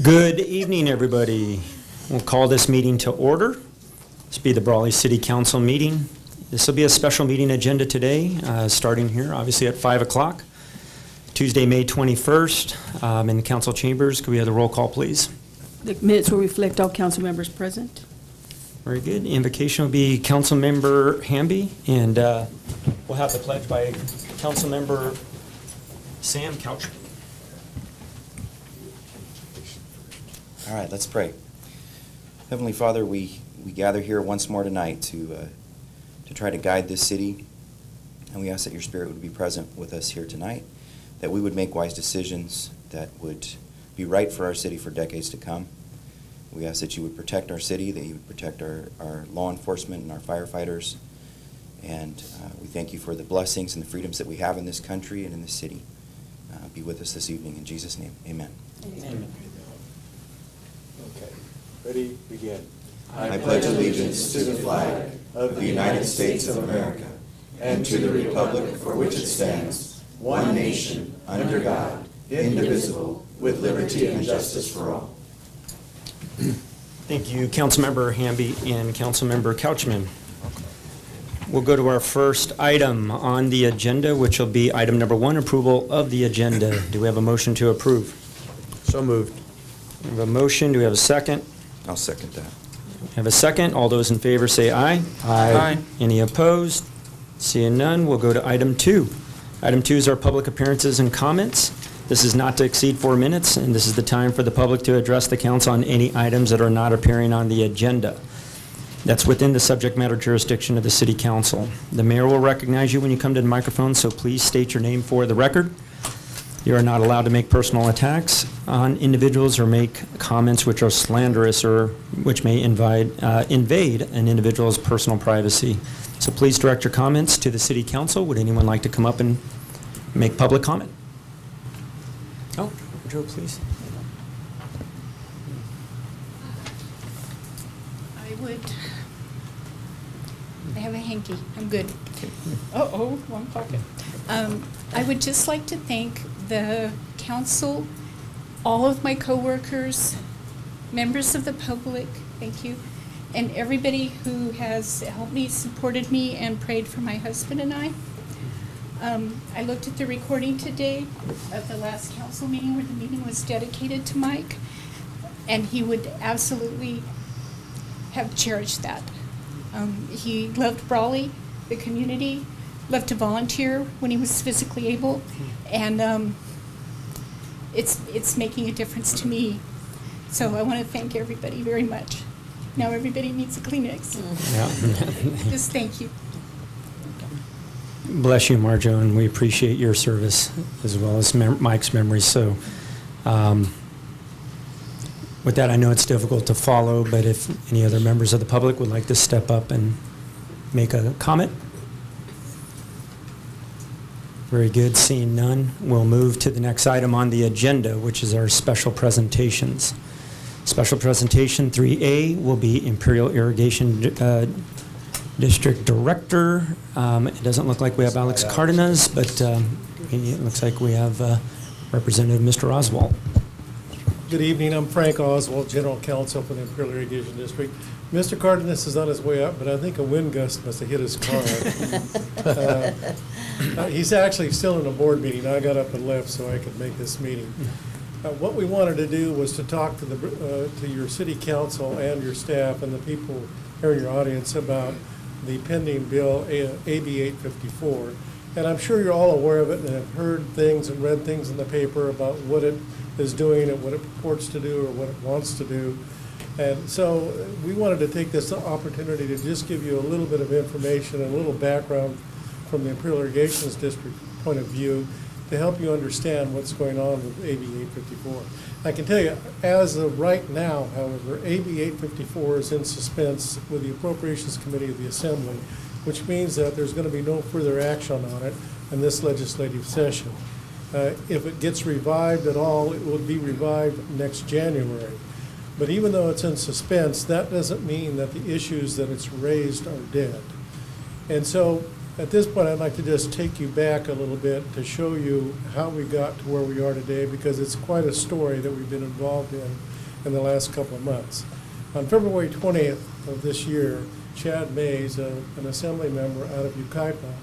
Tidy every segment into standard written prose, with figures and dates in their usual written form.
Good evening, everybody. We'll call this meeting to order. This will be the Brawley City Council meeting. This will be a special meeting agenda today, starting here, obviously at 5 o'clock, Tuesday, May 21st, in the council chambers. Could we have the roll call, please? The minutes will reflect all council members present. Very good. The invocation will be Councilmember Hamby, and we'll have the pledge by Councilmember Sam Couchman. All right, let's pray. Heavenly Father, we gather here once more tonight to try to guide this city, and we ask that your Spirit would be present with us here tonight, that we would make wise decisions that would be right for our city for decades to come. We ask that you would protect our city, that you would protect our law enforcement and our firefighters, and we thank you for the blessings and the freedoms that we have in this country and in this city. Be with us this evening. In Jesus' name, amen. Amen. Okay, ready, begin. I pledge allegiance to the flag of the United States of America and to the republic for which it stands, one nation, under God, indivisible, with liberty and justice for all. Thank you, Councilmember Hamby and Councilmember Couchman. We'll go to our first item on the agenda, which will be item number 1, approval of the agenda. Do we have a motion to approve? So moved. We have a motion. Do we have a second? I'll second that. We have a second. All those in favor say aye. Aye. Any opposed? Seeing none, we'll go to item 2. Item 2 is our public appearances and comments. This is not to exceed 4 minutes, and this is the time for the public to address the council on any items that are not appearing on the agenda. That's within the subject matter jurisdiction of the City Council. The mayor will recognize you when you come to the microphone, so please state your name for the record. You are not allowed to make personal attacks on individuals or make comments which are slanderous or which may invade an individual's personal privacy. So please direct your comments to the City Council. Would anyone like to come up and make public comment? Oh, Joe, please. I would. I have a hanky. I'm good. Uh-oh, wrong pocket. I would just like to thank the council, all of my coworkers, members of the public, thank you, and everybody who has helped me, supported me, and prayed for my husband and I. I looked at the recording today of the last council meeting where the meeting was dedicated to Mike, and he would absolutely have cherished that. He loved Brawley, the community, loved to volunteer when he was physically able, and it's making a difference to me. So I want to thank everybody very much. Now everybody needs a Kleenex. Yeah. Just thank you. Bless you, Marjo, and we appreciate your service as well as Mike's memories. So with that, I know it's difficult to follow, but if any other members of the public would like to step up and make a comment. Very good. Seeing none, we'll move to the next item on the agenda, which is our special presentations. Special presentation 3A will be Imperial Irrigation District Director. It doesn't look like we have Alex Cardenas, but it looks like we have Representative Mr. Oswald. Good evening, I'm Frank Oswald, General Counsel for the Imperial Irrigation District. Mr. Cardenas is on his way up, but I think a wind gust must have hit his car. He's actually still in a board meeting. I got up and left so I could make this meeting. What we wanted to do was to talk to your city council and your staff and the people here in your audience about the pending bill, AB 854. And I'm sure you're all aware of it and have heard things and read things in the paper about what it is doing and what it purports to do or what it wants to do. And so we wanted to take this opportunity to just give you a little bit of information and a little background from the Imperial Irrigation District point of view to help you understand what's going on with AB 854. I can tell you, as of right now, however, AB 854 is in suspense with the Appropriations Committee of the Assembly, which means that there's going to be no further action on it in this legislative session. If it gets revived at all, it will be revived next January. But even though it's in suspense, that doesn't mean that the issues that it's raised are dead. And so At this point, I'd like to just take you back a little bit to show you how we got to where we are today, because it's quite a story that we've been involved in the last couple of months. On February 20th of this year, Chad Mays, an assembly member out of Yucaipa,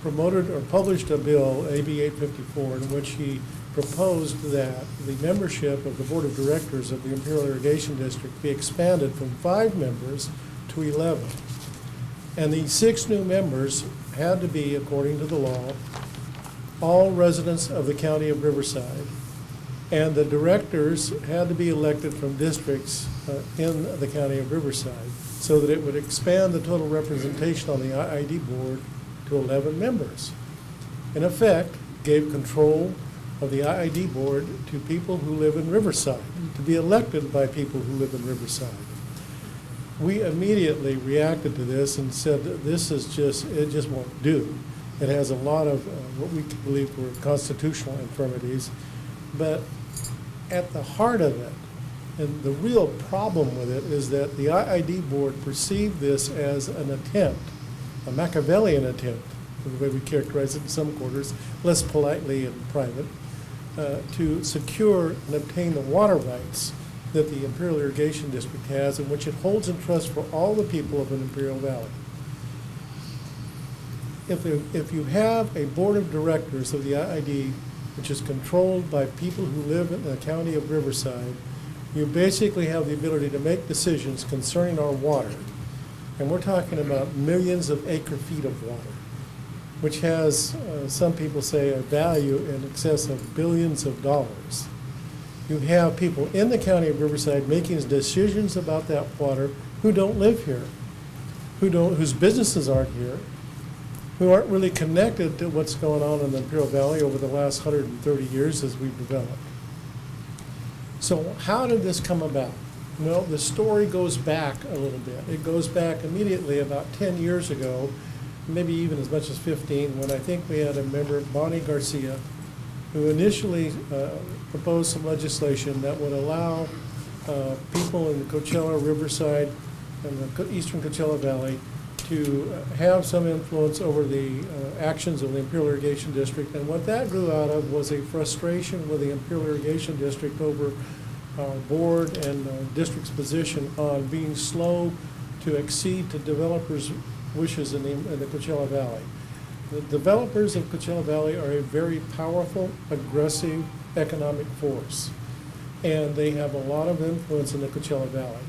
promoted or published a bill, AB 854, in which he proposed that the membership of the Board of Directors of the Imperial Irrigation District be expanded from 5 members to 11. And the 6 new members had to be, according to the law, all residents of the county of Riverside. And the directors had to be elected from districts in the county of Riverside, so that it would expand the total representation on the IID board to 11 members. In effect, gave control of the IID board to people who live in Riverside, to be elected by people who live in Riverside. We immediately reacted to this and said that this is it just won't do. It has a lot of what we believe were constitutional infirmities, but at the heart of it, and the real problem with it, is that the IID board perceived this as an attempt, a Machiavellian attempt, the way we characterize it in some quarters, less politely and private, to secure and obtain the water rights that the Imperial Irrigation District has, and which it holds in trust for all the people of an Imperial Valley. If you have a board of directors of the IID, which is controlled by people who live in the county of Riverside, you basically have the ability to make decisions concerning our water. And we're talking about millions of acre-feet of water, which has, some people say, a value in excess of billions of dollars. You have people in the county of Riverside making decisions about that water who don't live here, whose businesses aren't here, who aren't really connected to what's going on in the Imperial Valley over the last 130 years as we've developed. So how did this come about? Well, the story goes back a little bit. It goes back immediately about 10 years ago, maybe even as much as 15, when I think we had a member, Bonnie Garcia, who initially proposed some legislation that would allow people in the Coachella, Riverside, and the eastern Coachella Valley to have some influence over the actions of the Imperial Irrigation District. And what that grew out of was a frustration with the Imperial Irrigation District over our board and district's position on being slow to accede to developers' wishes in the Coachella Valley. The developers of Coachella Valley are a very powerful, aggressive economic force, and they have a lot of influence in the Coachella Valley.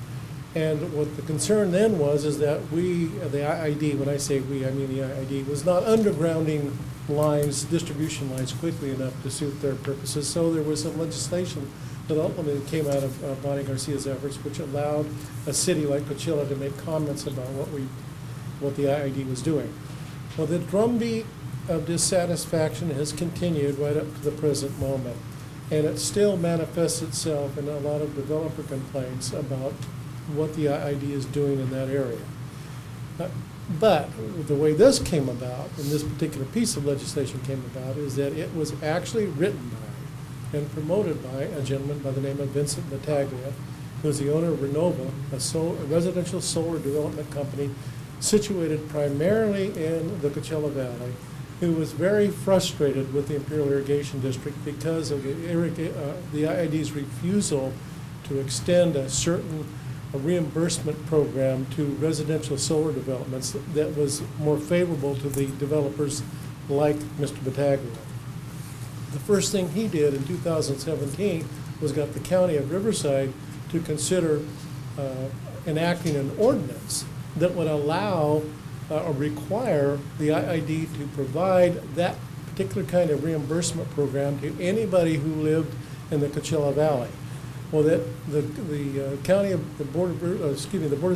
And what the concern then was is that we, the IID, when I say we, I mean the IID, was not undergrounding lines, distribution lines quickly enough to suit their purposes. So there was some legislation that ultimately came out of Bonnie Garcia's efforts, which allowed a city like Coachella to make comments about what the IID was doing. Well, the drumbeat of dissatisfaction has continued right up to the present moment, and it still manifests itself in a lot of developer complaints about what the IID is doing in that area. But the way this came about, and this particular piece of legislation came about, is that it was actually written by and promoted by a gentleman by the name of Vincent Battaglia, who is the owner of Renova, a residential solar development company situated primarily in the Coachella Valley, who was very frustrated with the Imperial Irrigation District because of the IID's refusal to extend a certain reimbursement program to residential solar developments that was more favorable to the developers like Mr. Battaglia. The first thing he did in 2017 was got the county of Riverside to consider enacting an ordinance that would allow or require the IID to provide that particular kind of reimbursement program to anybody who lived in the Coachella Valley. Well, the Board of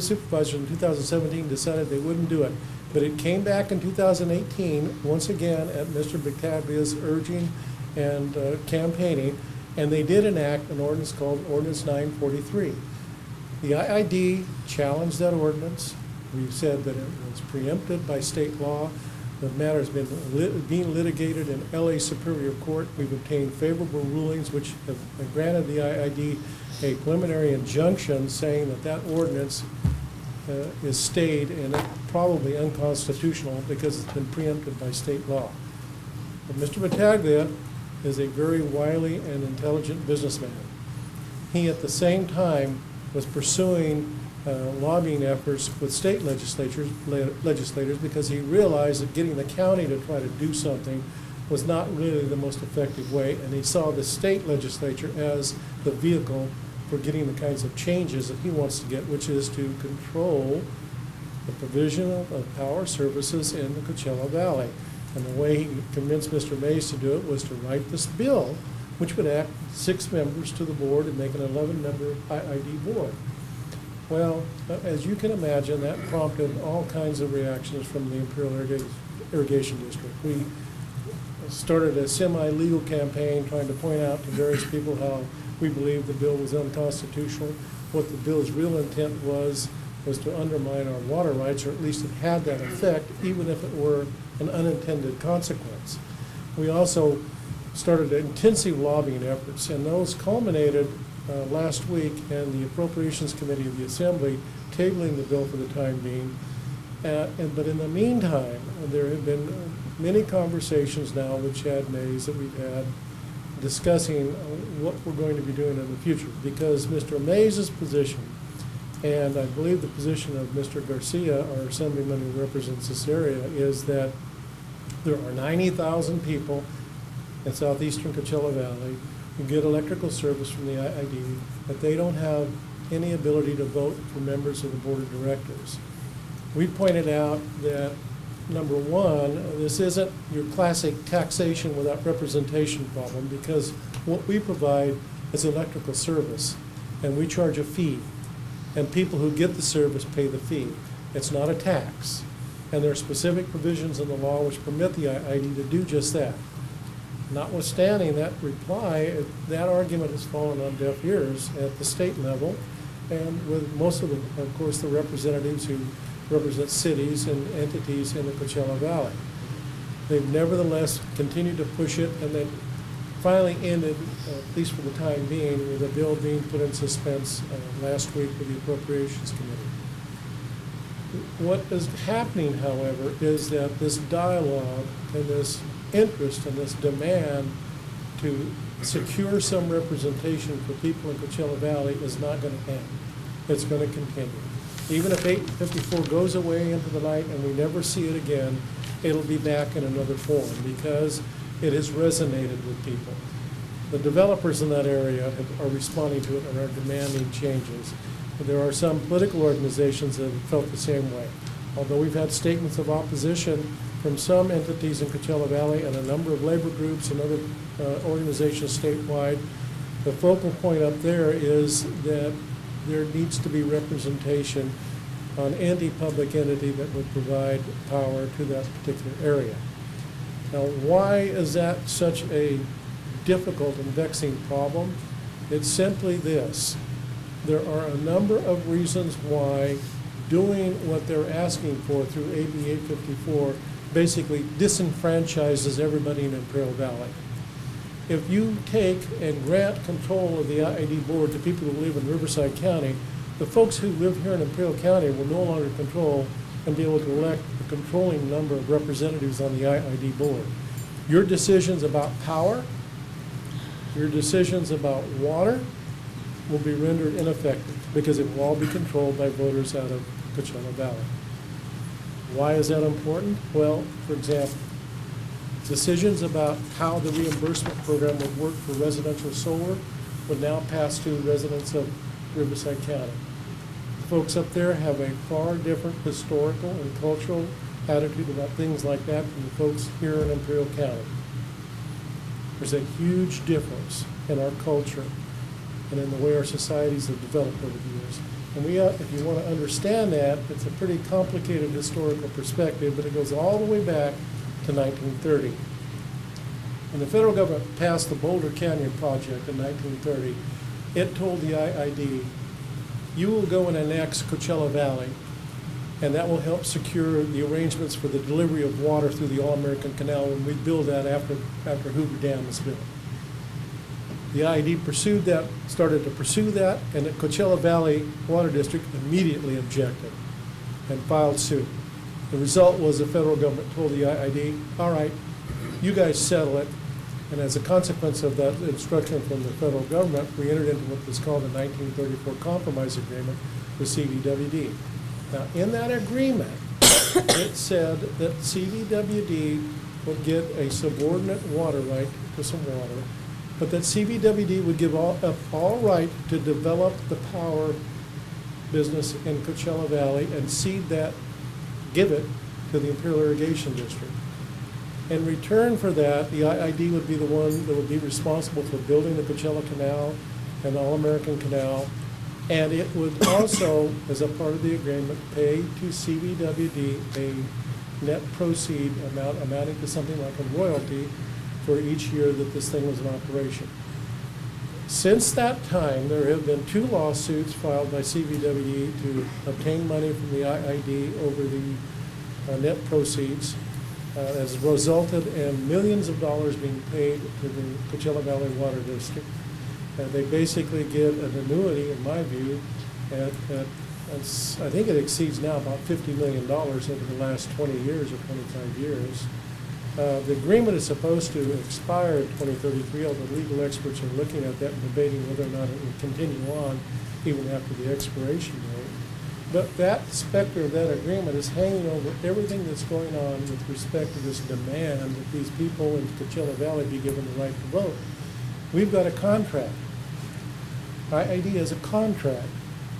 Supervisors in 2017 decided they wouldn't do it, but it came back in 2018 once again at Mr. Battaglia's urging and campaigning, and they did enact an ordinance called Ordinance 943. The IID challenged that ordinance. We said that it was preempted by state law. The matter has been being litigated in LA Superior Court. We've obtained favorable rulings which have granted the IID a preliminary injunction saying that that ordinance is stayed and it's probably unconstitutional because it's been preempted by state law. But Mr. Battaglia is a very wily and intelligent businessman. He, at the same time, was pursuing lobbying efforts with state legislators because he realized that getting the county to try to do something was not really the most effective way, and he saw the state legislature as the vehicle for getting the kinds of changes that he wants to get, which is to control the provision of power services in the Coachella Valley. And the way he convinced Mr. Mays to do it was to write this bill, which would add 6 members to the board and make an 11-member IID board. Well, as you can imagine, that prompted all kinds of reactions from the Imperial Irrigation District. We started a semi-legal campaign trying to point out to various people how we believed the bill was unconstitutional. What the bill's real intent was to undermine our water rights, or at least it had that effect, even if it were an unintended consequence. We also started intensive lobbying efforts, and those culminated last week in the Appropriations Committee of the Assembly tabling the bill for the time being. But in the meantime, there have been many conversations now with Chad Mays that we've had discussing what we're going to be doing in the future, because Mr. Mays' position, and I believe the position of Mr. Garcia, our assemblyman who represents this area, is that there are 90,000 people in southeastern Coachella Valley who get electrical service from the IID, but they don't have any ability to vote for members of the board of directors. We pointed out that, number one, this isn't your classic taxation without representation problem, because what we provide is electrical service, and we charge a fee, and people who get the service pay the fee. It's not a tax, and there are specific provisions in the law which permit the IID to do just that. Notwithstanding that reply, that argument has fallen on deaf ears at the state level, and with most of course, the representatives who represent cities and entities in the Coachella Valley. They've nevertheless continued to push it, and they finally ended, at least for the time being, with a bill being put in suspense last week with the Appropriations Committee. What is happening, however, is that this dialogue and this interest and this demand to secure some representation for people in Coachella Valley is not going to end. It's going to continue. Even if 854 goes away into the night and we never see it again, it'll be back in another form because it has resonated with people. The developers in that area are responding to it and are demanding changes. There are some political organizations that have felt the same way. Although we've had statements of opposition from some entities in Coachella Valley and a number of labor groups and other organizations statewide, the focal point up there is that there needs to be representation on any public entity that would provide power to that particular area. Now, why is that such a difficult and vexing problem? It's simply this. There are a number of reasons why doing what they're asking for through AB 854 basically disenfranchises everybody in Imperial Valley. If you take and grant control of the IID board to people who live in Riverside County, the folks who live here in Imperial County will no longer control and be able to elect a controlling number of representatives on the IID board. Your decisions about power, your decisions about water will be rendered ineffective because it will all be controlled by voters out of Coachella Valley. Why is that important? Well, for example, decisions about how the reimbursement program would work for residential solar would now pass to residents of Riverside County. The folks up there have a far different historical and cultural attitude about things like that than the folks here in Imperial County. There's a huge difference in our culture and in the way our societies have developed over the years. And if you want to understand that, it's a pretty complicated historical perspective, but it goes all the way back to 1930. When the federal government passed the Boulder Canyon Project in 1930, it told the IID, you will go and annex Coachella Valley, and that will help secure the arrangements for the delivery of water through the All-American Canal when we build that after Hoover Dam is built. The IID started to pursue that, and the Coachella Valley Water District immediately objected. and filed suit. The result was the federal government told the IID, all right, you guys settle it. And as a consequence of that instruction from the federal government, we entered into what was called the 1934 Compromise Agreement with CVWD. Now, in that agreement, it said that CVWD would get a subordinate water right to some water, but that CVWD would give up all right to develop the power business in Coachella Valley and cede that, give it to the Imperial Irrigation District. In return for that, the IID would be the one that would be responsible for building the Coachella Canal and the All-American Canal, and it would also, as a part of the agreement, pay to CVWD a net proceed amount amounting to something like a royalty for each year that this thing was in operation. Since that time, there have been 2 lawsuits filed by CVWD to obtain money from the IID over the net proceeds. Has resulted in millions of dollars being paid to the Coachella Valley Water District. They basically get an annuity, in my view, I think it exceeds now about $50 million over the last 20 years or 25 years. The agreement is supposed to expire in 2033, although legal experts are looking at that and debating whether or not it will continue on even after the expiration date. But that specter of that agreement is hanging over everything that's going on with respect to this demand that these people in Coachella Valley be given the right to vote. We've got a contract. IID has a contract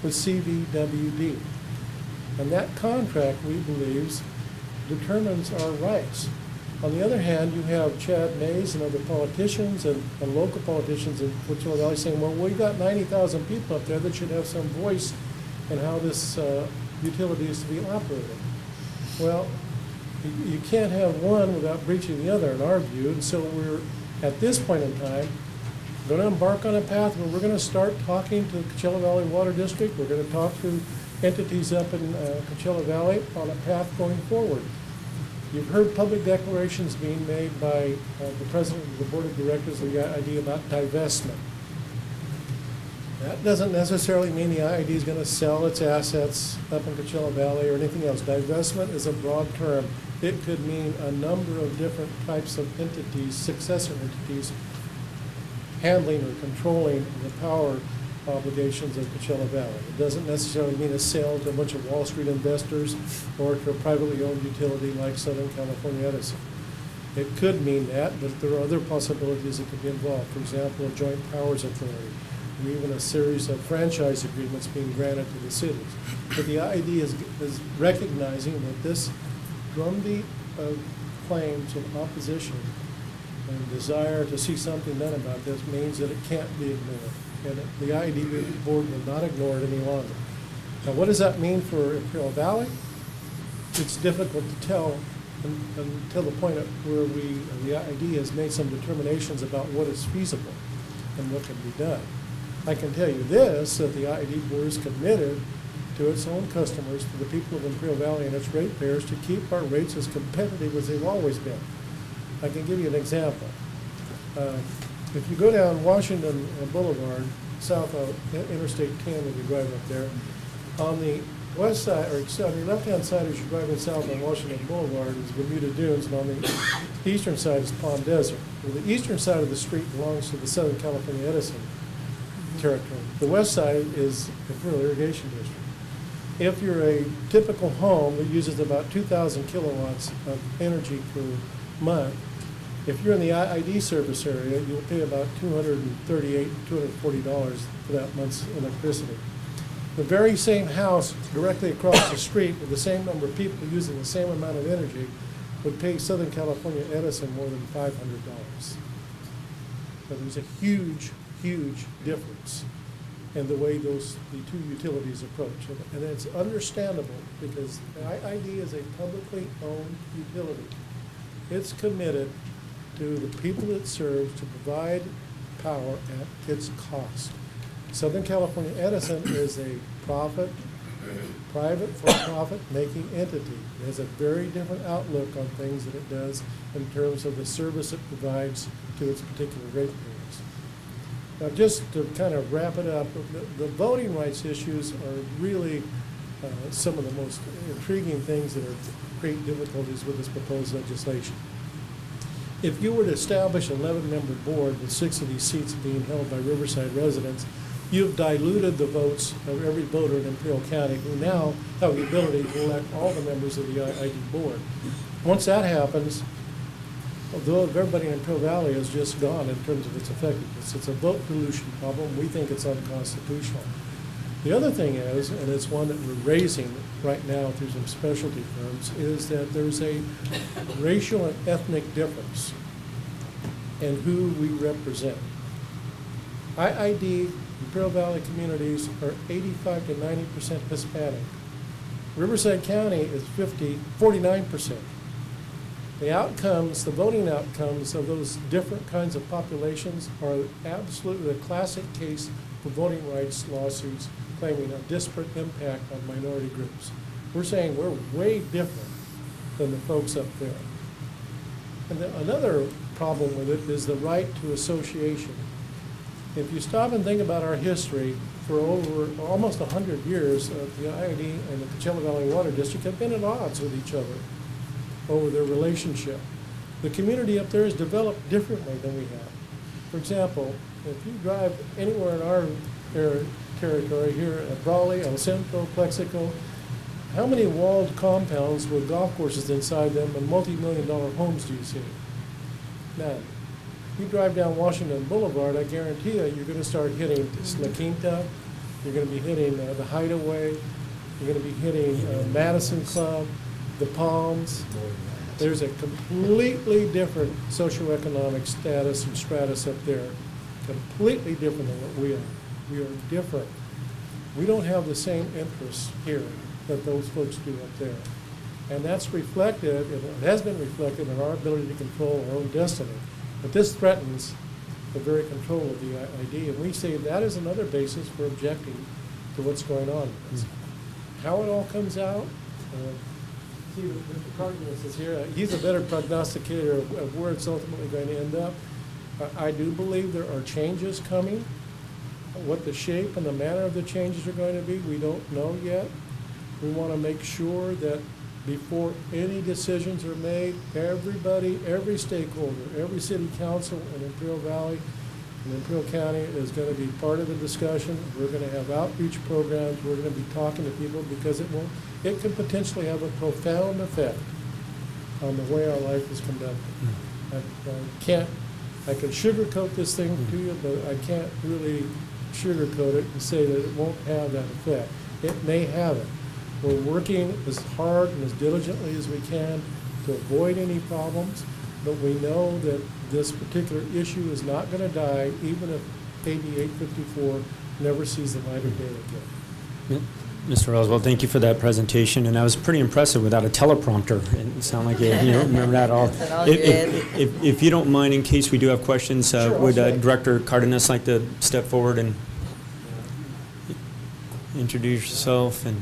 with CVWD. And that contract, we believe, determines our rights. On the other hand, you have Chad Mays and other politicians and local politicians in Coachella Valley saying, well, we've got 90,000 people up there that should have some voice in how this utility is to be operated. Well, you can't have one without breaching the other, in our view, and so we're, at this point in time, going to embark on a path where we're going to start talking to the Coachella Valley Water District. We're going to talk to entities up in Coachella Valley on a path going forward. You've heard public declarations being made by the president of the board of directors of the IID about divestment. That doesn't necessarily mean the IID is going to sell its assets up in Coachella Valley or anything else. Divestment is a broad term. It could mean a number of different types of entities, successor entities, handling or controlling the power obligations of Coachella Valley. It doesn't necessarily mean a sale to a bunch of Wall Street investors or to a privately owned utility like Southern California Edison. It could mean that, but there are other possibilities that could be involved. For example, a joint powers authority, and even a series of franchise agreements being granted to the cities. But the IID is recognizing that this drumbeat of claims and opposition and desire to see something done about this means that it can't be ignored. And the IID board will not ignore it any longer. Now, what does that mean for Imperial Valley? It's difficult to tell until the point at where the IID has made some determinations about what is feasible and what can be done. I can tell you this, that the IID board is committed to its own customers, to the people of Imperial Valley and its ratepayers, to keep our rates as competitive as they've always been. I can give you an example. If you go down Washington Boulevard, south of Interstate 10, when you drive up there, on the west side, or on the left-hand side as you're driving south on Washington Boulevard is Bermuda Dunes, and on the eastern side is Palm Desert. Well, the eastern side of the street belongs to the Southern California Edison territory. The west side is the Imperial Irrigation District. If you're a typical home that uses about 2,000 kilowatts of energy per month, if you're in the IID service area, you'll pay about $238, $240 for that month's electricity. The very same house directly across the street with the same number of people using the same amount of energy would pay Southern California Edison more than $500. So there's a huge, huge difference in the way the two utilities approach. And it's understandable because the IID is a publicly owned utility. It's committed to the people it serves to provide power at its cost. Southern California Edison is a private for-profit making entity. It has a very different outlook on things than it does in terms of the service it provides to its particular ratepayers. Now, just to kind of wrap it up, the voting rights issues are really some of the most intriguing things that are create difficulties with this proposed legislation. If you were to establish an 11-member board with 6 of these seats being held by Riverside residents, you've diluted the votes of every voter in Imperial County who now have the ability to elect all the members of the ID board. Once that happens, although everybody in Imperial Valley is just gone in terms of its effectiveness. It's a vote dilution problem. We think it's unconstitutional. The other thing is, and it's one that we're raising right now through some specialty firms, is that there's a racial and ethnic difference in who we represent. IID Imperial Valley communities are 85 to 90% Hispanic. Riverside County is 49%. The outcomes, the voting outcomes of those different kinds of populations are absolutely a classic case for voting rights lawsuits claiming a disparate impact on minority groups. We're saying we're way different than the folks up there. And another problem with it is the right to association. If you stop and think about our history, for over almost 100 years, the IID and the Coachella Valley Water District have been at odds with each other over their relationship. The community up there is developed differently than we have. For example, if you drive anywhere in our territory here at Brawley, El Centro, Plexico, how many walled compounds with golf courses inside them and multi-million-dollar homes do you see? None. You drive down Washington Boulevard, I guarantee you, you're going to start hitting La Quinta, you're going to be hitting the Hideaway, you're going to be hitting Madison Club, the Palms. There's a completely different socioeconomic status and stratus up there, completely different than what we are. We are different. We don't have the same interests here that those folks do up there. And that's reflected, and it has been reflected in our ability to control our own destiny. But this threatens the very control of the ID, and we say that is another basis for objecting to what's going on with this. How it all comes out, see, Mr. Cardenas is here. He's a better prognosticator of where it's ultimately going to end up. I do believe there are changes coming. What the shape and the manner of the changes are going to be, we don't know yet. We want to make sure that before any decisions are made, everybody, every stakeholder, every city council in Imperial Valley and Imperial County is going to be part of the discussion. We're going to have outreach programs. We're going to be talking to people because it can potentially have a profound effect on the way our life is conducted. I can sugarcoat this thing to you, but I can't really sugarcoat it and say that it won't have that effect. It may have it. We're working as hard and as diligently as we can to avoid any problems, but we know that this particular issue is not going to die even if AB 854 never sees the light of day again. Mr. Oswald, thank you for that presentation, and I was pretty impressive without a teleprompter. It sounded like you don't remember that at all. If you don't mind, in case we do have questions, Sure, would Director Cardenas like to step forward and introduce yourself? And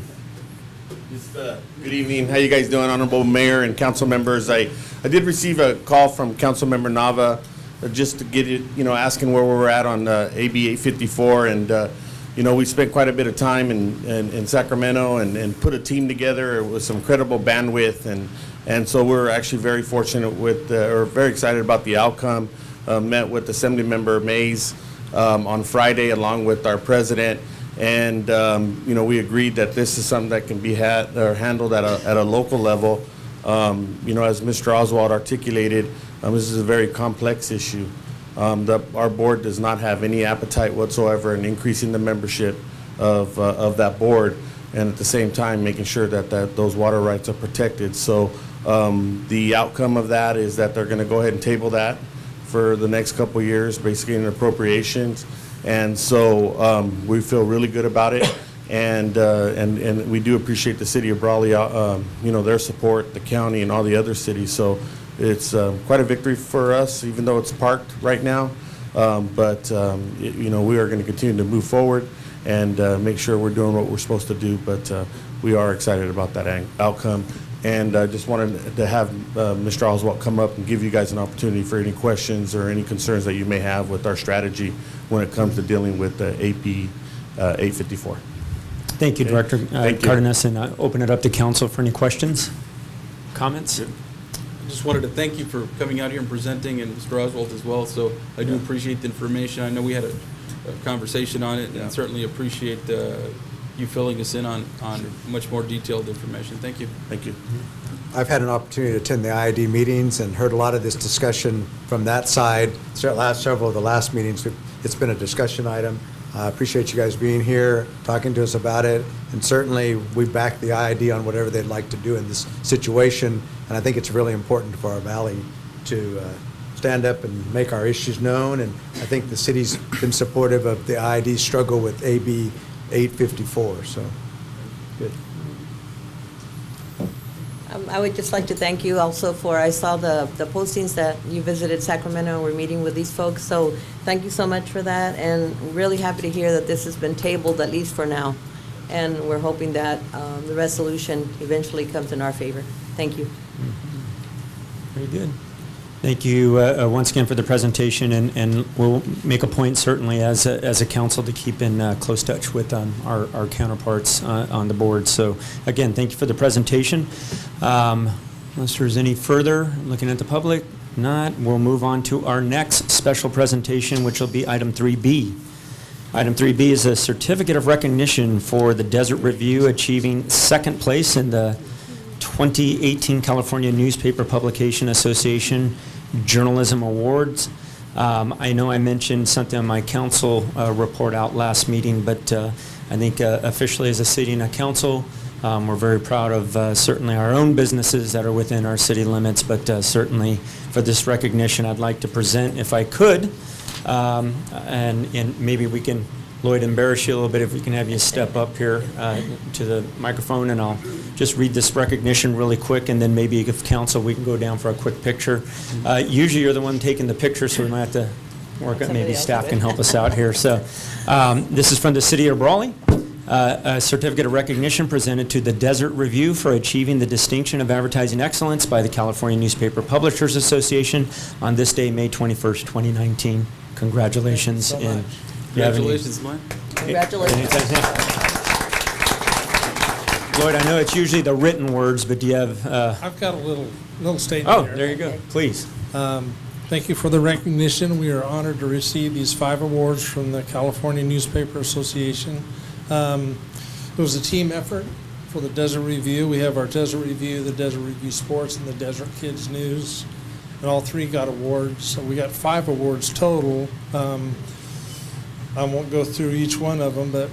Good evening. How you guys doing, Honorable Mayor and council members? I did receive a call from Councilmember Nava just to get it, asking where we're at on AB 854, and we spent quite a bit of time in Sacramento and put a team together with some credible bandwidth, and so we're actually very fortunate or very excited about the outcome. Met with Assemblymember Mays on Friday along with our president. And we agreed that this is something that can be handled at a local level. As Mr. Oswald articulated, this is a very complex issue. Our board does not have any appetite whatsoever in increasing the membership of that board, and at the same time making sure that those water rights are protected. So the outcome of that is that they're going to go ahead and table that for the next couple of years, basically in appropriations. And so we feel really good about it, and we do appreciate the city of Brawley, their support, the county, and all the other cities. So it's quite a victory for us, even though it's parked right now. But we are going to continue to move forward and make sure we're doing what we're supposed to do. But we are excited about that outcome. And I just wanted to have Mr. Oswald come up and give you guys an opportunity for any questions or any concerns that you may have with our strategy when it comes to dealing with AB 854. Thank you, Director Thank you. Cardenas, and open it up to council for any questions, comments? I just wanted to thank you for coming out here and presenting, and Mr. Oswald as well, so I do appreciate the information. I know we had a conversation on it, Yeah. and certainly appreciate you filling us in on much more detailed information. Thank you. Thank you. I've had an opportunity to attend the IID meetings and heard a lot of this discussion from that side. Several of the last meetings, it's been a discussion item. I appreciate you guys being here, talking to us about it, and certainly we back the IID on whatever they'd like to do in this situation. And I think it's really important for our valley to stand up and make our issues known. And I think the city's been supportive of the IID struggle with AB 854. So, good. I would just like to thank you also for, I saw the postings that you visited Sacramento and we're meeting with these folks. So thank you so much for that, and really happy to hear that this has been tabled, at least for now. And we're hoping that the resolution eventually comes in our favor. Thank you. Very good. Thank you once again for the presentation, and we'll make a point certainly as a council to keep in close touch with our counterparts on the board. So again, thank you for the presentation. Unless there's any further, looking at the public, not, we'll move on to our next special presentation, which will be item 3B. Item 3B is a certificate of recognition for the Desert Review achieving second place in the 2018 California Newspaper Publication Association Journalism Awards. I know I mentioned something on my council report out last meeting, but I think officially as a city and a council, we're very proud of certainly our own businesses that are within our city limits, but certainly for this recognition, I'd like to present, if I could, and maybe we can, Lloyd, embarrass you a little bit if we can have you step up here to the microphone, and I'll just read this recognition really quick, and then maybe if council, we can go down for a quick picture. Usually you're the one taking the picture, so we might have to work on, maybe staff can help us out here. So this is from the city of Brawley. A certificate of recognition presented to the Desert Review for achieving the distinction of advertising excellence by the California Newspaper Publishers Association on this day, May 21st, 2019. Congratulations. Thank you so And much. do you have any- Congratulations, Mike. Congratulations. Lloyd, I know it's usually the written words, but do you have, I've got a little statement oh, here. there you go, please. Thank you for the recognition. We are honored to receive these 5 awards from the California Newspaper Association. It was a team effort for the Desert Review. We have our Desert Review, the Desert Review Sports, and the Desert Kids News, and all 3 got awards. So we got 5 awards total. I won't go through each one of them, but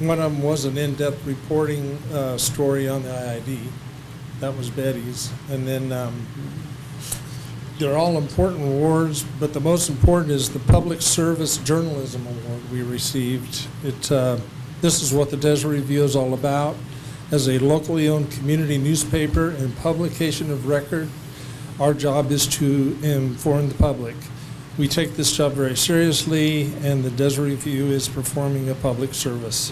one of them was an in-depth reporting story on the IID. That was Betty's. And then they're all important awards, but the most important is the Public Service Journalism Award we received. This is what the Desert Review is all about. As a locally owned community newspaper and publication of record, our job is to inform the public. We take this job very seriously, and the Desert Review is performing a public service.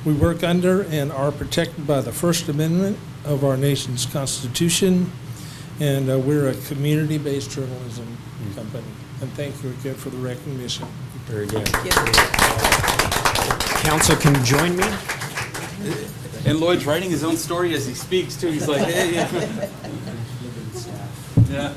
We work under and are protected by the First Amendment of our nation's Constitution, and we're a community-based journalism company. And thank you again for the recognition. Very good. Thank you. Council can join me. And Lloyd's writing his own story as he speaks, too. He's like, hey, yeah. Yeah.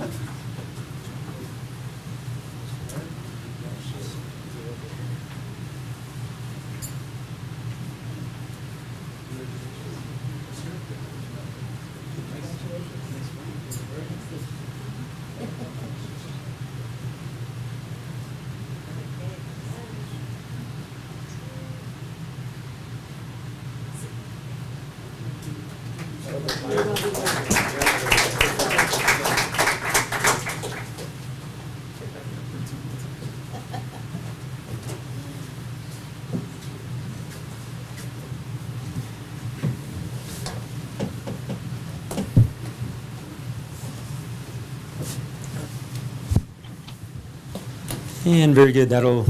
And very good. That'll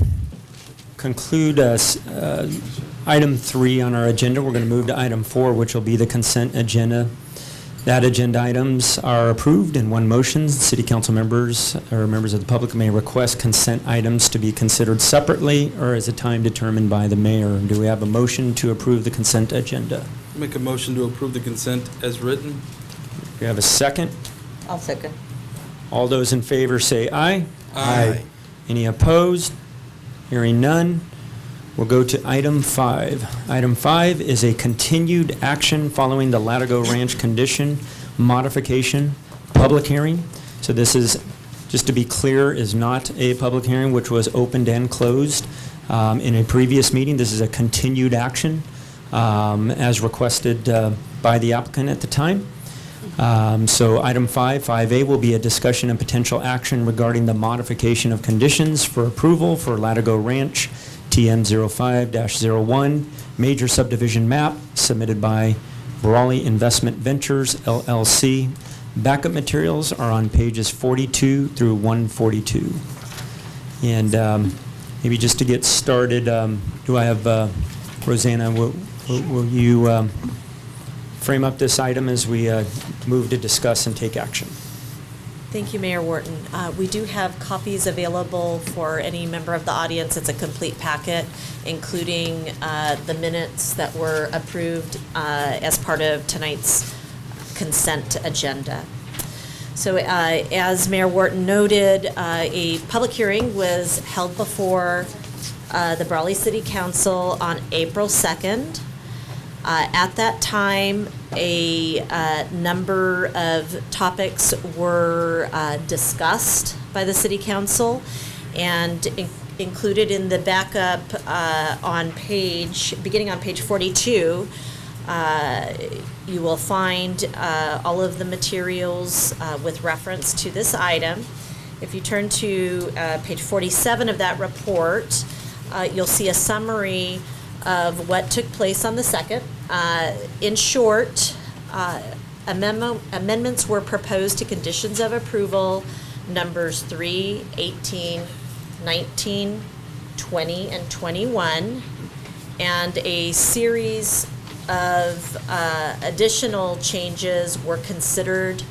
conclude item 3 on our agenda. We're going to move to item 4, which will be the consent agenda. That agenda items are approved in one motion. City council members or members of the public may request consent items to be considered separately or as a time determined by the mayor. Do we have a motion to approve the consent agenda? Make a motion to approve the consent as written. Do we have a second? I'll second. All those in favor say aye. Aye. Any opposed? Hearing none, we'll go to item 5. Item 5 is a continued action following the Latigo Ranch condition modification public hearing. So this is, just to be clear, is not a public hearing which was opened and closed in a previous meeting. This is a continued action as requested by the applicant at the time. So item 5A will be a discussion and potential action regarding the modification of conditions for approval for Latigo Ranch TM05-01 major subdivision map submitted by Brawley Investment Ventures LLC. Backup materials are on pages 42 through 142. And maybe just to get started, do I have, Rosanna, will you frame up this item as we move to discuss and take action? Thank you, Mayor Wharton. We do have copies available for any member of the audience. It's a complete packet, including the minutes that were approved as part of tonight's consent agenda. So as Mayor Wharton noted, a public hearing was held before the Brawley City Council on April 2nd. At that time, a number of topics were discussed by the City Council, and included in the backup beginning on page 42, you will find all of the materials with reference to this item. If you turn to page 47 of that report, you'll see a summary of what took place on the 2nd. In short, amendments were proposed to conditions of approval numbers 3, 18, 19, 20, and 21, and a series of additional changes were considered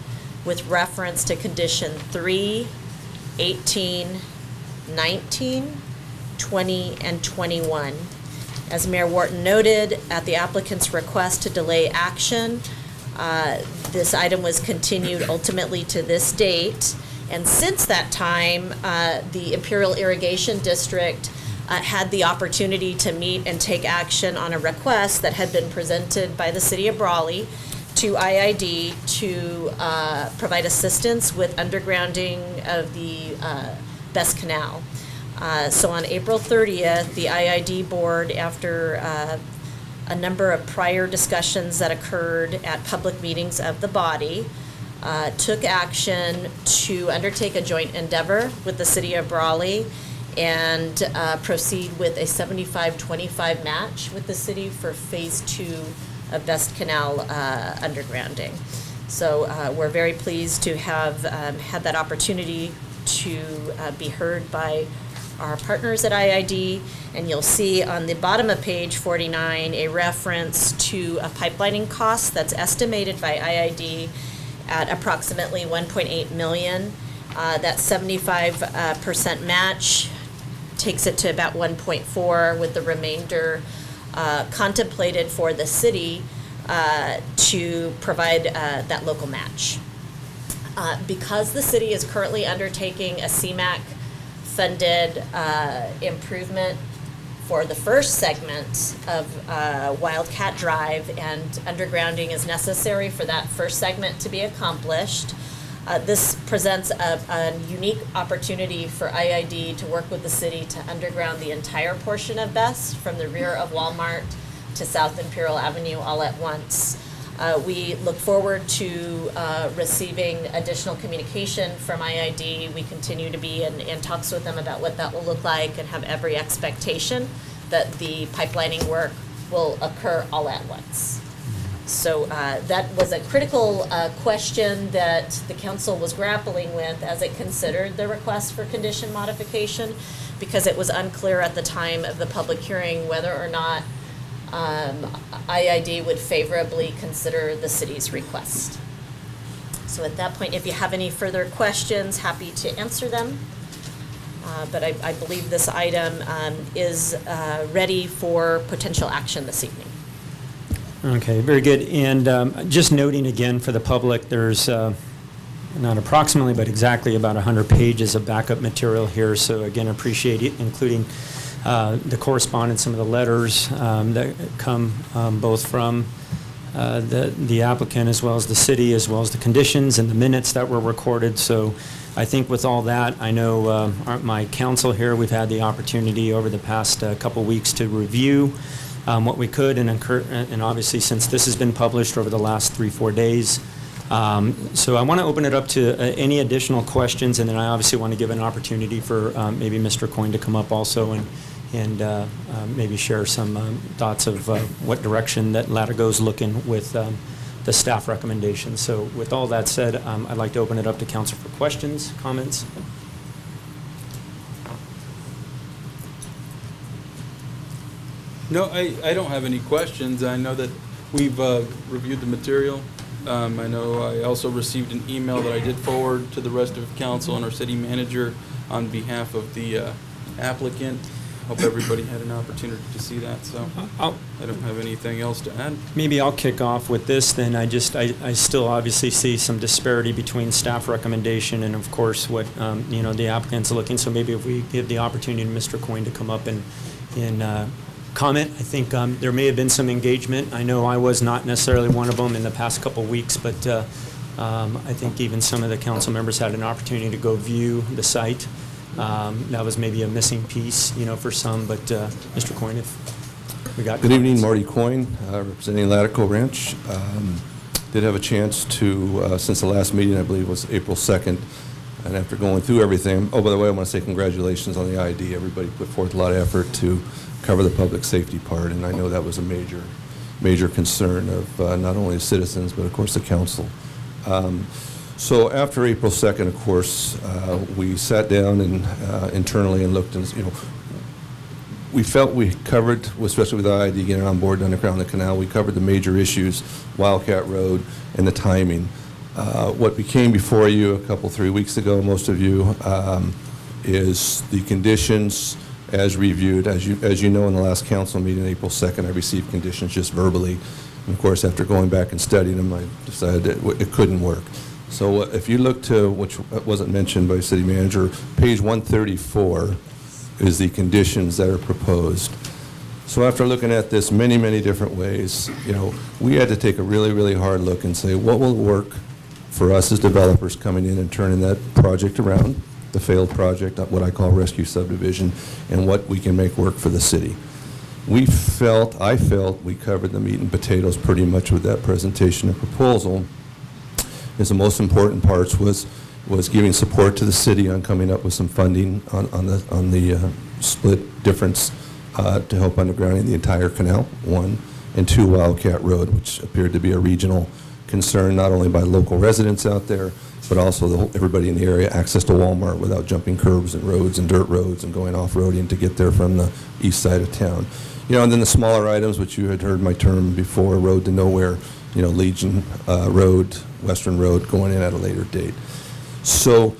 with reference to condition 3, 18, 19, 20, and 21. As Mayor Wharton noted, at the applicant's request to delay action, this item was continued ultimately to this date. And since that time, the Imperial Irrigation District had the opportunity to meet and take action on a request that had been presented by the City of Brawley to IID to provide assistance with undergrounding of the Best Canal. So on April 30th, the IID board, after a number of prior discussions that occurred at public meetings of the body, took action to undertake a joint endeavor with the City of Brawley and proceed with a 75-25 match with the city for Phase 2 of Best Canal undergrounding. So we're very pleased to have had that opportunity to be heard by our partners at IID, and you'll see on the bottom of page 49 a reference to a pipelining cost that's estimated by IID at approximately $1.8 million. That 75% match takes it to about 1.4, with the remainder contemplated for the city to provide that local match. Because the city is currently undertaking a CMAQ funded improvement for the first segment of Wildcat Drive, and undergrounding is necessary for that first segment to be accomplished. This presents a unique opportunity for IID to work with the city to underground the entire portion of Best from the rear of Walmart to South Imperial Avenue all at once. We look forward to receiving additional communication from IID. We continue to be in talks with them about what that will look like, and have every expectation that the pipelining work will occur all at once. So that was a critical question that the council was grappling with as it considered the request for condition modification, because it was unclear at the time of the public hearing whether or not IID would favorably consider the city's request. So at that point, if you have any further questions, happy to answer them. But I believe this item is ready for potential action this evening. Okay, very good. And just noting again for the public, there's not approximately, but exactly about 100 pages of backup material here. So again, appreciate it, including the correspondence, some of the letters that come both from the applicant as well as the city, as well as the conditions and the minutes that were recorded. So I think with all that, I know my council here, we've had the opportunity over the past couple weeks to review what we could, and obviously since this has been published over the last 3-4 days. So I want to open it up to any additional questions, and then I obviously want to give an opportunity for maybe Mr. Coyne to come up also and maybe share some thoughts of what direction that Latigo's looking with the staff recommendations. So with all that said, I'd like to open it up to council for questions, comments. No, I don't have any questions. I know that we've reviewed the material. I know I also received an email that I did forward to the rest of council and our city manager on behalf of the applicant. Hope everybody had an opportunity to see that, so I don't have anything else to add. Maybe I'll kick off with this then. I still obviously see some disparity between staff recommendation and of course what, the applicant's looking. So maybe if we give the opportunity to Mr. Coyne to come up and comment. I think there may have been some engagement. I know I was not necessarily one of them in the past couple of weeks, but I think even some of the council members had an opportunity to go view the site. That was maybe a missing piece, for some, but Mr. Coyne, if we got Good evening, Marty Coyne, representing Latigo Ranch. Did have a chance to, since the last meeting, I believe was April 2nd, and after going through everything, by the way, I want to say congratulations on the ID. Everybody put forth a lot of effort to cover the public safety part, and I know that was a major concern of not only the citizens, but of course the council. So after April 2nd, of course, we sat down and internally and looked, and we felt we covered, especially with the ID getting on board underground the canal, we covered the major issues, Wildcat Road and the timing. What became before you a couple, 3 weeks ago, most of you, is the conditions as reviewed. As you know, in the last council meeting, April 2nd, I received conditions just verbally. And of course, after going back and studying them, I decided it couldn't work. So if you look to, which wasn't mentioned by city manager, page 134 is the conditions that are proposed. So after looking at this many different ways, we had to take a really hard look and say, what will work for us as developers coming in and turning that project around, the failed project, what I call rescue subdivision, and what we can make work for the city. I felt we covered the meat and potatoes pretty much with that presentation and proposal. Is the most important parts was giving support to the city on coming up with some funding on the split difference to help undergrounding the entire canal, 1, and 2, Wildcat Road, which appeared to be a regional concern not only by local residents out there, but also everybody in the area, access to Walmart without jumping curbs and roads and dirt roads and going off-roading to get there from the east side of town. And then the smaller items, which you had heard my term before, road to nowhere, Legion Road, Western Road, going in at a later date. So,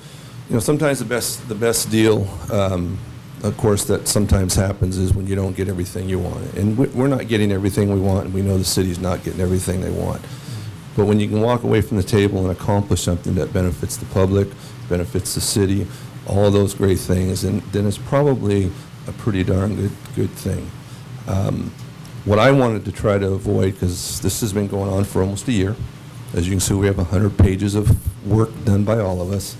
sometimes the best deal, of course, that sometimes happens is when you don't get everything you want. And we're not getting everything we want, and we know the city's not getting everything they want. But when you can walk away from the table and accomplish something that benefits the public, benefits the city, all of those great things, and then it's probably a pretty darn good thing. What I wanted to try to avoid, because this has been going on for almost a year, as you can see, we have 100 pages of work done by all of us,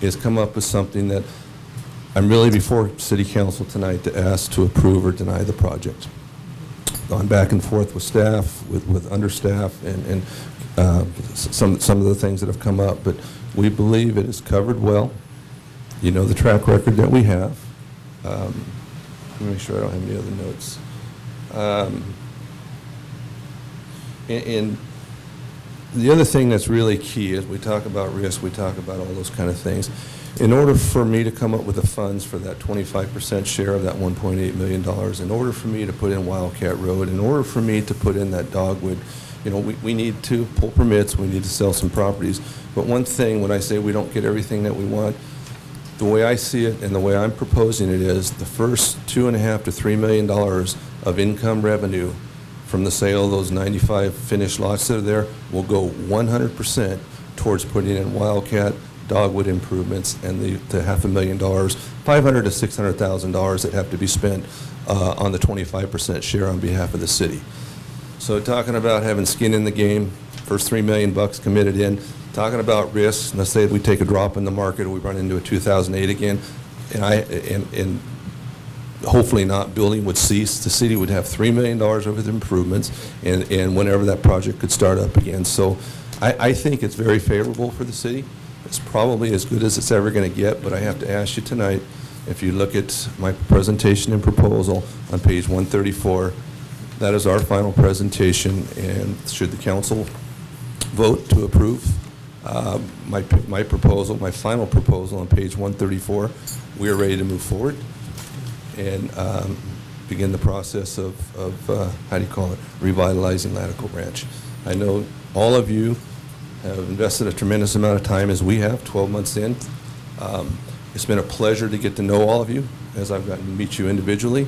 is come up with something that I'm really before City Council tonight to ask to approve or deny the project. Gone back and forth with staff, with understaff, and some of the things that have come up, but we believe it is covered well. The track record that we have. Let me make sure I don't have any other notes. And the other thing that's really key is we talk about risk, we talk about all those kind of things. In order for me to come up with the funds for that 25% share of that $1.8 million, in order for me to put in Wildcat Road, in order for me to put in that Dogwood, we need to pull permits, we need to sell some properties. But one thing, when I say we don't get everything that we want, the way I see it and the way I'm proposing it is the first $2.5 to $3 million of income revenue from the sale of those 95 finished lots that are there will go 100% towards putting in Wildcat, dogwood improvements, and the $500,000, $500,000 to $600,000 that have to be spent on the 25% share on behalf of the city. So talking about having skin in the game, first $3 million committed in, talking about risks, let's say we take a drop in the market, or we run into a 2008 again, and hopefully not, building would cease. The city would have $3 million over the improvements, and whenever that project could start up again. So I think it's very favorable for the city. It's probably as good as it's ever going to get, but I have to ask you tonight, if you look at my presentation and proposal on page 134, that is our final presentation, and should the council vote to approve my proposal, my final proposal on page 134, we are ready to move forward and begin the process of how do you call it, revitalizing Latico Ranch. I know all of you have invested a tremendous amount of time, as we have, 12 months in. It's been a pleasure to get to know all of you as I've gotten to meet you individually.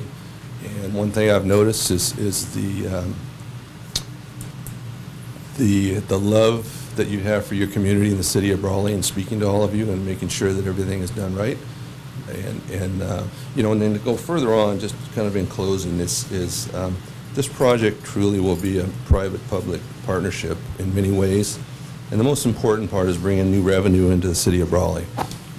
And one thing I've noticed is the love that you have for your community in the city of Brawley, and speaking to all of you and making sure that everything is done right. And then to go further on, just kind of in closing, this project truly will be a private-public partnership in many ways. And the most important part is bringing new revenue into the city of Brawley.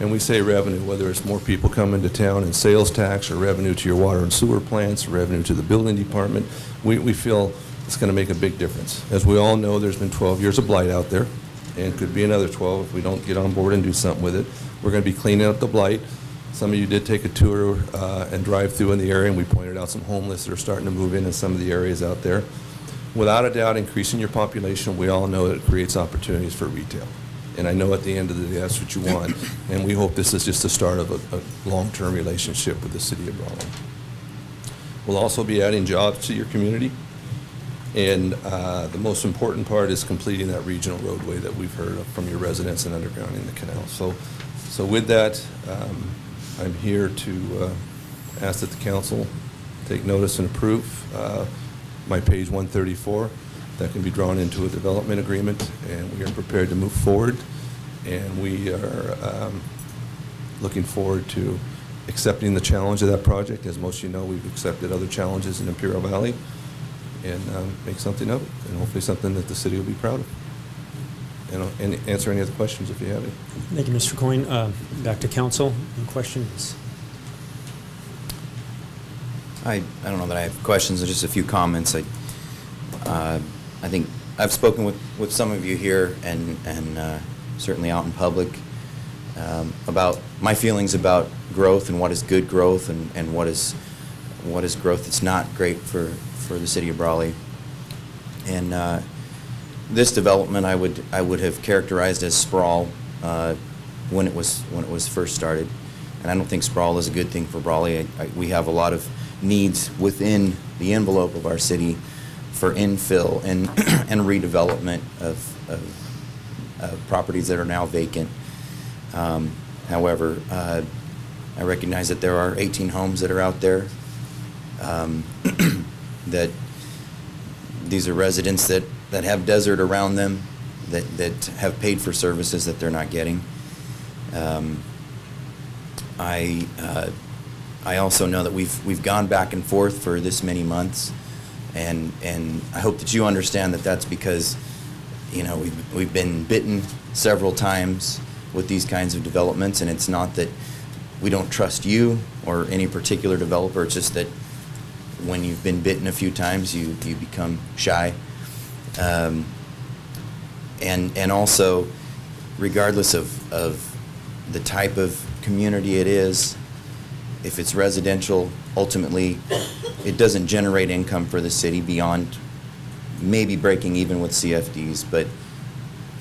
And we say revenue, whether it's more people coming to town in sales tax, or revenue to your water and sewer plants, or revenue to the building department, we feel it's going to make a big difference. As we all know, there's been 12 years of blight out there, and could be another 12 if we don't get on board and do something with it. We're going to be cleaning up the blight. Some of you did take a tour and drive through in the area, and we pointed out some homeless that are starting to move in some of the areas out there. Without a doubt, increasing your population, we all know that it creates opportunities for retail. And I know at the end of the day, that's what you want. And we hope this is just the start of a long-term relationship with the city of Brawley. We'll also be adding jobs to your community. And the most important part is completing that regional roadway that we've heard of from your residents and undergrounding the canal. So with that, I'm here to ask that the council take notice and approve my page 134. That can be drawn into a development agreement, and we are prepared to move forward. And we are looking forward to accepting the challenge of that project. As most of you know, we've accepted other challenges in Imperial Valley, and make something of it, and hopefully something that the city will be proud of. And answer any other questions if you have any. Thank you, Mr. Coyne. Back to council. Any questions? I don't know that I have questions, just a few comments. I think I've spoken with some of you here and certainly out in public about my feelings about growth and what is good growth and what is growth that's not great for the city of Brawley. And this development I would have characterized as sprawl when it was first started. And I don't think sprawl is a good thing for Brawley. We have a lot of needs within the envelope of our city for infill and redevelopment of properties that are now vacant. However, I recognize that there are 18 homes that are out there, that these are residents that have desert around them, that have paid for services that they're not getting. I also know that we've gone back and forth for this many months, and I hope that you understand that that's because, we've been bitten several times with these kinds of developments, and it's not that we don't trust you or any particular developer. It's just that when you've been bitten a few times, you become shy. And also, regardless of the type of community it is, if it's residential, ultimately, it doesn't generate income for the city beyond maybe breaking even with CFDs, but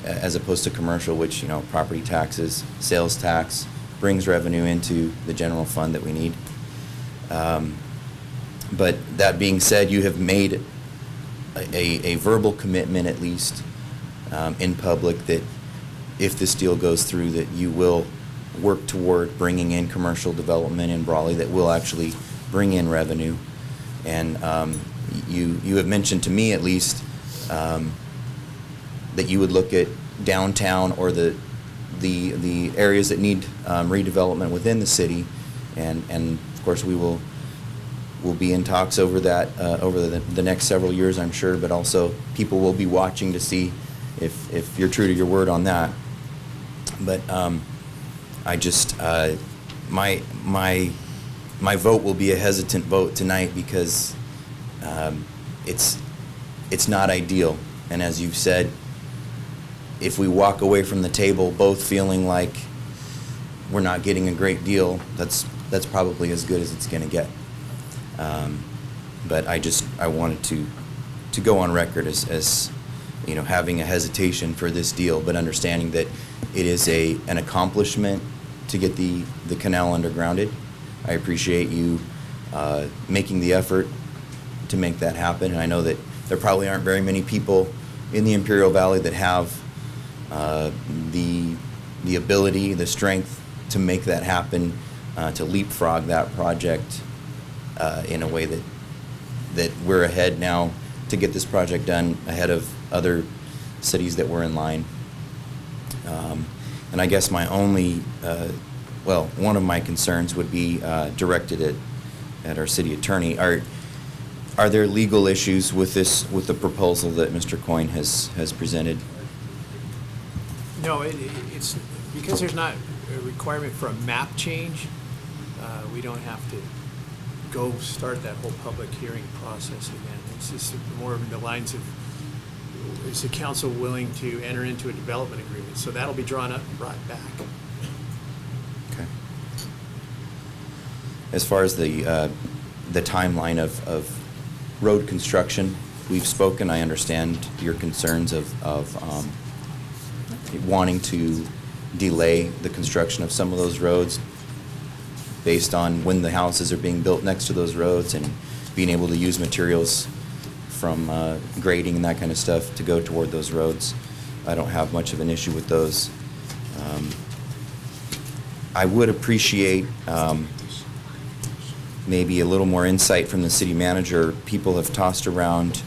as opposed to commercial, which, property taxes, sales tax, brings revenue into the general fund that we need. But that being said, you have made a verbal commitment, at least in public, that if this deal goes through, that you will work toward bringing in commercial development in Brawley that will actually bring in revenue. And you have mentioned to me, at least, that you would look at downtown or the areas that need redevelopment within the city, and of course we'll be in talks over that over the next several years, I'm sure, but also people will be watching to see if you're true to your word on that. But I just my vote will be a hesitant vote tonight because it's not ideal, and as you've said, if we walk away from the table both feeling like we're not getting a great deal, that's probably as good as it's going to get. But I wanted to go on record as you know, having a hesitation for this deal, but understanding that it is an accomplishment to get the canal undergrounded. I appreciate you making the effort to make that happen, and I know that there probably aren't very many people in the Imperial Valley that have the ability, the strength to make that happen, to leapfrog that project in a way that we're ahead now to get this project done ahead of other cities that were in line. And I guess my only, one of my concerns would be directed at our city attorney. Are there legal issues with the proposal that Mr. Coyne has presented? No, it's because there's not a requirement for a map change. We don't have to go start that whole public hearing process again. It's just more in the lines of, is the council willing to enter into a development agreement? So that'll be drawn up and brought back. Okay. As far as the timeline of road construction, we've spoken. I understand your concerns of wanting to delay the construction of some of those roads based on when the houses are being built next to those roads and being able to use materials from grading and that kind of stuff to go toward those roads. I don't have much of an issue with those. I would appreciate maybe a little more insight from the city manager. People have tossed around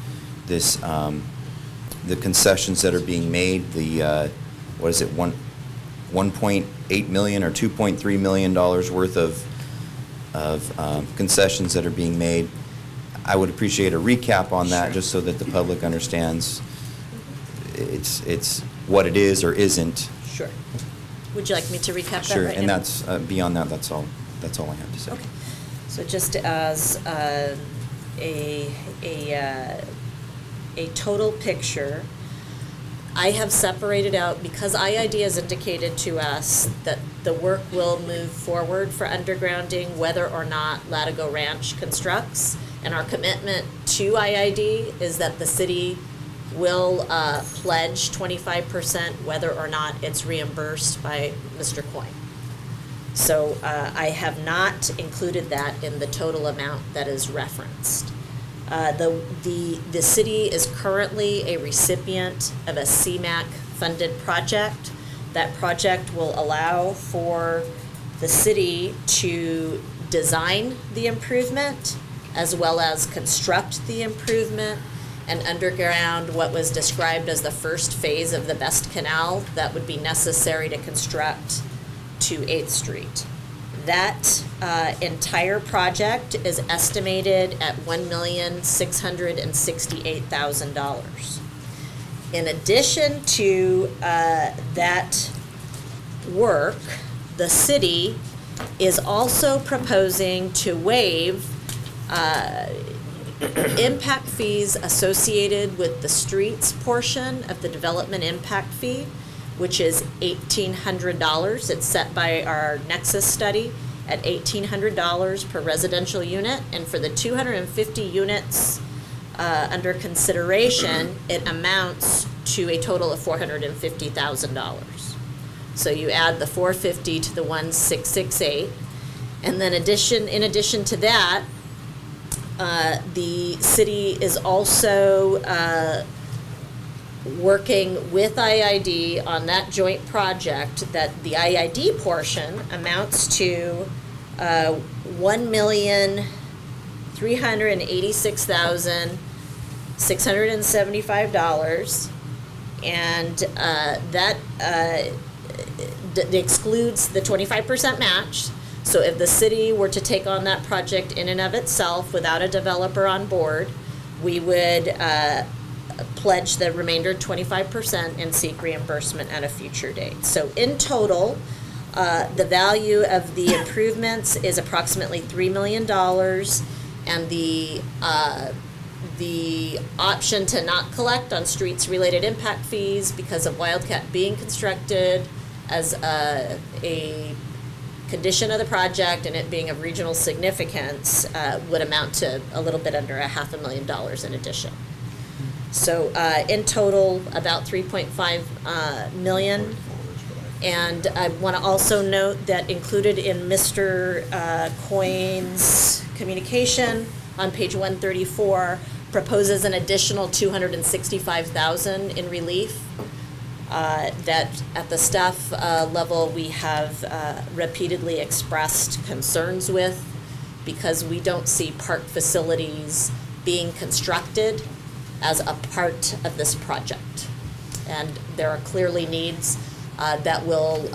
this, the concessions that are being made, the, what is it, $1.8 million or $2.3 million worth of concessions that are being made. I would appreciate a recap on that, Sure. just so that the public understands it's what it is or isn't. Sure. Would you like me to recap that Sure, right and now? that's beyond that. That's all I have to say. Okay. So just as a total picture, I have separated out, because IID has indicated to us that the work will move forward for undergrounding whether or not Latigo Ranch constructs. And our commitment to IID is that the city will pledge 25% whether or not it's reimbursed by Mr. Coyne. So I have not included that in the total amount that is referenced. The city is currently a recipient of a CMAQ-funded project. That project will allow for the city to design the improvement as well as construct the improvement and underground what was described as the first phase of the Best Canal that would be necessary to construct to 8th Street. That entire project is estimated at $1,668,000. In addition to that work, the city is also proposing to waive impact fees associated with the streets portion of the development impact fee, which is $1,800. It's set by our Nexus study at $1,800 per residential unit, and for the 250 units under consideration, it amounts to a total of $450,000. So you add the 450 to the 1,668, and then in addition to that, the city is also working with IID on that joint project, that the IID portion amounts to $1,386,675, and that excludes the 25% match. So if the city were to take on that project in and of itself without a developer on board, we would pledge the remainder 25% and seek reimbursement at a future date. So in total, the value of the improvements is approximately $3 million, and the option to not collect on streets-related impact fees because of Wildcat being constructed as a condition of the project and it being of regional significance would amount to a little bit under $500,000 in addition. So in total, about 3.5 million. And I want to also note that included in Mr. Coyne's communication on page 134 proposes an additional 265,000 in relief. That at the staff level we have repeatedly expressed concerns with, because we don't see park facilities being constructed as a part of this project. And there are clearly needs that will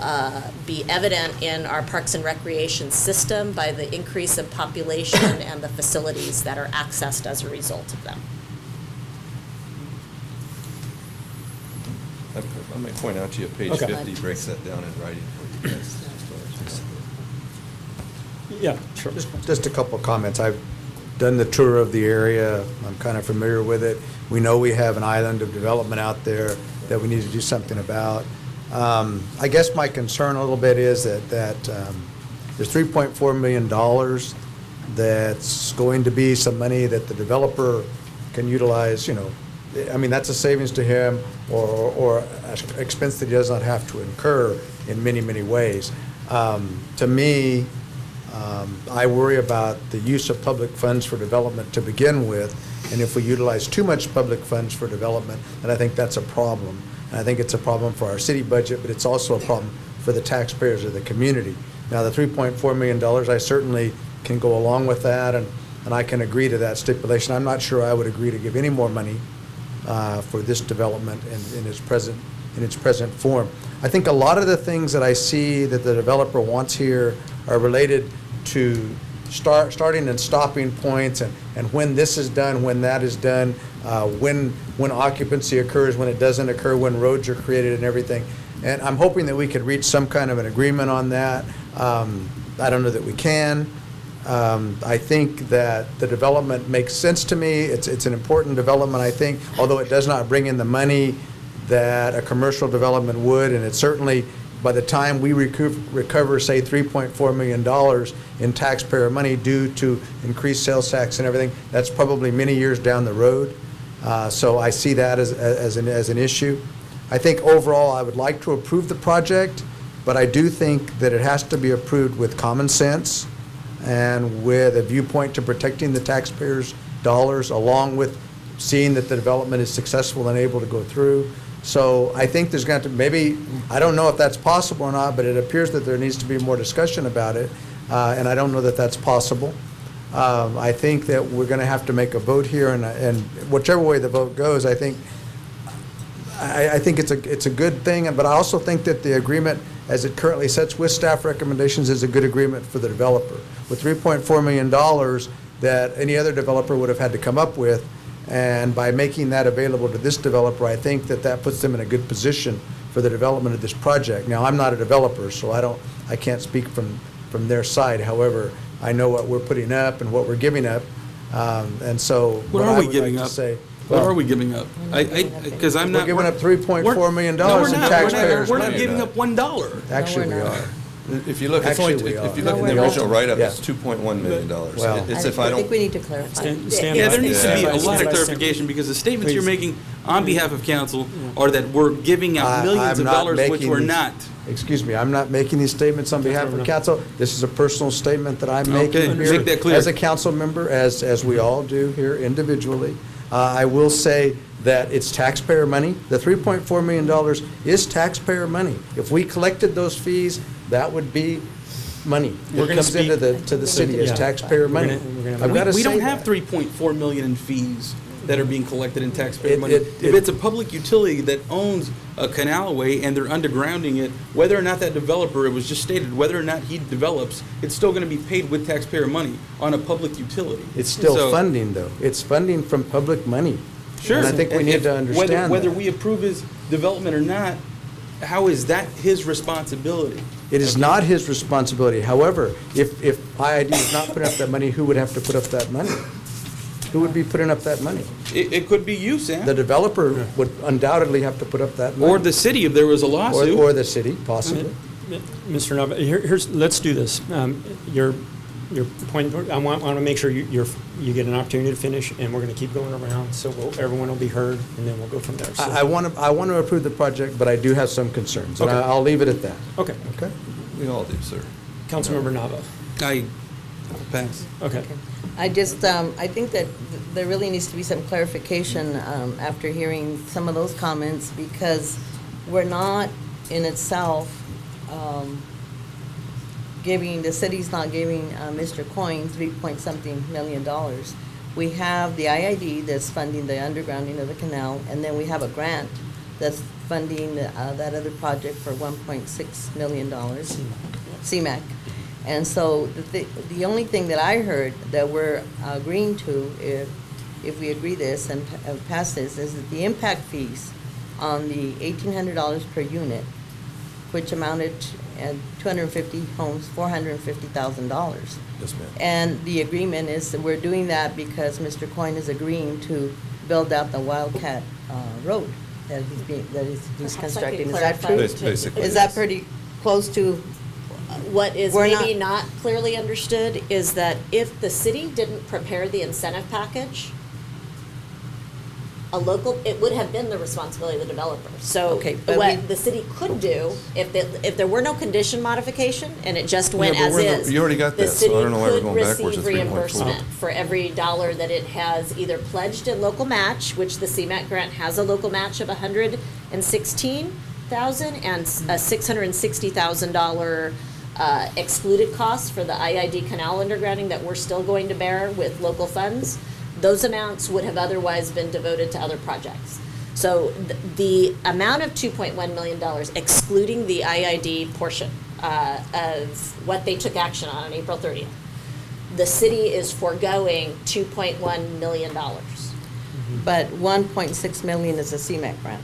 be evident in our Parks and Recreation system by the increase in population and the facilities that are accessed as a result of them. I might point out to you, page Okay. 50 breaks that down in writing for you guys. Yeah, sure. Just a couple of comments. I've done the tour of the area. I'm kind of familiar with it. We know we have an island of development out there that we need to do something about. I guess my concern a little bit is that there's $3.4 million that's going to be some money that the developer can utilize, I mean, that's a savings to him or an expense that he does not have to incur in many, many ways. To me, I worry about the use of public funds for development to begin with, and if we utilize too much public funds for development, then I think that's a problem. And I think it's a problem for our city budget, but it's also a problem for the taxpayers of the community. Now, the $3.4 million, I certainly can go along with that, and I can agree to that stipulation. I'm not sure I would agree to give any more money for this development in its present form. I think a lot of the things that I see that the developer wants here are related to starting and stopping points, and when this is done, when that is done, when occupancy occurs, when it doesn't occur, when roads are created and everything. And I'm hoping that we could reach some kind of an agreement on that. I don't know that we can. I think that the development makes sense to me. It's an important development, I think, although it does not bring in the money that a commercial development would, and it certainly, by the time we recover, say, $3.4 million in taxpayer money due to increased sales tax and everything, that's probably many years down the road. So I see that as an issue. I think overall I would like to approve the project, but I do think that it has to be approved with common sense and with a viewpoint to protecting the taxpayers' dollars, along with seeing that the development is successful and able to go through. So I think there's going to maybe, I don't know if that's possible or not, but it appears that there needs to be more discussion about it, and I don't know that that's possible. I think that we're going to have to make a vote here, and whichever way the vote goes, I think it's a good thing, but I also think that the agreement as it currently sets with staff recommendations is a good agreement for the developer. With $3.4 million that any other developer would have had to come up with, and by making that available to this developer, I think that puts them in a good position for the development of this project. Now, I'm not a developer, so I can't speak from their side. However, I know what we're putting up and what we're giving up, and so What are we giving up? What are we giving up? Because I'm not. We're giving up $3.4 million in taxpayers' We're not money. giving up $1. Actually, we are. If you look, it's Actually, only, we if you are. look in the No, we're original not. write-up, Yeah. it's $2.1 million. Well, It's if I I think don't, we need to clarify. Yeah, there needs to be a Yeah. lot of clarification, because the statements you're Please. making on behalf of council are that we're giving out millions I'm of not dollars, which making we're these- not. Excuse me, I'm not making these statements on behalf of council. This is a personal statement that I'm making Okay, here make that clear. as a council member, as we all do here individually. I will say that it's taxpayer money. The $3.4 million is taxpayer money. If we collected those fees, that would be money. We're It gonna comes into speak- to the city as Yeah. taxpayer We're money. gonna- I've got to We say don't have that. 3.4 million in fees that are being collected in taxpayer It- money. it- If it's a public utility that owns a canalway and they're undergrounding it, whether or not that developer, it was just stated, whether or not he develops, it's still going to be paid with taxpayer money on a public utility. It's still So- funding, though. It's funding from public money. Sure. And I think we need to understand Whether that. we approve his development or not, how is that his responsibility? It is not his responsibility. However, if IID is not putting up that money, who would have to put up that money? Who would be putting up that money? It could be you, Sam. The developer would undoubtedly have to put up that money. Or the city if there was a lawsuit. Or the city, possibly. Mr. Nava, let's do this. Your point, I want to make sure you get an opportunity to finish, and we're going to keep going around, so everyone will be heard, and then we'll go from there. So- I want to approve the project, but I do have some concerns, and Okay. I'll leave it at that. Okay. Okay? We all do, sir. Councilmember Nava. I pass. Okay. I just, I think that there really needs to be some clarification after hearing some of those comments, because we're not in itself the city's not giving Mr. Coyne $3-point-something million. We have the IID that's funding the undergrounding of the canal, and then we have a grant that's funding that other project for $1.6 million, CMAQ. And so the only thing that I heard that we're agreeing to, if we agree this and pass this, is that the impact fees on the $1,800 per unit, which amounted to 250 homes, $450,000. Yes, ma'am. And the agreement is that we're doing that because Mr. Coyne is agreeing to build out the Wildcat Road that he's constructing. Is that true? Basically, Is that pretty close to? What is We're maybe not clearly understood is that if the city didn't prepare the incentive package, it would have been the responsibility of the developer. So Okay, but what the city could do, if there were no condition modification and it just went Yeah, but as we're is, you already got the that, so city I don't know why we're could going backwards receive to 3.4. reimbursement for every dollar that it has either pledged in local match, which the CMAQ grant has a local match of $116,000 and a $660,000 excluded costs for the IID canal undergrounding that we're still going to bear with local funds. Those amounts would have otherwise been devoted to other projects. So the amount of $2.1 million, excluding the IID portion of what they took action on April 30th, the city is foregoing $2.1 million. But 1.6 million is a CMAQ grant.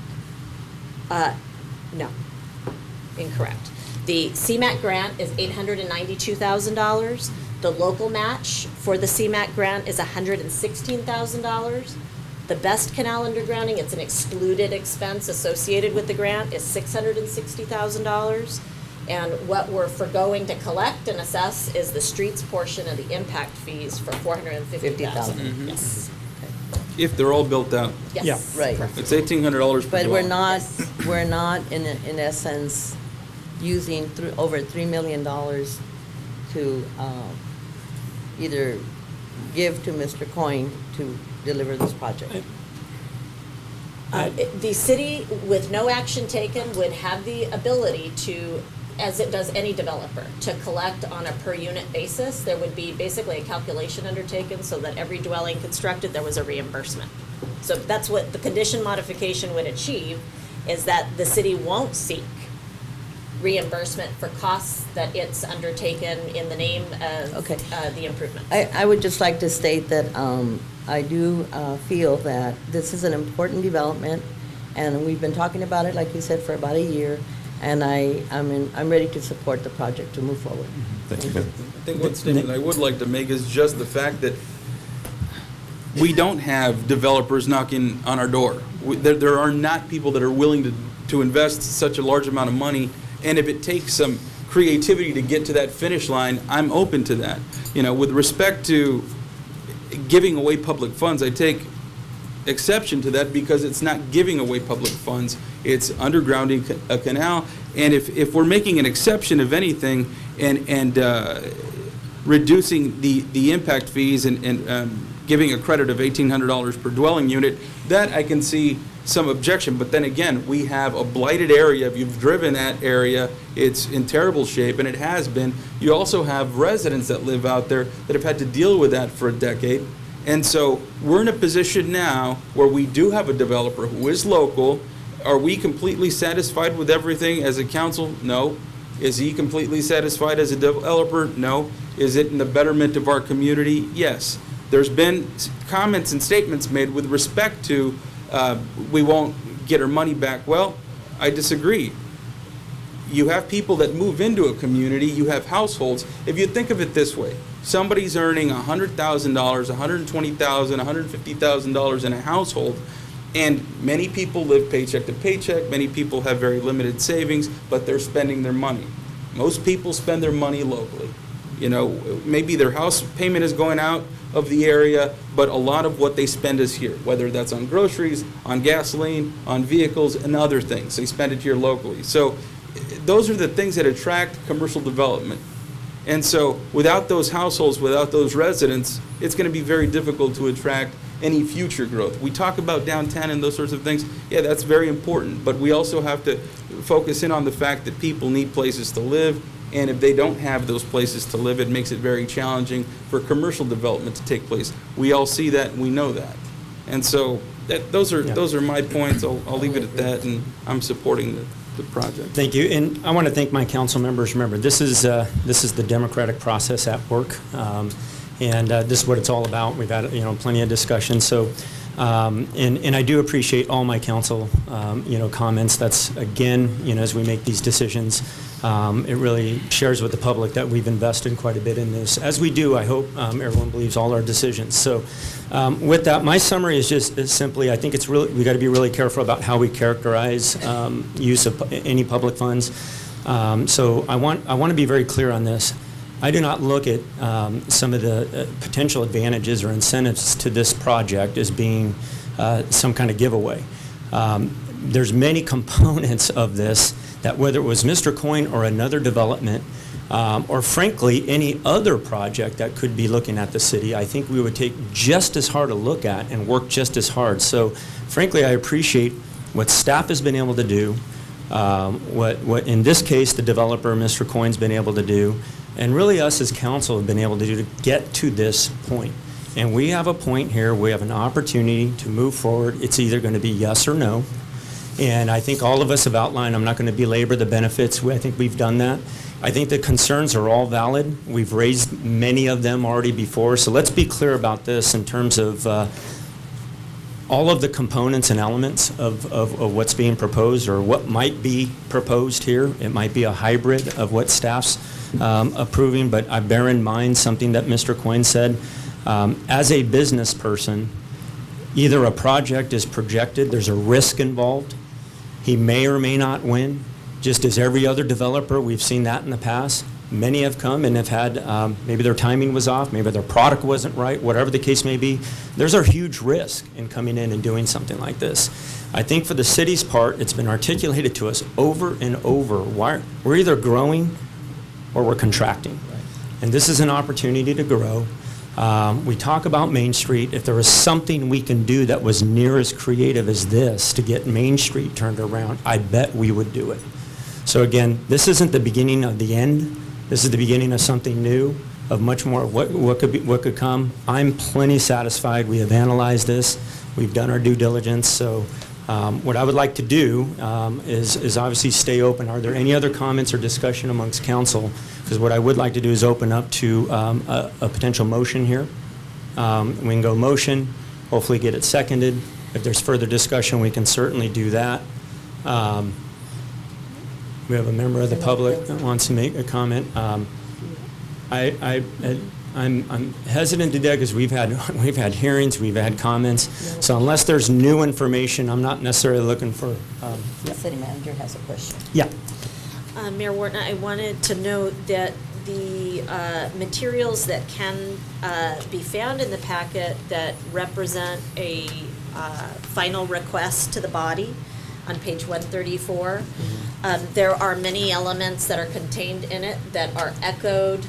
No, incorrect. The CMAQ grant is $892,000. The local match for the CMAQ grant is $116,000. The Best Canal undergrounding, it's an excluded expense associated with the grant, is $660,000. And what we're forgoing to collect and assess is the streets portion of the impact fees for $450,000. Yes. If they're all built out. Yes. Yeah. Right. It's $1,800 per But we're dwelling. not in essence using over $3 million to either give to Mr. Coyne to deliver this project. The city, with no action taken, would have the ability to, as it does any developer, to collect on a per-unit basis. There would be basically a calculation undertaken so that every dwelling constructed, there was a reimbursement. So that's what the condition modification would achieve, is that the city won't seek reimbursement for costs that it's undertaken in the name of Okay. the improvement. I would just like to state that I do feel that this is an important development, and we've been talking about it, like you said, for about a year, and I'm ready to support the project to move forward. Thank you, ma'am. I think one statement I would like to make is just the fact that we don't have developers knocking on our door. There are not people that are willing to invest such a large amount of money, and if it takes some creativity to get to that finish line, I'm open to that. You know, with respect to giving away public funds, I take exception to that because it's not giving away public funds, it's undergrounding a canal, and if we're making an exception of anything and reducing the impact fees and giving a credit of $1,800 per dwelling unit, that I can see some objection. But then again, we have a blighted area. If you've driven that area, it's in terrible shape, and it has been. You also have residents that live out there that have had to deal with that for a decade. And so we're in a position now where we do have a developer who is local. Are we completely satisfied with everything as a council? No. Is he completely satisfied as a developer? No. Is it in the betterment of our community? Yes. There's been comments and statements made with respect to we won't get our money back. Well, I disagree. You have people that move into a community, you have households. If you think of it this way, somebody's earning $100,000, $120,000, $150,000 in a household, and many people live paycheck to paycheck, many people have very limited savings, but they're spending their money. Most people spend their money locally. You know, maybe their house payment is going out of the area, but a lot of what they spend is here, whether that's on groceries, on gasoline, on vehicles, and other things. They spend it here locally. So those are the things that attract commercial development. And so without those households, without those residents, it's going to be very difficult to attract any future growth. We talk about downtown and those sorts of things. Yeah, that's very important, but we also have to focus in on the fact that people need places to live, and if they don't have those places to live, it makes it very challenging for commercial development to take place. We all see that, and we know that. And so those are my points. I'll leave it at that, and I'm supporting the project. Thank you, and I want to thank my council members. Remember, this is the democratic process at work, and this is what it's all about. We've had plenty of discussion. So, and I do appreciate all my council comments. That's again, as we make these decisions, it really shares with the public that we've invested quite a bit in this. As we do, I hope everyone believes all our decisions. So, with that, my summary is simply, I think we got to be really careful about how we characterize use of any public funds. So I want to be very clear on this. I do not look at some of the potential advantages or incentives to this project as being some kind of giveaway. There's many components of this that, whether it was Mr. Coyne or another development, or frankly any other project that could be looking at the city, I think we would take just as hard a look at and work just as hard. So frankly, I appreciate what staff has been able to do, what in this case the developer, Mr. Coyne's been able to do, and really us as council have been able to do to get to this point. And we have a point here, we have an opportunity to move forward. It's either going to be yes or no. And I think all of us have outlined, I'm not going to belabor the benefits, I think we've done that. I think the concerns are all valid. We've raised many of them already before. So let's be clear about this in terms of all of the components and elements of what's being proposed or what might be proposed here. It might be a hybrid of what staff's approving, but I bear in mind something that Mr. Coyne said. As a business person, either a project is projected, there's a risk involved. He may or may not win. Just as every other developer, we've seen that in the past. Many have come and have had, maybe their timing was off, maybe their product wasn't right, whatever the case may be. There's a huge risk in coming in and doing something like this. I think for the city's part, it's been articulated to us over and over. We're either growing or we're contracting. And this is an opportunity to grow. We talk about Main Street. If there was something we can do that was near as creative as this to get Main Street turned around, I bet we would do it. So again, this isn't the beginning of the end. This is the beginning of something new, of much more of what could come. I'm plenty satisfied. We have analyzed this. We've done our due diligence. So what I would like to do is obviously stay open. Are there any other comments or discussion amongst council? Because what I would like to do is open up to a potential motion here. We can go motion, hopefully get it seconded. If there's further discussion, we can certainly do that. We have a member of the public that wants to make a comment. I'm hesitant to do that because we've had hearings, we've had comments. So unless there's new information, I'm not necessarily looking for. The city manager has a question. Yeah. Mayor Wharton, I wanted to note that the materials that can be found in the packet that represent a final request to the body on page 134, there are many elements that are contained in it that are echoed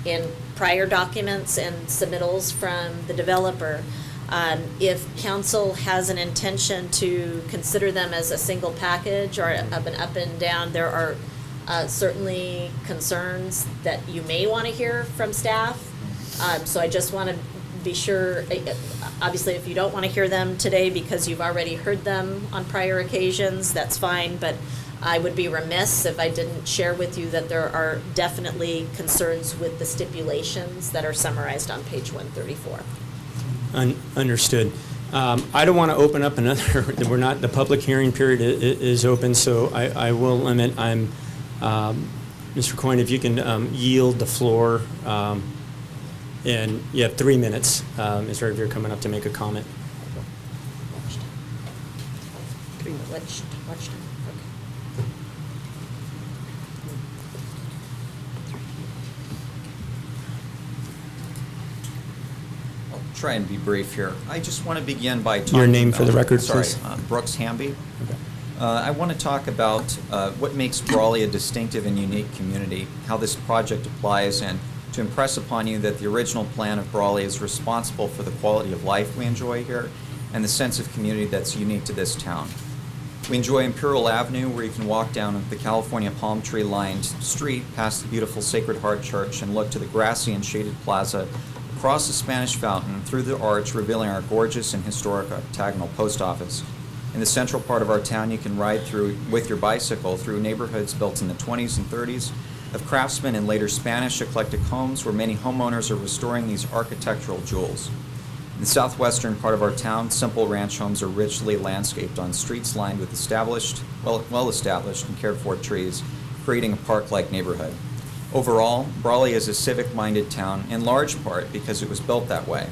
in prior documents and submittals from the developer. If council has an intention to consider them as a single package or up and down, there are certainly concerns that you may want to hear from staff. So I just want to be sure, obviously, if you don't want to hear them today because you've already heard them on prior occasions, that's fine, but I would be remiss if I didn't share with you that there are definitely concerns with the stipulations that are summarized on page 134. Understood. I don't want to open up another, the public hearing period is open, so I will limit. Mr. Coyne, if you can yield the floor, and you have 3 minutes, Mr. Revere, coming up to make a comment. Watch time. Okay. I'll try and be brief here. I just want to begin by talking Your name for the record, sorry, please. Brooks Hamby. I want to talk about what makes Brawley a distinctive and unique community, how this project applies, and to impress upon you that the original plan of Brawley is responsible for the quality of life we enjoy here and the sense of community that's unique to this town. We enjoy Imperial Avenue, where you can walk down the California palm tree lined street past the beautiful Sacred Heart Church and look to the grassy and shaded plaza, across the Spanish Fountain, through the arch, revealing our gorgeous and historic octagonal post office. In the central part of our town, you can ride through with your bicycle through neighborhoods built in the 20s and 30s of craftsmen and later Spanish eclectic homes, where many homeowners are restoring these architectural jewels. In the southwestern part of our town, simple ranch homes are richly landscaped on streets lined with well-established and cared-for trees, creating a park-like neighborhood. Overall, Brawley is a civic-minded town, in large part because it was built that way.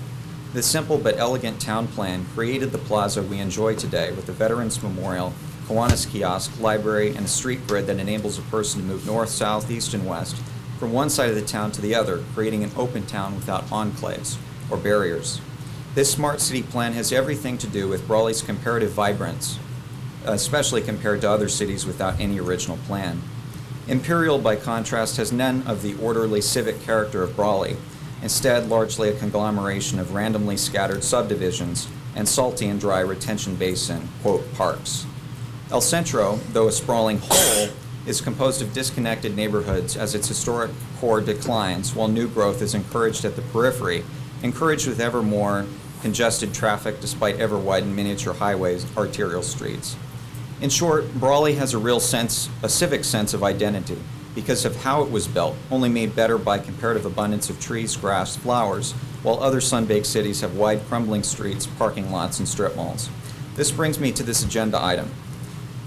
This simple but elegant town plan created the plaza we enjoy today, with the Veterans Memorial, Kiwanis Kiosk, library, and a street grid that enables a person to move north, south, east, and west from one side of the town to the other, creating an open town without enclaves or barriers. This smart city plan has everything to do with Brawley's comparative vibrance, especially compared to other cities without any original plan. Imperial, by contrast, has none of the orderly civic character of Brawley, instead largely a conglomeration of randomly scattered subdivisions and salty and dry retention basin, quote, parks. El Centro, though a sprawling whole, is composed of disconnected neighborhoods as its historic core declines, while new growth is encouraged at the periphery, encouraged with ever more congested traffic despite ever widened miniature highways, arterial streets. In short, Brawley has a civic sense of identity because of how it was built, only made better by comparative abundance of trees, grass, flowers, while other sun-baked cities have wide crumbling streets, parking lots, and strip malls. This brings me to this agenda item.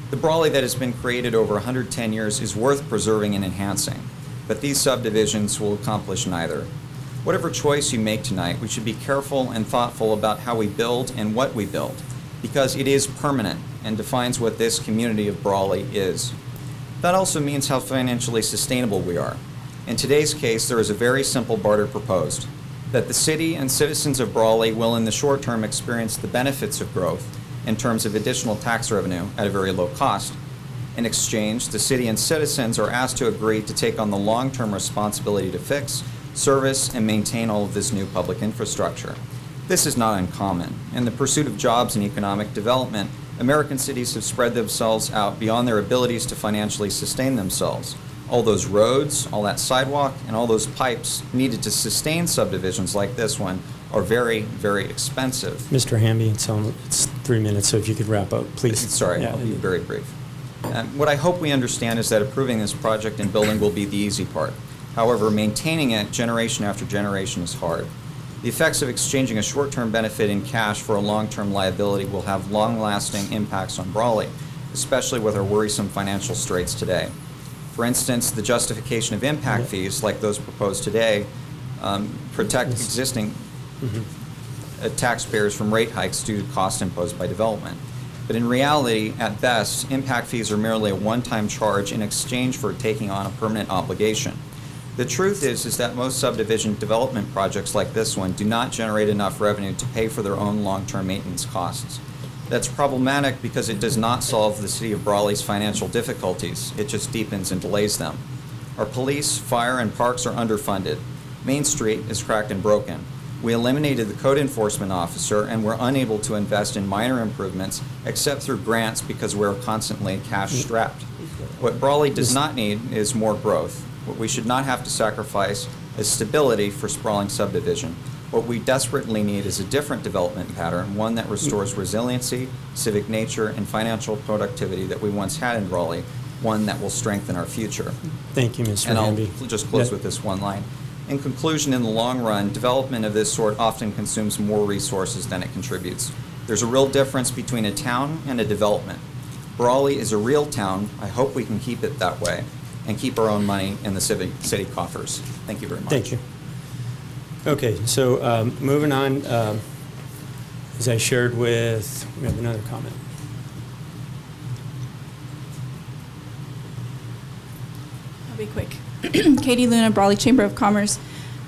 The Brawley that has been created over 110 years is worth preserving and enhancing, but these subdivisions will accomplish neither. Whatever choice you make tonight, we should be careful and thoughtful about how we build and what we build, because it is permanent and defines what this community of Brawley is. That also means how financially sustainable we are. In today's case, there is a very simple barter proposed, that the city and citizens of Brawley will in the short term experience the benefits of growth in terms of additional tax revenue at a very low cost. In exchange, the city and citizens are asked to agree to take on the long-term responsibility to fix, service, and maintain all of this new public infrastructure. This is not uncommon. In the pursuit of jobs and economic development, American cities have spread themselves out beyond their abilities to financially sustain themselves. All those roads, all that sidewalk, and all those pipes needed to sustain subdivisions like this one are very, very expensive. Mr. Hamby, it's 3 minutes, so if you could wrap up, please. Sorry, Yeah. I'll be very brief. What I hope we understand is that approving this project and building will be the easy part. However, maintaining it generation after generation is hard. The effects of exchanging a short-term benefit in cash for a long-term liability will have long-lasting impacts on Brawley, especially with our worrisome financial straits today. For instance, the justification of impact fees, like those proposed today, protect existing taxpayers from rate hikes due to costs imposed by development. But in reality, at best, impact fees are merely a one-time charge in exchange for taking on a permanent obligation. The truth is that most subdivision development projects like this one do not generate enough revenue to pay for their own long-term maintenance costs. That's problematic because it does not solve the city of Brawley's financial difficulties. It just deepens and delays them. Our police, fire, and parks are underfunded. Main Street is cracked and broken. We eliminated the code enforcement officer and were unable to invest in minor improvements except through grants because we're constantly cash strapped. What Brawley does not need is more growth. What we should not have to sacrifice is stability for sprawling subdivision. What we desperately need is a different development pattern, one that restores resiliency, civic nature, and financial productivity that we once had in Brawley, one that will strengthen our future. Thank you, Mr. And Hamby. I'll just close with this one line. In conclusion, in the long run, development of this sort often consumes more resources than it contributes. There's a real difference between a town and a development. Brawley is a real town. I hope we can keep it that way and keep our own money in the city coffers. Thank you very much. Thank you. Okay, so moving on, as I shared with, we have another comment. I'll be quick. Katie Luna, Brawley Chamber of Commerce.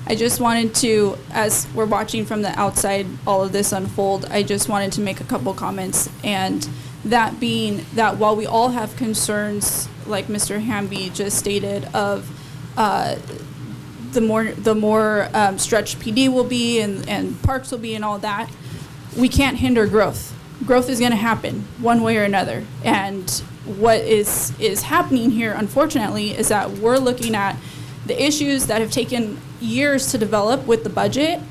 I just wanted to, as we're watching from the outside all of this unfold, I just wanted to make a couple comments. And that being that while we all have concerns, like Mr. Hamby just stated, of the more stretched PD will be and parks will be and all that, we can't hinder growth. Growth is going to happen one way or another. And what is happening here, unfortunately, is that we're looking at the issues that have taken years to develop with the budget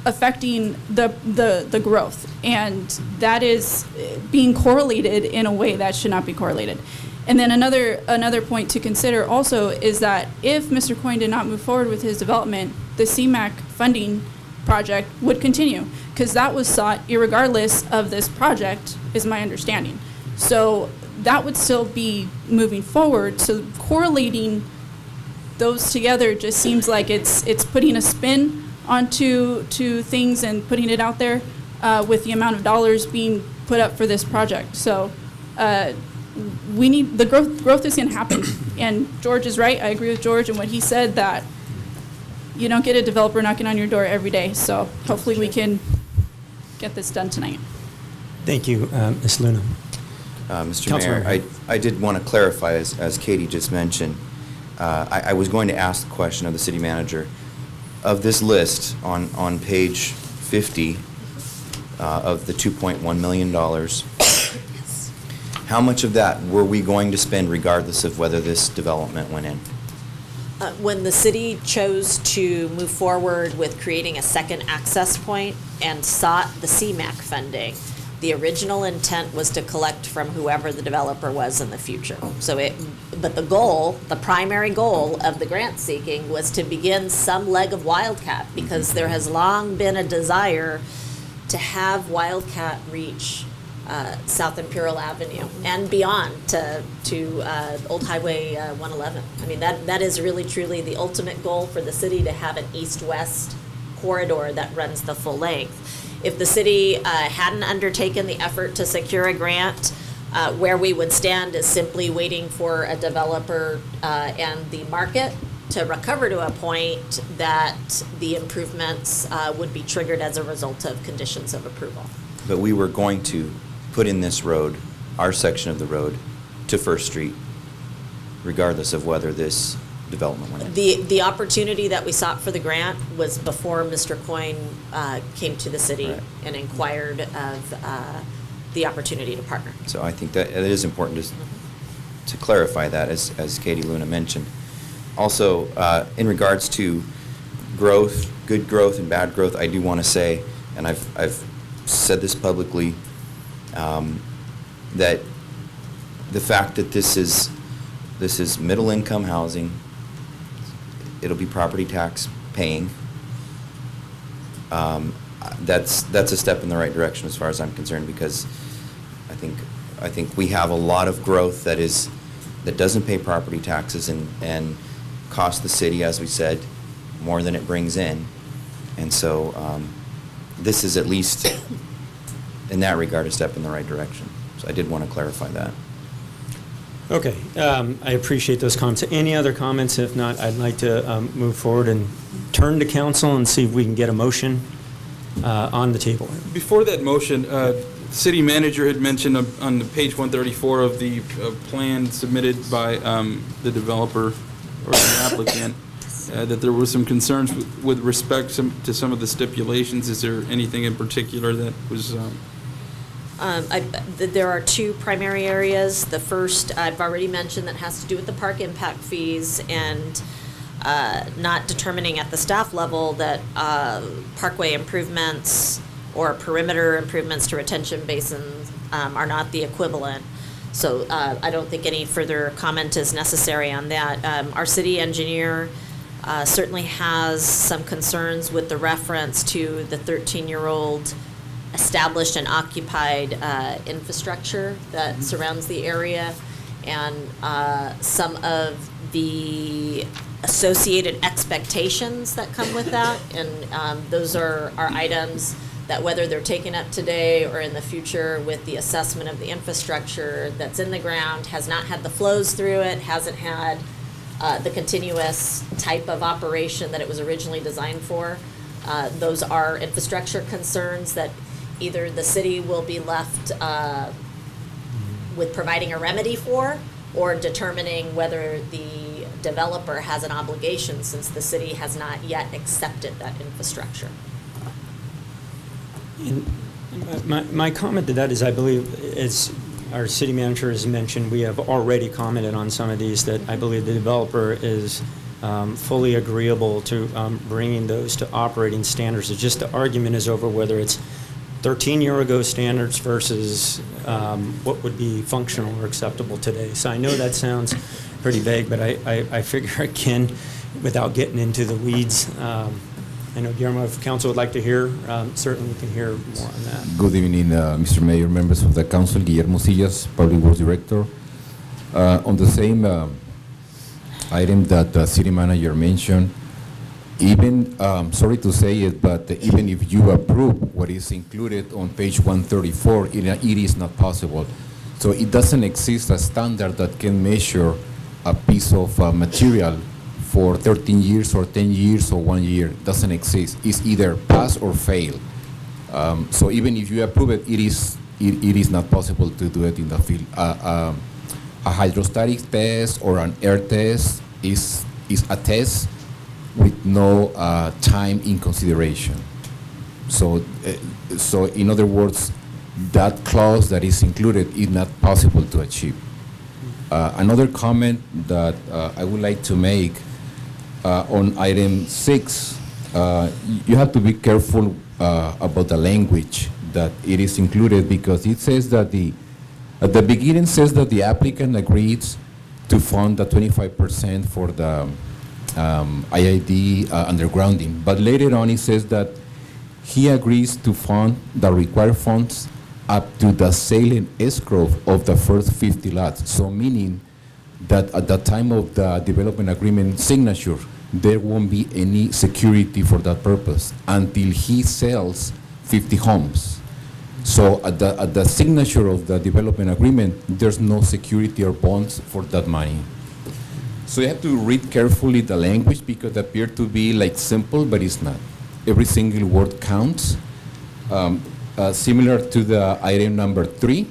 affecting the growth. And that is being correlated in a way that should not be correlated. And then another point to consider also is that if Mr. Coyne did not move forward with his development, the CMAQ funding project would continue, because that was sought irregardless of this project, is my understanding. So that would still be moving forward. So correlating those together just seems like it's putting a spin onto things and putting it out there with the amount of dollars being put up for this project. So we need, the growth is going to happen. And George is right. I agree with George and what he said, that you don't get a developer knocking on your door every day. So hopefully we can get this done tonight. Thank you, Ms. Luna. Mr. Councilmember. Mayor, I did want to clarify, as Katie just mentioned, I was going to ask the question of the city manager. Of this list on page 50 of the $2.1 million, how much of that were we going to spend regardless of whether this development went in? When the city chose to move forward with creating a second access point and sought the CMAQ funding, the original intent was to collect from whoever the developer was in the future. But the primary goal of the grant seeking was to begin some leg of Wildcat, because there has long been a desire to have Wildcat reach South Imperial Avenue and beyond to Old Highway 111. I mean, that is really truly the ultimate goal for the city, to have an east-west corridor that runs the full length. If the city hadn't undertaken the effort to secure a grant, where we would stand is simply waiting for a developer and the market to recover to a point that the improvements would be triggered as a result of conditions of approval. But we were going to put in this road, our section of the road, to First Street, regardless of whether this development went in. The opportunity that we sought for the grant was before Mr. Coyne came to the city and inquired of the opportunity to partner. So I think that it is important to clarify that, as Katie Luna mentioned. Also, in regards to growth, good growth and bad growth, I do want to say, and I've said this publicly, that the fact that this is middle income housing, it'll be property tax paying. That's a step in the right direction as far as I'm concerned, because I think we have a lot of growth that doesn't pay property taxes and cost the city, as we said, more than it brings in. And so this is, at least in that regard, a step in the right direction. So I did want to clarify that. Okay, I appreciate those comments. Any other comments? If not, I'd like to move forward and turn to council and see if we can get a motion on the table. Before that motion, city manager had mentioned on the page 134 of the plan submitted by the developer or the applicant, that there were some concerns with respect to some of the stipulations. Is there anything in particular that was? There are two primary areas. The first, I've already mentioned, that has to do with the park impact fees and not determining at the staff level that parkway improvements or perimeter improvements to retention basins are not the equivalent. So I don't think any further comment is necessary on that. Our city engineer certainly has some concerns with the reference to the 13-year-old established and occupied infrastructure that surrounds the area, and some of the associated expectations that come with that. And those are items that, whether they're taken up today or in the future with the assessment of the infrastructure that's in the ground, has not had the flows through it, hasn't had the continuous type of operation that it was originally designed for. Those are infrastructure concerns that either the city will be left with providing a remedy for, or determining whether the developer has an obligation, since the city has not yet accepted that infrastructure. And my comment to that is, I believe, as our city manager has mentioned, we have already commented on some of these, that I believe the developer is fully agreeable to bringing those to operating standards. It's just the argument is over whether it's 13-year-ago standards versus what would be functional or acceptable today. So I know that sounds pretty vague, but I figure I can, without getting into the weeds. I know, Guillermo, if council would like to hear, certainly we can hear more on that. Good evening, Mr. Mayor, members of the council. Guillermo Sillas, Public Works Director. On the same item that the city manager mentioned, even, sorry to say it, but even if you approve what is included on page 134, it is not possible. So it doesn't exist a standard that can measure a piece of material for 13 years or 10 years or 1 year. It doesn't exist. It's either pass or fail. So even if you approve it, it is not possible to do it in the field. A hydrostatic test or an air test is a test with no time in consideration. So in other words, that clause that is included is not possible to achieve. Another comment that I would like to make on item 6, you have to be careful about the language that it is included, because it says that at the beginning says that the applicant agrees to fund the 25% for the IID undergrounding, but later on it says that he agrees to fund the required funds up to the sale and escrow of the first 50 lots. So meaning that at the time of the development agreement signature, there won't be any security for that purpose until he sells 50 homes. So at the signature of the development agreement, there's no security or bonds for that money. So you have to read carefully the language, because it appears to be like simple, but it's not. Every single word counts. Similar to the item number 3,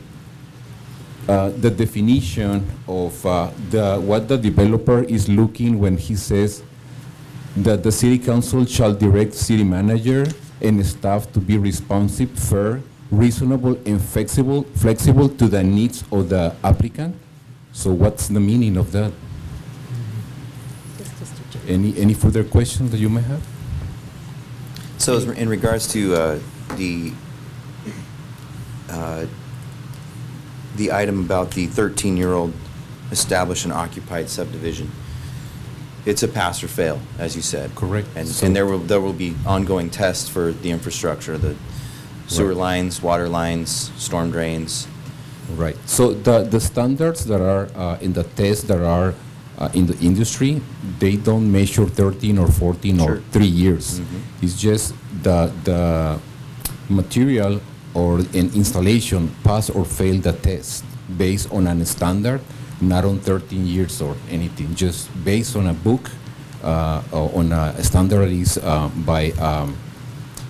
the definition of what the developer is looking when he says that the city council shall direct city manager and staff to be responsive, fair, reasonable, and flexible to the needs of the applicant. So what's the meaning of that? Any further questions that you may have? So in regards to the item about the 13-year-old established and occupied subdivision, it's a pass or fail, as you said. Correct. And there will be ongoing tests for the infrastructure, the sewer lines, water lines, storm drains. Right. So the standards that are in the tests that are in the industry, they don't measure 13 or 14 or 3 years. Mm-hmm. It's just the material or an installation pass or fail the test based on a standard, not on 13 years or anything, just based on a book, on a standard that is by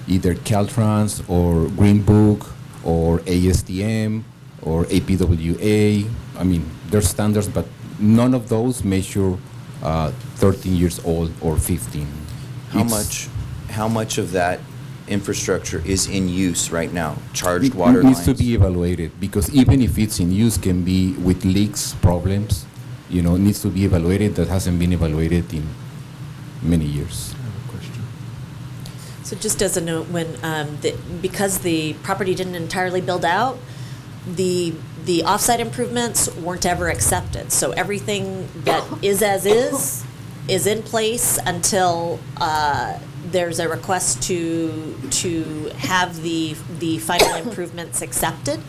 either Caltrans or Green Book or ASTM or APWA. I mean, there's standards, but none of those measure 13 years old or 15. How much of that infrastructure is in use right now? Charged water It needs lines? to be evaluated, because even if it's in use, can be with leaks problems, it needs to be evaluated. That hasn't been evaluated in many years. So just as a note, because the property didn't entirely build out, the offsite improvements weren't ever accepted. So everything that is as is in place until there's a request to have the final improvements accepted,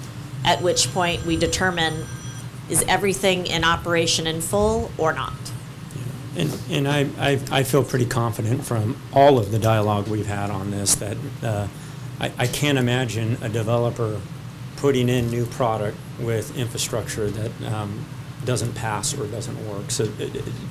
at which point we determine, is everything in operation in full or not? And I feel pretty confident from all of the dialogue we've had on this that I can't imagine a developer putting in new product with infrastructure that doesn't pass or doesn't work. So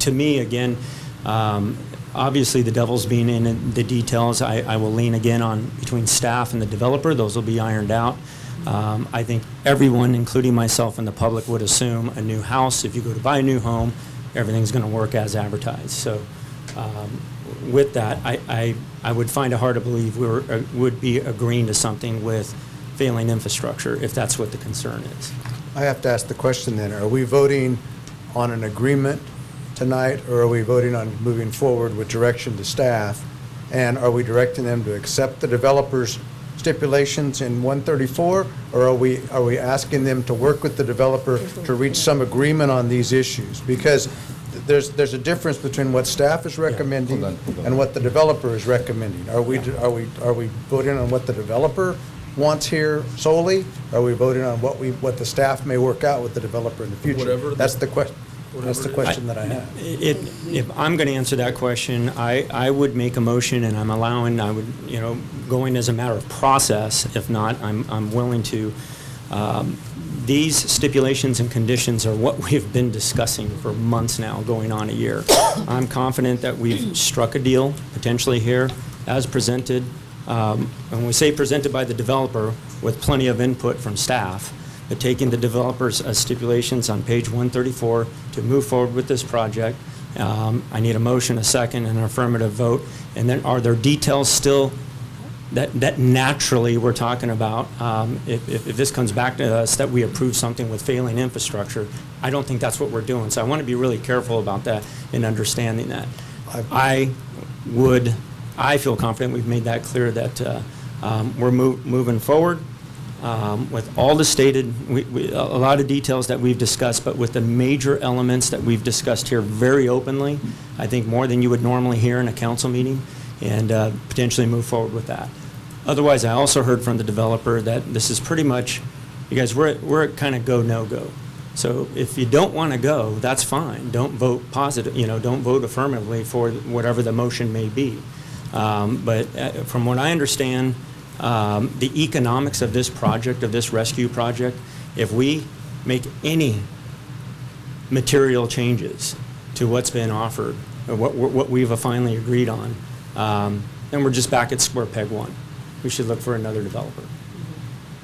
to me, again, obviously the devil's being in the details. I will lean again on between staff and the developer. Those will be ironed out. I think everyone, including myself and the public, would assume a new house, if you go to buy a new home, everything's going to work as advertised. So with that, I would find it hard to believe we would be agreeing to something with failing infrastructure, if that's what the concern is. I have to ask the question then, are we voting on an agreement tonight, or are we voting on moving forward with direction to staff? And are we directing them to accept the developer's stipulations in 134, or are we asking them to work with the developer to reach some agreement on these issues? Because there's a difference between what staff is recommending and what the developer is recommending. Are we voting on what the developer wants here solely? Are we voting on what the staff may work out with the developer in the future? That's the question. That's the question that I have. If I'm going to answer that question, I would make a motion, and I would, going as a matter of process. If not, I'm willing to. These stipulations and conditions are what we've been discussing for months now, going on a year. I'm confident that we've struck a deal, potentially here, as presented. When we say presented by the developer, with plenty of input from staff, but taking the developer's stipulations on page 134 to move forward with this project. I need a motion, a second, and an affirmative vote. And then are there details still that naturally we're talking about? If this comes back to us that we approve something with failing infrastructure, I don't think that's what we're doing. So I want to be really careful about that and understanding that. I feel confident we've made that clear that we're moving forward. With all the stated, a lot of details that we've discussed, but with the major elements that we've discussed here very openly, I think more than you would normally hear in a council meeting, and potentially move forward with that. Otherwise, I also heard from the developer that this is pretty much, you guys, we're at kind of go, no go. So if you don't want to go, that's fine. Don't vote positive, don't vote affirmatively for whatever the motion may be. But from what I understand, the economics of this project, of this rescue project, if we make any material changes to what's been offered, or what we've finally agreed on, then we're just back at square peg one. We should look for another developer.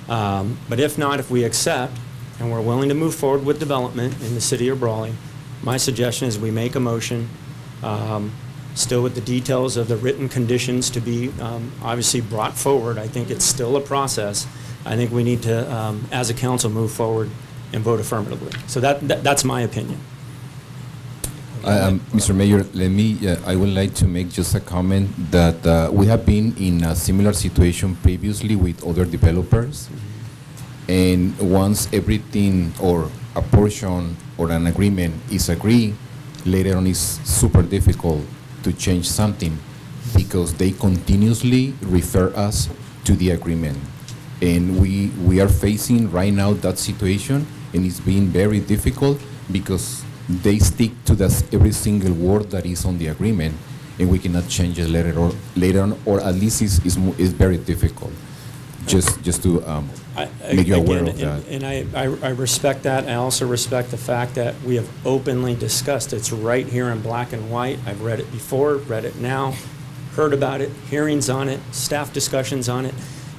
But if not, if we accept and we're willing to move forward with development in the city of Brawley, my suggestion is we make a motion, still with the details of the written conditions to be obviously brought forward. I think it's still a process. I think we need to, as a council, move forward and vote affirmatively. So that's my opinion. Mr. Mayor, I would like to make just a comment that we have been in a similar situation previously with other developers. And once everything or a portion or an agreement is agreed, later on it's super difficult to change something because they continuously refer us to the agreement. And we are facing right now that situation, and it's being very difficult because they stick to every single word that is on the agreement, and we cannot change it later on, or at least it's very difficult. Just to make you aware of that. And I respect that. I also respect the fact that we have openly discussed. It's right here in black and white. I've read it before, read it now, heard about it, hearings on it, staff discussions on it.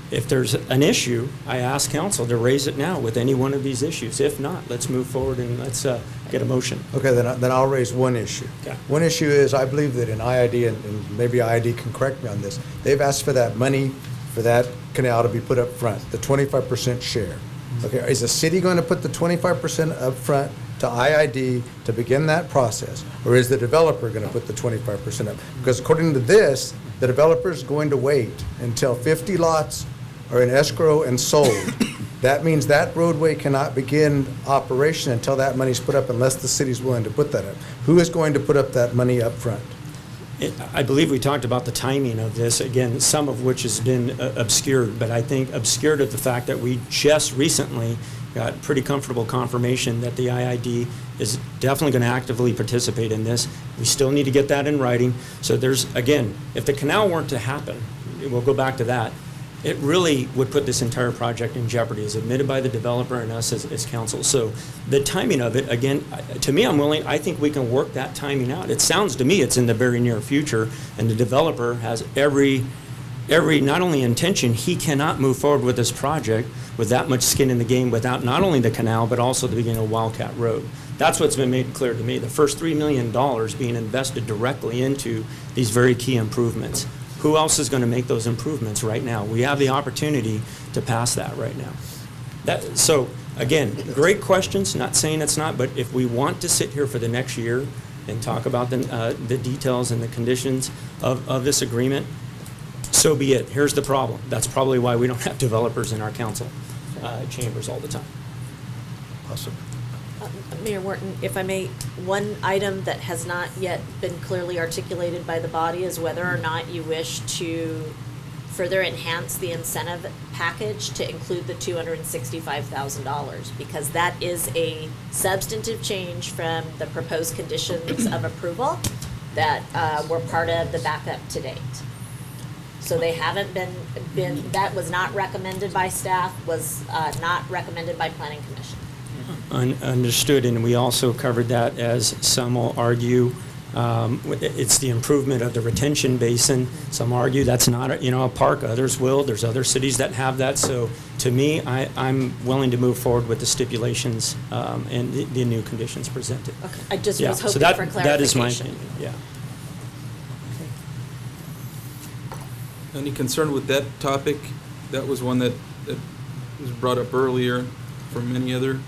If there's an issue, I ask council to raise it now with any one of these issues. If not, let's move forward and let's get a motion. Okay, then I'll raise one issue. Okay. One issue is, I believe that in IID, and maybe IID can correct me on this, they've asked for that money for that canal to be put up front, the 25% share. Okay, is the city going to put the 25% up front to IID to begin that process? Or is the developer going to put the 25% up? Because according to this, the developer is going to wait until 50 lots are in escrow and sold. That means that roadway cannot begin operation until that money's put up unless the city's willing to put that up. Who is going to put up that money up front? I believe we talked about the timing of this, again, some of which has been obscured, but I think obscured of the fact that we just recently got pretty comfortable confirmation that the IID is definitely going to actively participate in this. We still need to get that in writing. So there's, again, if the canal weren't to happen, we'll go back to that, it really would put this entire project in jeopardy, as admitted by the developer and us as council. So the timing of it, again, to me, I think we can work that timing out. It sounds to me it's in the very near future, and the developer has every not only intention, he cannot move forward with this project with that much skin in the game without not only the canal, but also the beginning of Wildcat Road. That's what's been made clear to me. The first $3 million being invested directly into these very key improvements. Who else is going to make those improvements right now? We have the opportunity to pass that right now. So, again, great questions, not saying it's not, but if we want to sit here for the next year and talk about the details and the conditions of this agreement, so be it. Here's the problem. That's probably why we don't have developers in our council chambers all the time. Awesome. Mayor Wharton, if I may, one item that has not yet been clearly articulated by the body is whether or not you wish to further enhance the incentive package to include the $265,000, because that is a substantive change from the proposed conditions of approval that were part of the backup to date. So they haven't been, that was not recommended by staff, was not recommended by Planning Commission. Understood, and we also covered that, as some will argue, it's the improvement of the retention basin. Some argue that's not a park, others will. There's other cities that have that. So to me, I'm willing to move forward with the stipulations and the new conditions presented. Okay, I just was So hoping for clarification. that is my opinion, yeah. Any concern with that topic? That was one that was brought up earlier from many other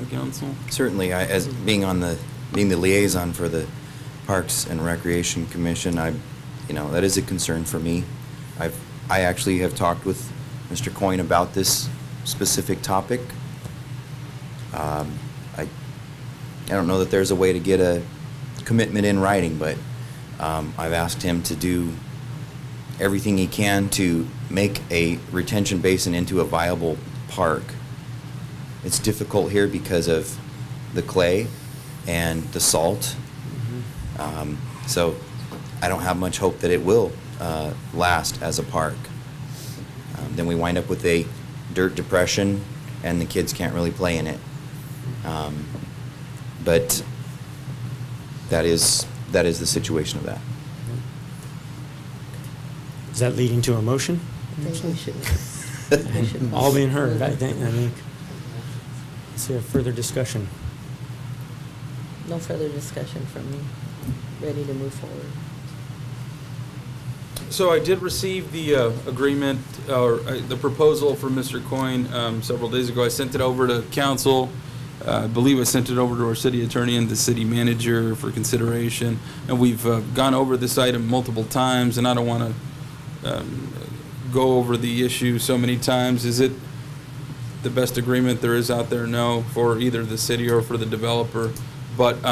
council. Certainly, as being the liaison for the Parks and Recreation Commission, that is a concern for me. I actually have talked with Mr. Coyne about this specific topic. I don't know that there's a way to get a commitment in writing, but I've asked him to do everything he can to make a retention basin into a viable park. It's difficult here because of the clay and the salt. So I don't have much hope that it will last as a park. Then we wind up with a dirt depression and the kids can't really play in it. But that is the situation of that. Is that leading to a motion? I think we should. All being heard, I think. Let's see a further discussion. No further discussion from me. Ready to move forward. So I did receive the agreement, or the proposal from Mr. Coyne several days ago. I sent it over to council. I believe I sent it over to our city attorney and the city manager for consideration. And we've gone over this item multiple times, and I don't want to go over the issue so many times. Is it the best agreement there is out there? No, for either the city or for the developer. But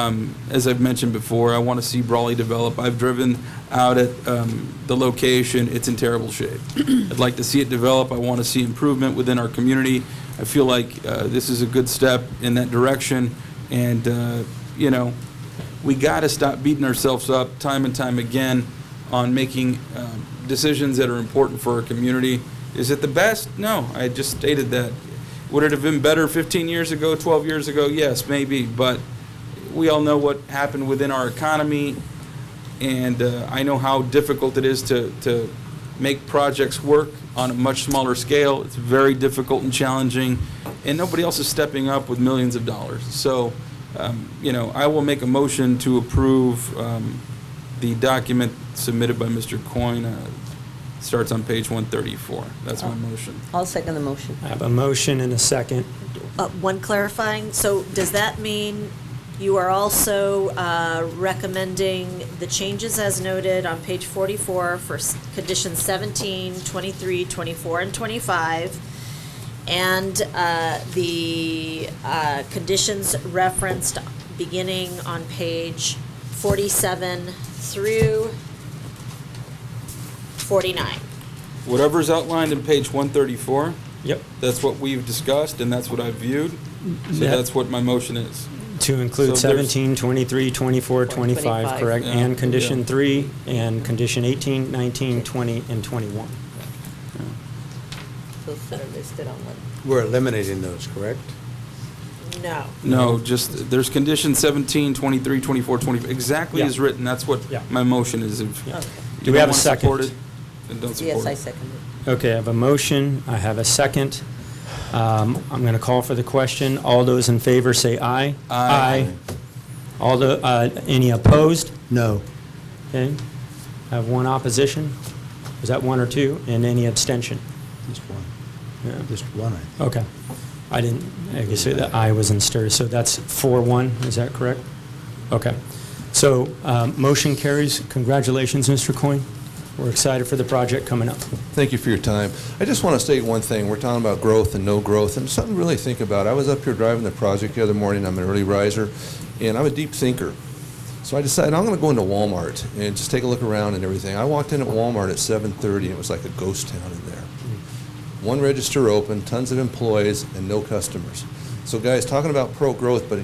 as I've mentioned before, I want to see Brawley develop. I've driven out at the location. It's in terrible shape. I'd like to see it develop. I want to see improvement within our community. I feel like this is a good step in that direction. And, we got to stop beating ourselves up time and time again on making decisions that are important for our community. Is it the best? No, I just stated that. Would it have been better 15 years ago, 12 years ago? Yes, maybe, but we all know what happened within our economy, and I know how difficult it is to make projects work on a much smaller scale. It's very difficult and challenging, and nobody else is stepping up with millions of dollars. So, I will make a motion to approve the document submitted by Mr. Coyne. Starts on page 134. That's my motion. I'll second the motion. I have a motion and a second. One clarifying, so does that mean you are also recommending the changes as noted on page 44 for conditions 17, 23, 24, and 25, and the conditions referenced beginning on page 47 through 49? Whatever's outlined in page 134, Yep. that's what we've discussed, and that's what I've viewed. So That- that's what my motion is. To include So there's- 17, 23, 24, 25, correct? Yeah. And condition Yeah. 3, and condition 18, 19, 20, and 21. Those that are listed on one. We're eliminating those, correct? No. No, just, there's condition 17, 23, 24, 25, exactly Yeah. as written. That's what Yeah. my motion is. If Yeah. you Do we don't have a wanna support second? it, then don't Yes, support I it. second it. Okay, I have a motion, I have a second. I'm going to call for the question. All those in favor say aye. Aye. All the, any opposed? No. Okay. I have one opposition. Is that one or two? And any abstention? Just one. Yeah. Just one, I think. Okay. I didn't, I guess the aye was in stir, so that's 4-1, is that correct? Okay. So, motion carries. Congratulations, Mr. Coyne. We're excited for the project coming up. Thank you for your time. I just want to state one thing. We're talking about growth and no growth, and something to really think about. I was up here driving the project the other morning. I'm an early riser, and I'm a deep thinker. So I decided I'm going to go into Walmart and just take a look around and everything. I walked in at Walmart at 7:30, and it was like a ghost town in there. One register open, tons of employees, and no customers. So guys, talking about pro-growth, but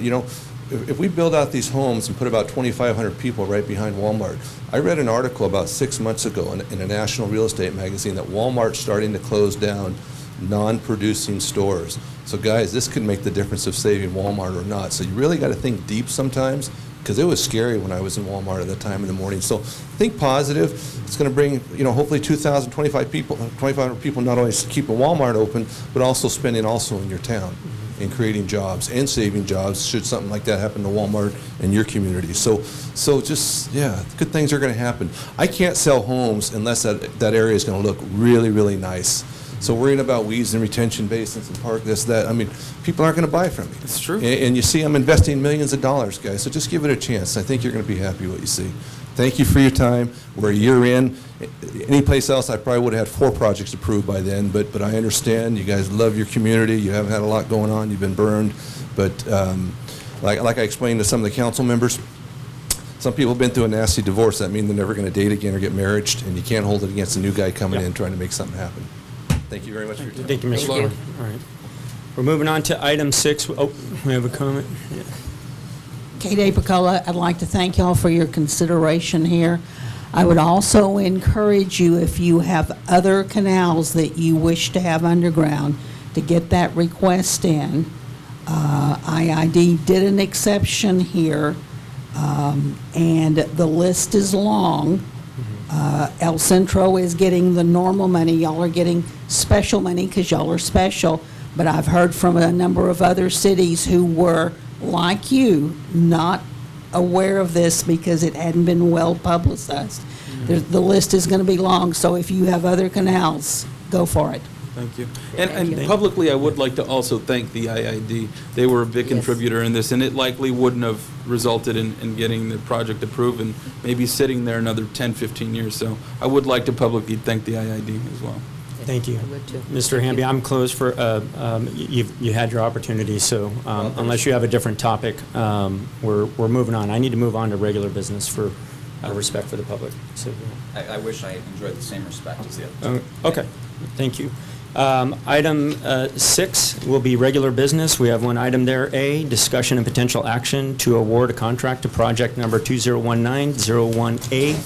if we build out these homes and put about 2,500 people right behind Walmart, I read an article about 6 months ago in a national real estate magazine that Walmart's starting to close down non-producing stores. So guys, this could make the difference of saving Walmart or not. So you really got to think deep sometimes, because it was scary when I was in Walmart at that time in the morning. So think positive. It's going to bring, hopefully 2,000, 2,500 people not only keeping Walmart open, but also spending also in your town and creating jobs and saving jobs should something like that happen to Walmart in your community. So just, good things are going to happen. I can't sell homes unless that area is going to look really, really nice. So worrying about weeds and retention basins and park, this, that, people aren't going to buy from me. It's true. And you see I'm investing millions of dollars, guys, so just give it a chance. I think you're going to be happy with what you see. Thank you for your time. We're a year in. Anyplace else, I probably would have had 4 projects approved by then, but I understand. You guys love your community. You haven't had a lot going on. You've been burned. But like I explained to some of the council members, some people have been through a nasty divorce. That means they're never going to date again or get married, and you can't hold it against a new guy coming in trying to make something happen. Thank you very much for your time. Thank you, Mr. Coyne. All right. We're moving on to item 6. Oh, we have a comment? Yeah. Kate Apicola, I'd like to thank y'all for your consideration here. I would also encourage you, if you have other canals that you wish to have underground, to get that request in. IID did an exception here, and the list is long. El Centro is getting the normal money. Y'all are getting special money because y'all are special. But I've heard from a number of other cities who were, like you, not aware of this because it hadn't been well publicized. The list is going to be long, so if you have other canals, go for it. Thank you. And publicly, I would like to also thank the IID. They were a big contributor in this, and it likely wouldn't have resulted in getting the project approved and maybe sitting there another 10, 15 years. So I would like to publicly thank the IID as well. Thank you. Mr. Hamby, I'm closed for, you had your opportunity, so unless you have a different topic, we're moving on. I need to move on to regular business for respect for the public. So, I wish I enjoyed the same respect as the other. Okay, thank you. Item 6 will be regular business. We have one item there. A, discussion and potential action to award a contract to project number 2019-01A,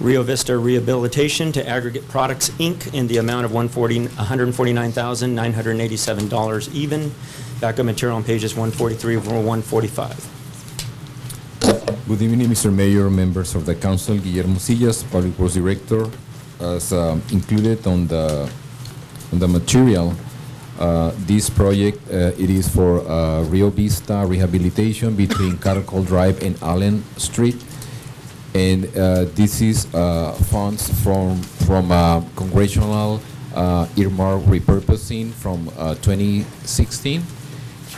Rio Vista Rehabilitation to Aggregate Products, Inc., in the amount of $149,987 even. Backup material on pages 143 or 145. Good evening, Mr. Mayor, members of the council, Guillermo Sillas, Public Works Director. as included on the material, this project, it is for Rio Vista rehabilitation between Caracol Drive and Allen Street. And this is funds from congressional earmark repurposing from 2016.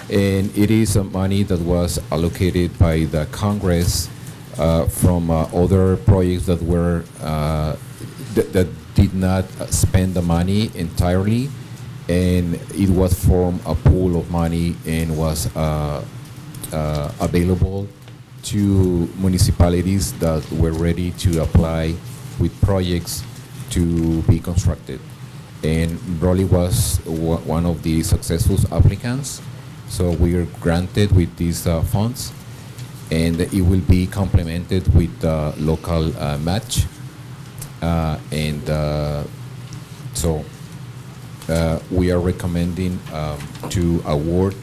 And it is money that was allocated by the Congress from other projects that were that did not spend the money entirely, and it was from a pool of money and was available to municipalities that were ready to apply with projects to be constructed. And Brawley was one of the successful applicants, so we are granted with these funds, and it will be complemented with local match. So we are recommending to award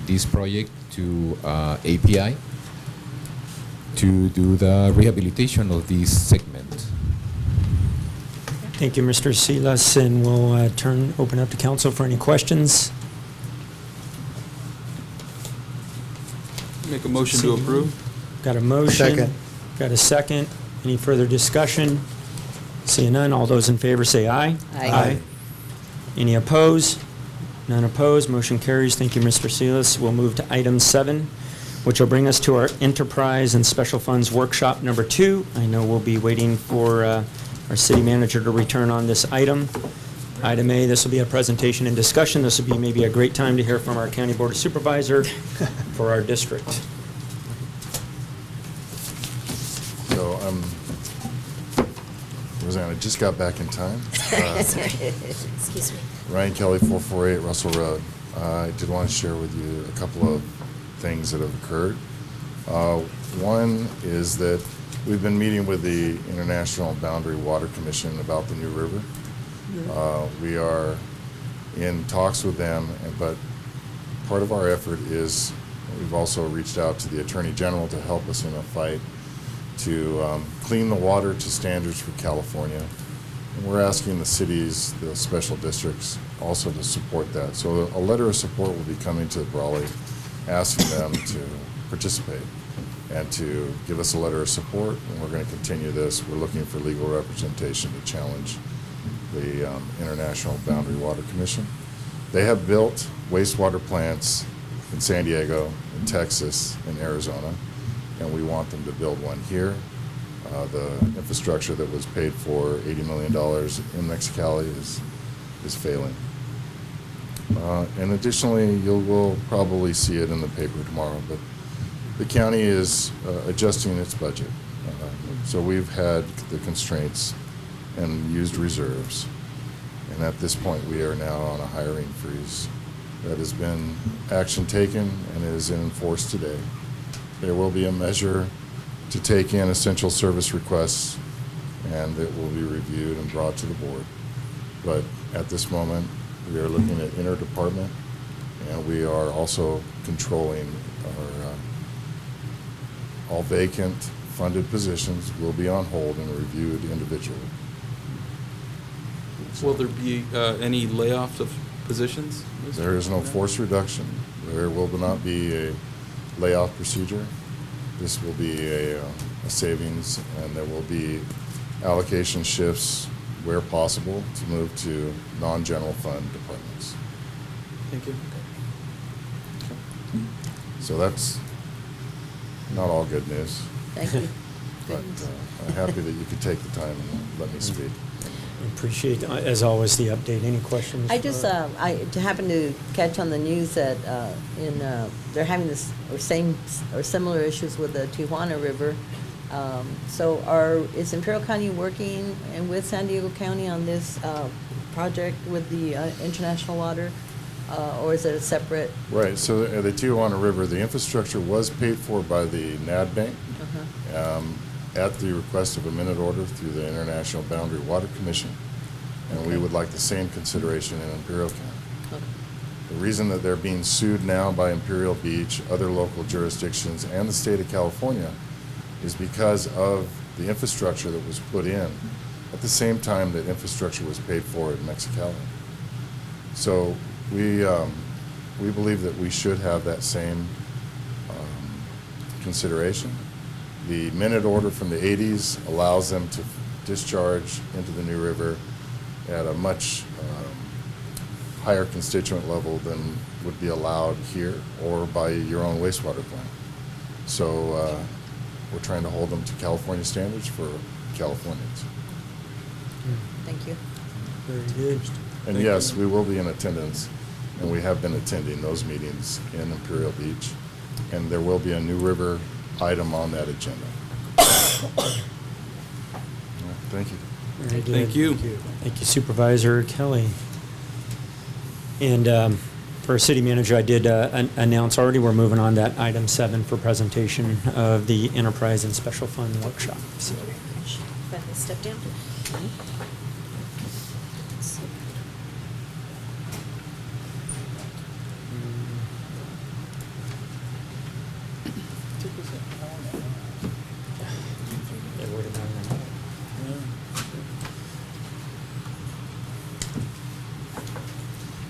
this project to API to do the rehabilitation of this segment. Thank you, Mr. Silas, and we'll open up to council for any questions. Make a motion to approve. Got a motion. Second. Got a second. Any further discussion? Seeing none, all those in favor say aye. Aye. Any opposed? None opposed, motion carries. Thank you, Mr. Silas. We'll move to item 7, which will bring us to our Enterprise and Special Funds Workshop number 2. I know we'll be waiting for our city manager to return on this item. Item A, this will be a presentation and discussion. This will be maybe a great time to hear from our County Board of Supervisor for our district. So, Roseanne, I just got back in time. Excuse me. Ryan Kelly, 448 Russell Road. I did want to share with you a couple of things that have occurred. One is that we've been meeting with the International Boundary Water Commission about the new river. We are in talks with them, but part of our effort is we've also reached out to the Attorney General to help us in a fight to clean the water to standards for California. And we're asking the cities, the special districts, also to support that. So a letter of support will be coming to Brawley, asking them to participate and to give us a letter of support, and we're going to continue this. We're looking for legal representation to challenge the International Boundary Water Commission. They have built wastewater plants in San Diego, in Texas, in Arizona, and we want them to build one here. The infrastructure that was paid for $80 million in Mexicali is failing. And additionally, we'll probably see it in the paper tomorrow, but the county is adjusting its budget. So we've had the constraints and used reserves. And at this point, we are now on a hiring freeze that has been action taken and is in force today. There will be a measure to take in essential service requests, and it will be reviewed and brought to the board. But at this moment, we are looking at interdepartment, and we are also controlling our all vacant funded positions will be on hold and reviewed individually. Will there be any layoffs of positions? There is no force reduction. There will not be a layoff procedure. This will be a savings, and there will be allocation shifts where possible to move to non-general fund departments. Thank you. So that's not all good news. Thank you. But I'm happy that you could take the time and let me speak. Appreciate, as always, the update. Any questions? I just, I happened to catch on the news that they're having this, or similar issues with the Tijuana River. So is Imperial County working and with San Diego County on this project with the international water? Or is it a separate? Right, so the Tijuana River, the infrastructure was paid for by the NAD Bank at the request of a minute order through the International Boundary Water Commission, and we would like the same consideration in Imperial County. Okay. The reason that they're being sued now by Imperial Beach, other local jurisdictions, and the state of California is because of the infrastructure that was put in at the same time that infrastructure was paid for in Mexicali. So we believe that we should have that same consideration. The minute order from the 80s allows them to discharge into the New River at a much higher constituent level than would be allowed here or by your own wastewater plant. So we're trying to hold them to California standards for Californians. Thank you. Very good. And yes, we will be in attendance, and we have been attending those meetings in Imperial Beach, and there will be a New River item on that agenda. Thank you. Very good. Thank you. Thank you, Supervisor Kelly. And for our city manager, I did announce already, we're moving on that item 7 for presentation of the Enterprise and Special Fund Workshop. So, If I can step down.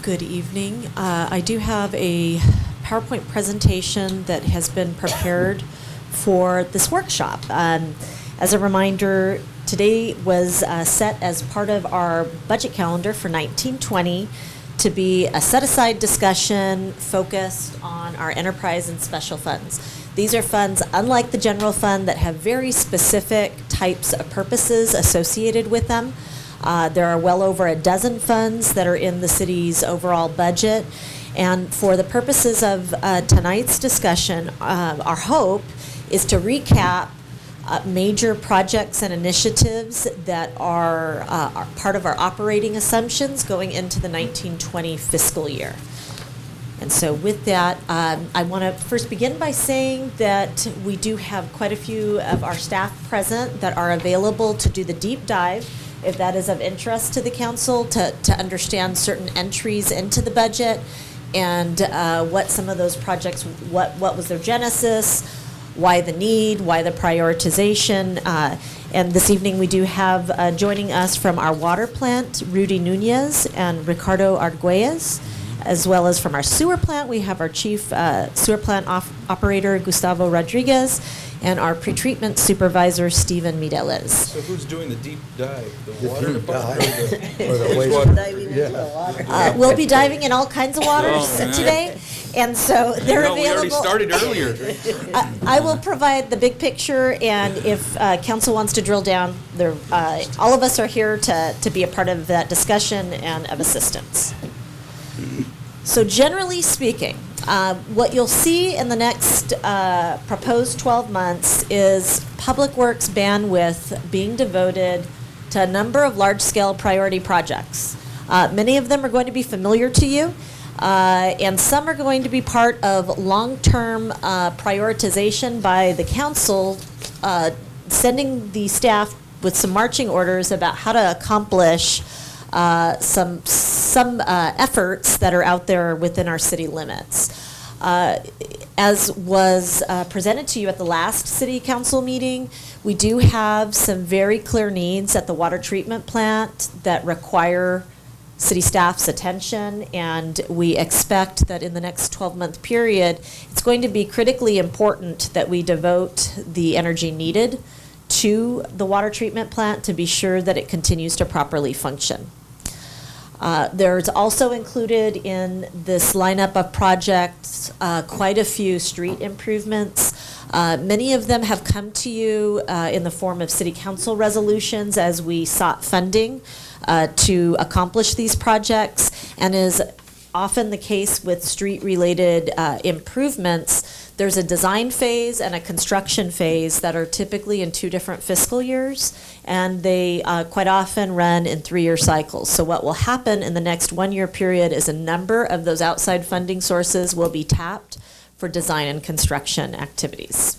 Good evening. I do have a PowerPoint presentation that has been prepared for this workshop. As a reminder, today was set as part of our budget calendar for 1920 to be a set-aside discussion focused on our enterprise and special funds. These are funds, unlike the general fund, that have very specific types of purposes associated with them. There are well over a dozen funds that are in the city's overall budget. And for the purposes of tonight's discussion, our hope is to recap major projects and initiatives that are part of our operating assumptions going into the 1920 fiscal year. And so with that, I want to first begin by saying that we do have quite a few of our staff present that are available to do the deep dive, if that is of interest to the council, to understand certain entries into the budget and what some of those projects, what was their genesis, why the need, why the prioritization. And this evening we do have joining us from our water plant, Rudy Nunez and Ricardo Arguelles, as well as from our sewer plant, we have our chief sewer plant operator, Gustavo Rodriguez, and our pretreatment supervisor, Steven Mireles. So who's doing the deep dive? The water deep department dive. or the wastewater? We'll be diving in all kinds of waters Oh, man. today, and so they're No, available. we already started earlier. I will provide the big picture, and if council wants to drill down, all of us are here to be a part of that discussion and of assistance. So generally speaking, what you'll see in the next proposed 12 months is Public Works bandwidth being devoted to a number of large-scale priority projects. Many of them are going to be familiar to you, and some are going to be part of long-term prioritization by the council, sending the staff with some marching orders about how to accomplish some efforts that are out there within our city limits. As was presented to you at the last city council meeting, we do have some very clear needs at the water treatment plant that require city staff's attention, and we expect that in the next 12-month period, it's going to be critically important that we devote the energy needed to the water treatment plant to be sure that it continues to properly function. There's also included in this lineup of projects quite a few street improvements. Many of them have come to you in the form of city council resolutions as we sought funding to accomplish these projects, and is often the case with street-related improvements. There's a design phase and a construction phase that are typically in 2 different fiscal years, and they quite often run in 3-year cycles. So what will happen in the next 1-year period is a number of those outside funding sources will be tapped for design and construction activities.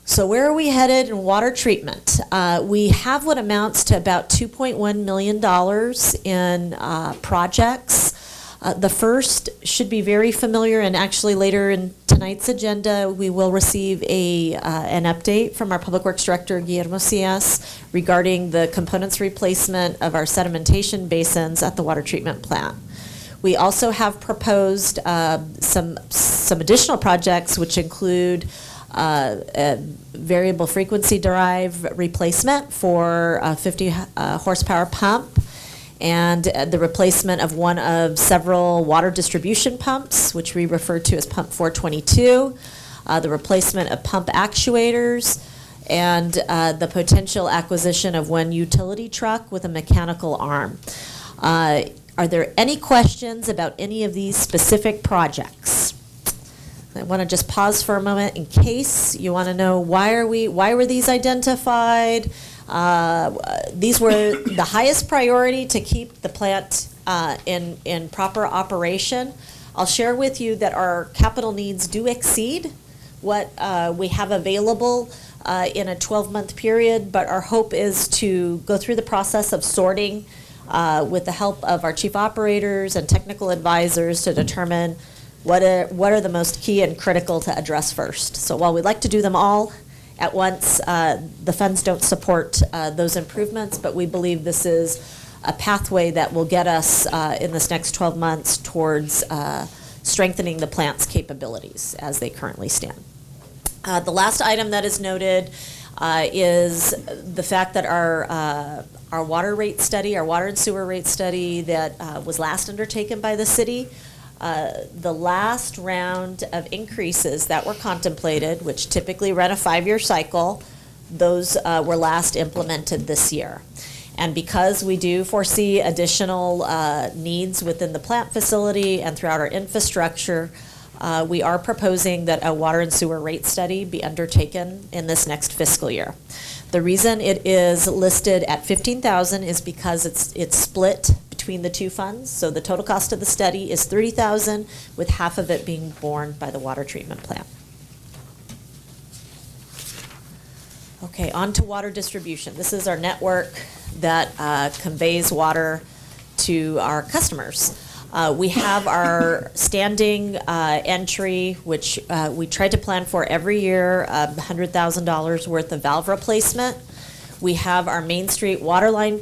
So where are we headed in water treatment? We have what amounts to about $2.1 million in projects. The first should be very familiar, and actually later in tonight's agenda, we will receive an update from our Public Works Director, Guillermo Cias, regarding the components replacement of our sedimentation basins at the water treatment plant. We also have proposed some additional projects, which include a variable frequency drive replacement for a 50 horsepower pump, and the replacement of one of several water distribution pumps, which we refer to as pump 422, the replacement of pump actuators, and the potential acquisition of one utility truck with a mechanical arm. Are there any questions about any of these specific projects? I want to just pause for a moment in case you want to know why were these identified? These were the highest priority to keep the plant in proper operation. I'll share with you that our capital needs do exceed what we have available in a 12-month period, but our hope is to go through the process of sorting with the help of our chief operators and technical advisors to determine what are the most key and critical to address first. So while we'd like to do them all at once, the funds don't support those improvements, but we believe this is a pathway that will get us in this next 12 months towards strengthening the plant's capabilities as they currently stand. The last item that is noted is the fact that our water rate study, our water and sewer rate study that was last undertaken by the city, the last round of increases that were contemplated, which typically run a 5-year cycle, those were last implemented this year. And because we do foresee additional needs within the plant facility and throughout our infrastructure, we are proposing that a water and sewer rate study be undertaken in this next fiscal year. The reason it is listed at $15,000 is because it's split between the two funds. So the total cost of the study is $30,000, with half of it being borne by the water treatment plant. Okay, on to water distribution. This is our network that conveys water to our customers. We have our standing entry, which we try to plan for every year, $100,000 worth of valve replacement. We have our Main Street water line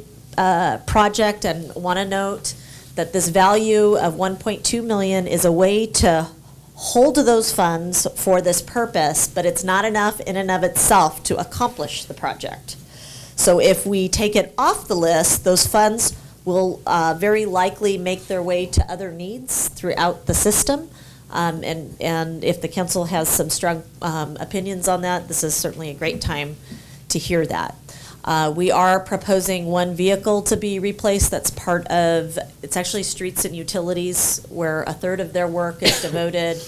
project, and want to note that this value of $1.2 million is a way to hold those funds for this purpose, but it's not enough in and of itself to accomplish the project. So if we take it off the list, those funds will very likely make their way to other needs throughout the system. And if the council has some strong opinions on that, this is certainly a great time to hear that. We are proposing one vehicle to be replaced that's part of, it's actually streets and utilities, where a third of their work is devoted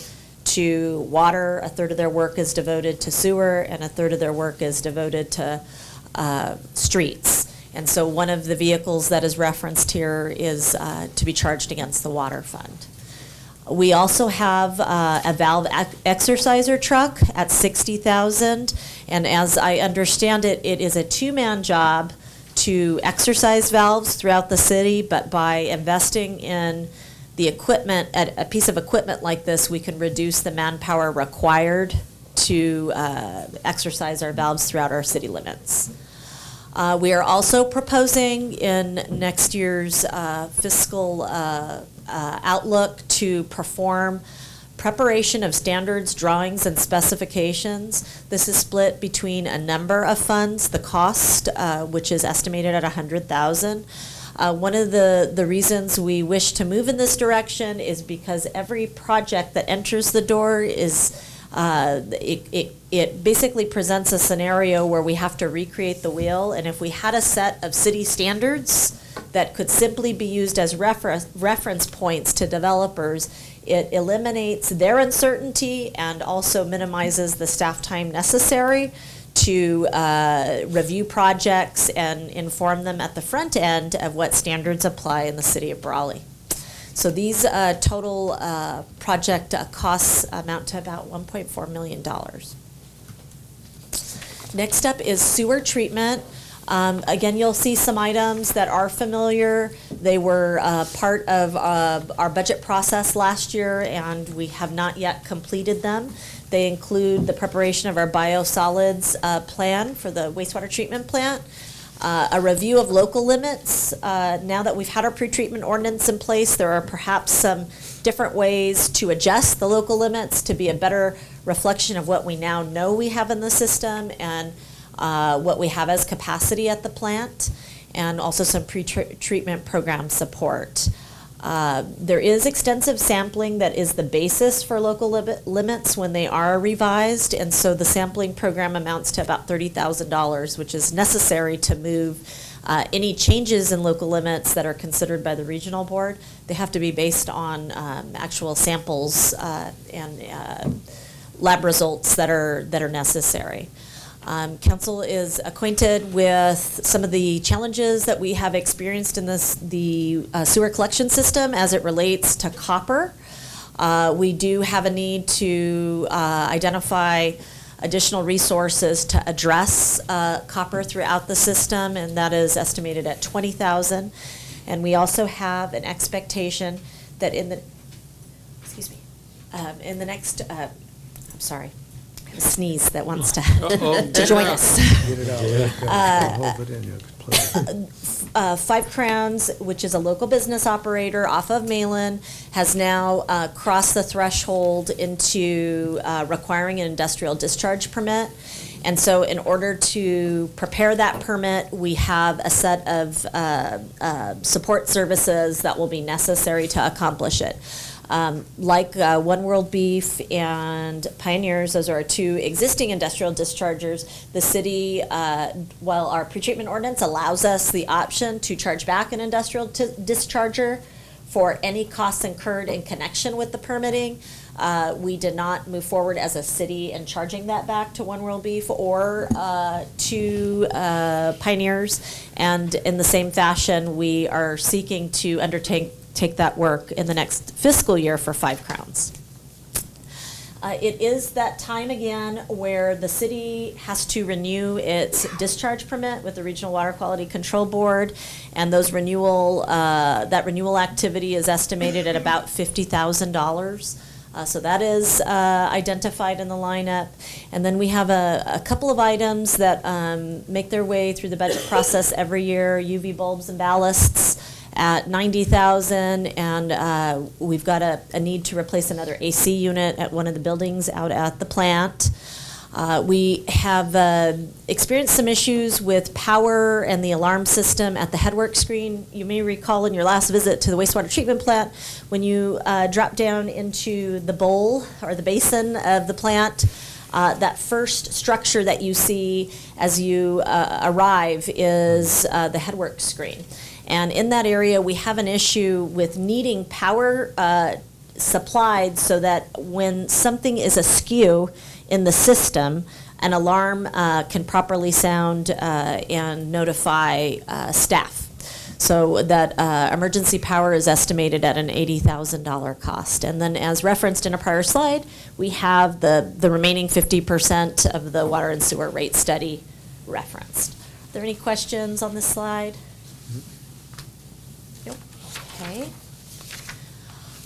to water, a third of their work is devoted to sewer, and a third of their work is devoted to streets. And so one of the vehicles that is referenced here is to be charged against the water fund. We also have a valve exerciser truck at $60,000, and as I understand it, it is a two-man job to exercise valves throughout the city, but by investing in the equipment, a piece of equipment like this, we can reduce the manpower required to exercise our valves throughout our city limits. We are also proposing in next year's fiscal outlook to perform preparation of standards, drawings, and specifications. This is split between a number of funds. The cost, which is estimated at $100,000. One of the reasons we wish to move in this direction is because every project that enters the door is it basically presents a scenario where we have to recreate the wheel, and if we had a set of city standards that could simply be used as reference points to developers, it eliminates their uncertainty and also minimizes the staff time necessary to review projects and inform them at the front end of what standards apply in the city of Brawley. So these total project costs amount to about $1.4 million. Next up is sewer treatment. Again, you'll see some items that are familiar. They were part of our budget process last year, and we have not yet completed them. They include the preparation of our biosolids plan for the wastewater treatment plant, a review of local limits. Now that we've had our pretreatment ordinance in place, there are perhaps some different ways to adjust the local limits to be a better reflection of what we now know we have in the system and what we have as capacity at the plant, and also some pre-treatment program support. There is extensive sampling that is the basis for local limits when they are revised, and so the sampling program amounts to about $30,000, which is necessary to move any changes in local limits that are considered by the regional board. They have to be based on actual samples and lab results that are necessary. Council is acquainted with some of the challenges that we have experienced in the sewer collection system as it relates to copper. We do have a need to identify additional resources to address copper throughout the system, and that is estimated at $20,000. And we also have an expectation that in the next, I'm sorry, I have a sneeze that wants to to join us. Get it out. Hold it in, you play. 5 Crowns, which is a local business operator off of Malin, has now crossed the threshold into requiring an industrial discharge permit. And so in order to prepare that permit, we have a set of support services that will be necessary to accomplish it. Like One World Beef and Pioneers, those are our 2 existing industrial dischargers. The city, while our pretreatment ordinance allows us the option to charge back an industrial discharger for any costs incurred in connection with the permitting, we did not move forward as a city in charging that back to One World Beef or to Pioneers. And in the same fashion, we are seeking to undertake that work in the next fiscal year for 5 Crowns. It is that time again where the city has to renew its discharge permit with the Regional Water Quality Control Board, and those that renewal activity is estimated at about $50,000. So that is identified in the lineup. And then we have a couple of items that make their way through the budget process every year: UV bulbs and ballasts at $90,000, and we've got a need to replace another AC unit at one of the buildings out at the plant. We have experienced some issues with power and the alarm system at the headwork screen. You may recall in your last visit to the wastewater treatment plant, when you drop down into the bowl or the basin of the plant, that first structure that you see as you arrive is the headwork screen. And in that area, we have an issue with needing power supplied so that when something is askew in the system, an alarm can properly sound and notify staff. So that emergency power is estimated at an $80,000 cost. And then, as referenced in a prior slide, we have the remaining 50% of the water and sewer rate study referenced. Are there any questions on this slide? Nope. Okay.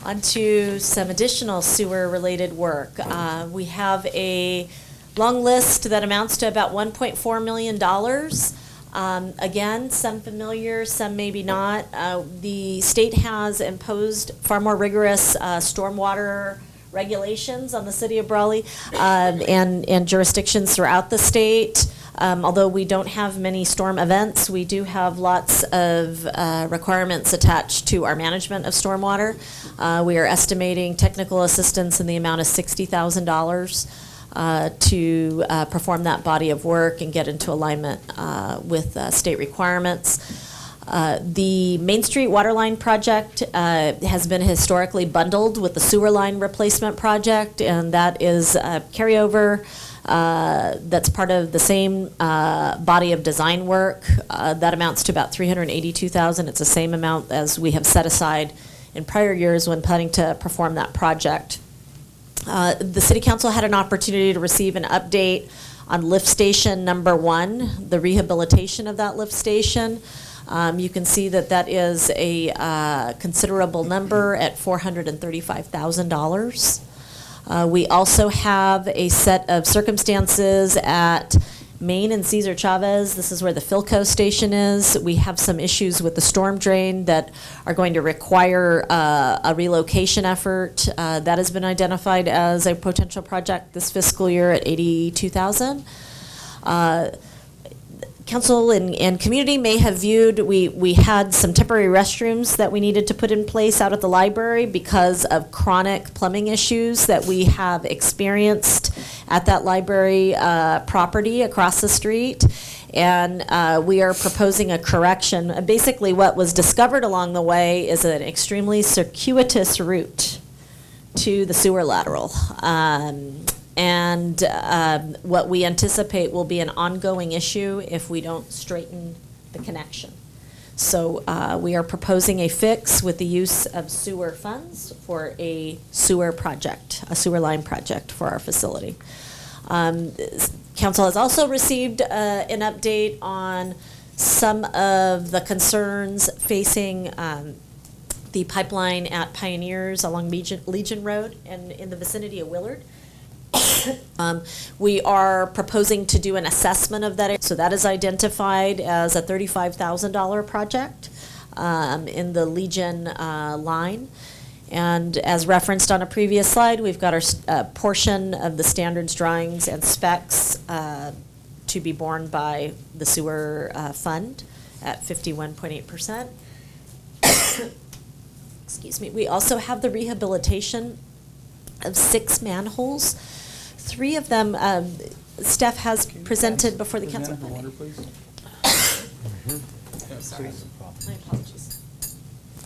On to some additional sewer-related work. We have a long list that amounts to about $1.4 million. Again, some familiar, some maybe not. The state has imposed far more rigorous stormwater regulations on the city of Brawley and jurisdictions throughout the state. Although we don't have many storm events, we do have lots of requirements attached to our management of stormwater. We are estimating technical assistance in the amount of $60,000 to perform that body of work and get into alignment with state requirements. The Main Street Waterline project has been historically bundled with the sewer line replacement project, and that is a carryover. That's part of the same body of design work. That amounts to about $382,000. It's the same amount as we have set aside in prior years when planning to perform that project. The City Council had an opportunity to receive an update on lift station number 1, the rehabilitation of that lift station. You can see that that is a considerable number at $435,000. We also have a set of circumstances at Main and Cesar Chavez. This is where the Philco station is. We have some issues with the storm drain that are going to require a relocation effort. That has been identified as a potential project this fiscal year at $82,000. Council and community may have viewed, we had some temporary restrooms that we needed to put in place out at the library because of chronic plumbing issues that we have experienced at that library property across the street. And we are proposing a correction. Basically, what was discovered along the way is an extremely circuitous route to the sewer lateral. And what we anticipate will be an ongoing issue if we don't straighten the connection. So we are proposing a fix with the use of sewer funds for a sewer project, a sewer line project for our facility. Council has also received an update on some of the concerns facing the pipeline at Pioneers along Legion Road and in the vicinity of Willard. We are proposing to do an assessment of that. So that is identified as a $35,000 project in the Legion line. And as referenced on a previous slide, we've got our portion of the standards, drawings, and specs to be borne by the sewer fund at 51.8%. Excuse me. We also have the rehabilitation of 6 manholes. 3 of them, Steph has presented before the council. Water, please? Sorry. My apologies.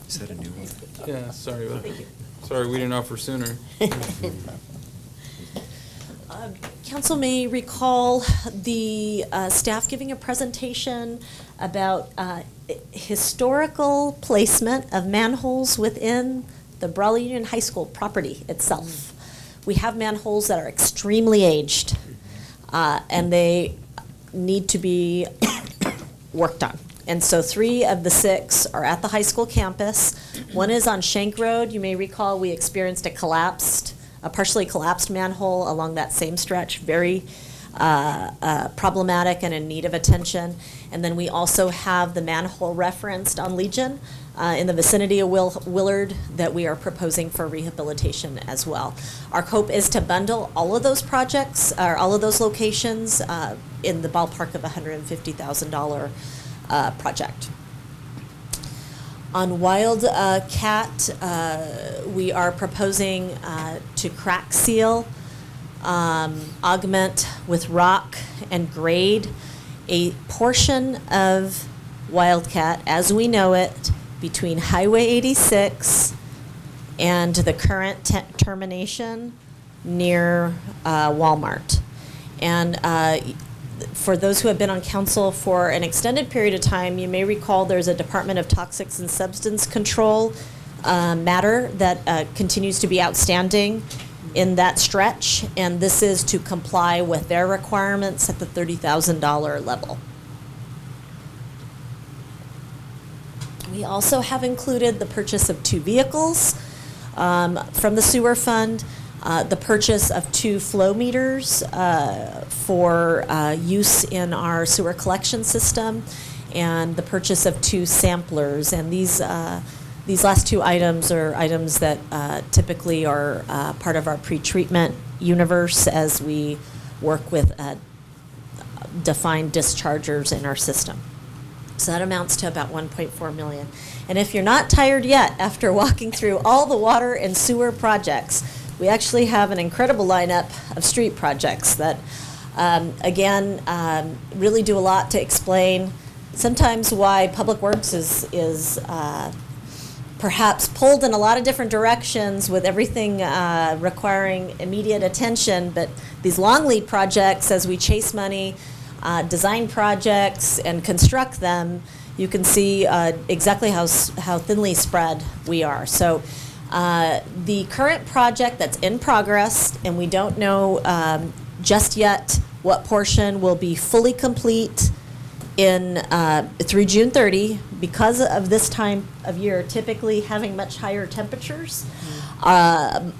Is that a new one? Yeah, sorry about Thank you. Sorry, we didn't offer sooner. Council may recall the staff giving a presentation about historical placement of manholes within the Brawley Union High School property itself. We have manholes that are extremely aged, and they need to be worked on. And so 3 of the 6 are at the high school campus. One is on Shank Road. You may recall we experienced a partially collapsed manhole along that same stretch, very problematic and in need of attention. And then we also have the manhole referenced on Legion in the vicinity of Willard that we are proposing for rehabilitation as well. Our hope is to bundle all of those projects, or all of those locations in the ballpark of $150,000 project. On Wildcat, we are proposing to crack seal, augment with rock and grade a portion of Wildcat as we know it between Highway 86 and the current termination near Walmart. And for those who have been on council for an extended period of time, you may recall there's a Department of Toxics and Substance Control matter that continues to be outstanding in that stretch, and this is to comply with their requirements at the $30,000 level. We also have included the purchase of 2 vehicles from the sewer fund, the purchase of 2 flow meters for use in our sewer collection system, and the purchase of 2 samplers. And these last 2 items are items that typically are part of our pretreatment universe as we work with defined dischargers in our system. So that amounts to about $1.4 million. And if you're not tired yet after walking through all the water and sewer projects, we actually have an incredible lineup of street projects that, again, really do a lot to explain sometimes why Public Works is perhaps pulled in a lot of different directions with everything requiring immediate attention. But these long lead projects, as we chase money, design projects and construct them, you can see exactly how thinly spread we are. So the current project that's in progress, and we don't know just yet what portion will be fully complete through June 30, because of this time of year typically having much higher temperatures,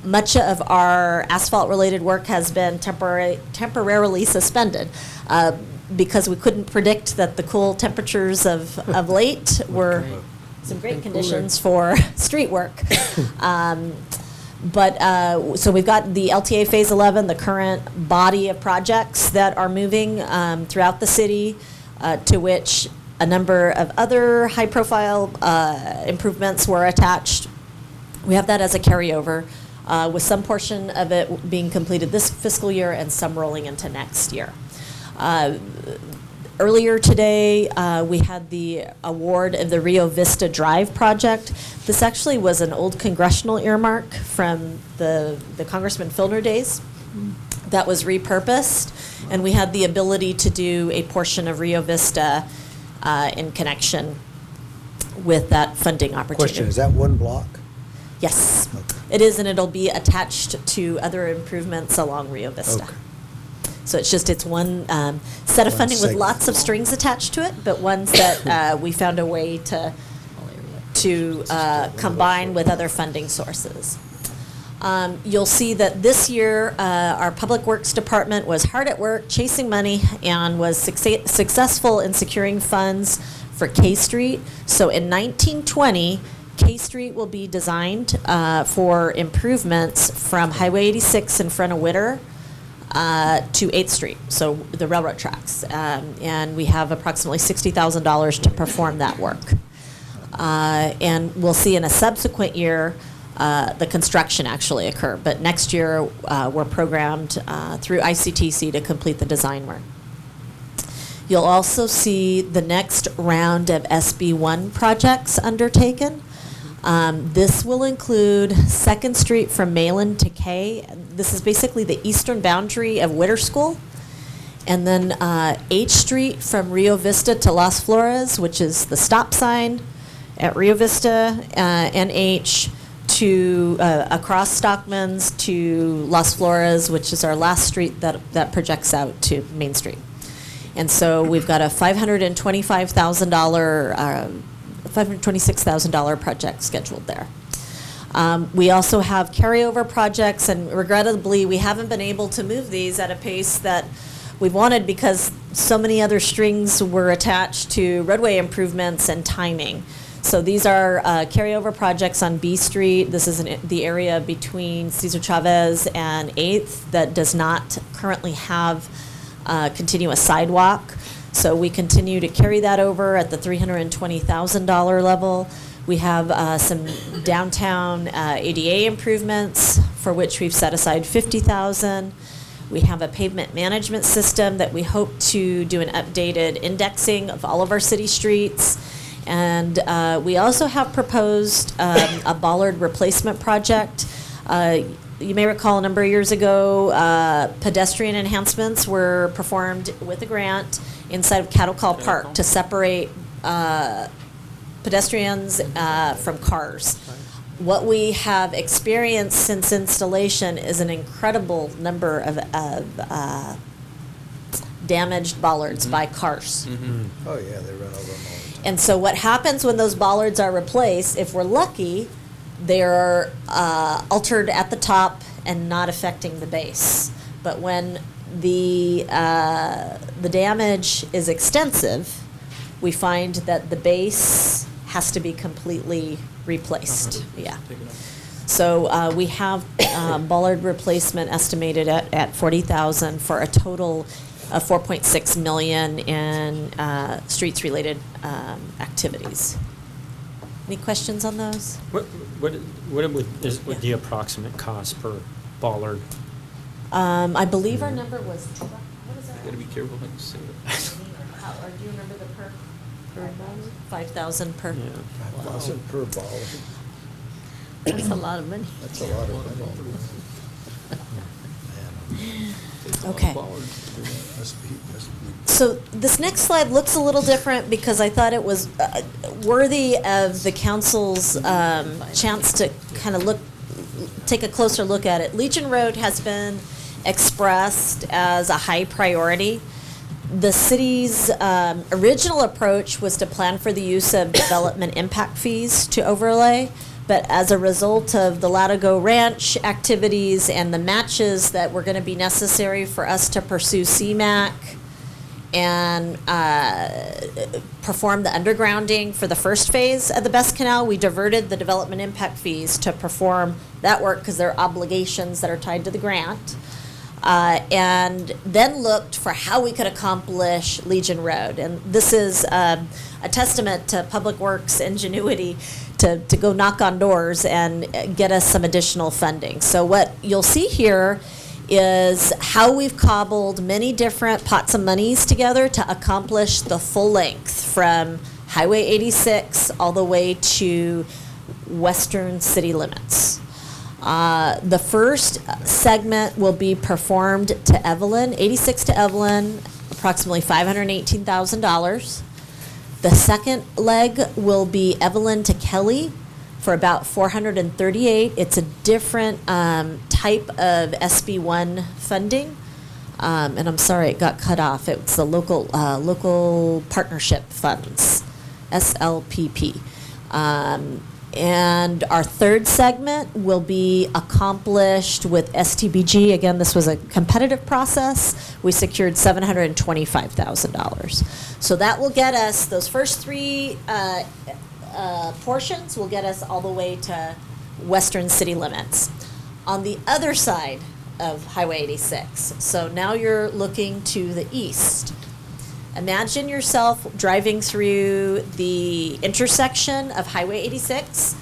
much of our asphalt-related work has been temporarily suspended because we couldn't predict that the cool temperatures of late were some great conditions for street work. So we've got the LTA Phase 11, the current body of projects that are moving throughout the city, to which a number of other high-profile improvements were attached. We have that as a carryover, with some portion of it being completed this fiscal year and some rolling into next year. Earlier today, we had the award of the Rio Vista Drive project. This actually was an old congressional earmark from the Congressman Filner days that was repurposed, and we had the ability to do a portion of Rio Vista in connection with that funding opportunity. Question, is that one block? Yes, it is, and it'll be attached to other improvements along Rio Vista. Okay. So it's one set of One funding with segment. lots of strings attached to it, but ones that we found a way to combine with other funding sources. You'll see that this year, our Public Works Department was hard at work chasing money and was successful in securing funds for K Street. So in 1920, K Street will be designed for improvements from Highway 86 in front of Witter to 8th Street, so the railroad tracks. And we have approximately $60,000 to perform that work. And we'll see in a subsequent year the construction actually occur. But next year, we're programmed through ICTC to complete the design work. You'll also see the next round of SB1 projects undertaken. This will include 2nd Street from Malin to K. This is basically the eastern boundary of Witter School. And then 8th Street from Rio Vista to Las Flores, which is the stop sign at Rio Vista and H, to across Stockman's to Las Flores, which is our last street that projects out to Main Street. And so we've got a $526,000 project scheduled there. We also have carryover projects, and regrettably, we haven't been able to move these at a pace that we've wanted because so many other strings were attached to roadway improvements and timing. So these are carryover projects on B Street. This is the area between Cesar Chavez and 8th that does not currently have continuous sidewalk. So we continue to carry that over at the $320,000 level. We have some downtown ADA improvements for which we've set aside $50,000. We have a pavement management system that we hope to do an updated indexing of all of our city streets. And we also have proposed a bollard replacement project. You may recall a number of years ago, pedestrian enhancements were performed with a grant inside of Cattle Call Park to separate pedestrians from cars. What we have experienced since installation is an incredible number of damaged bollards by cars. Oh, yeah, they run over them all the time. And so what happens when those bollards are replaced, if we're lucky, they're altered at the top and not affecting the base. But when the damage is extensive, we find that the base has to be completely replaced. Yeah. So we have bollard replacement estimated at $40,000 for a total of $4.6 million in streets-related activities. Any questions on those? What is the approximate cost per bollard? I believe our number was, what is that? Gotta be careful how you say it. Or do you remember the per bollard? 5,000 per. Yeah. 5,000 per bollard. That's a lot of money. That's a lot of money. Okay. So this next slide looks a little different because I thought it was worthy of the council's chance to kind of take a closer look at it. Legion Road has been expressed as a high priority. The city's original approach was to plan for the use of development impact fees to overlay, but as a result of the Latigo Ranch activities and the matches that were going to be necessary for us to pursue CMAQ and perform the undergrounding for the first phase of the Best Canal, we diverted the development impact fees to perform that work because there are obligations that are tied to the grant. And then looked for how we could accomplish Legion Road. And this is a testament to Public Works ingenuity to go knock on doors and get us some additional funding. So what you'll see here is how we've cobbled many different pots of monies together to accomplish the full length from Highway 86 all the way to western city limits. The first segment will be performed to Evelyn, 86 to Evelyn, approximately $518,000. The second leg will be Evelyn to Kelly for about $438,000. It's a different type of SB1 funding. And I'm sorry, it got cut off. It's the local partnership funds, SLPP. And our third segment will be accomplished with STBG. Again, this was a competitive process. We secured $725,000. So that will get us, those first three portions will get us all the way to western city limits. On the other side of Highway 86, so now you're looking to the east. Imagine yourself driving through the intersection of Highway 86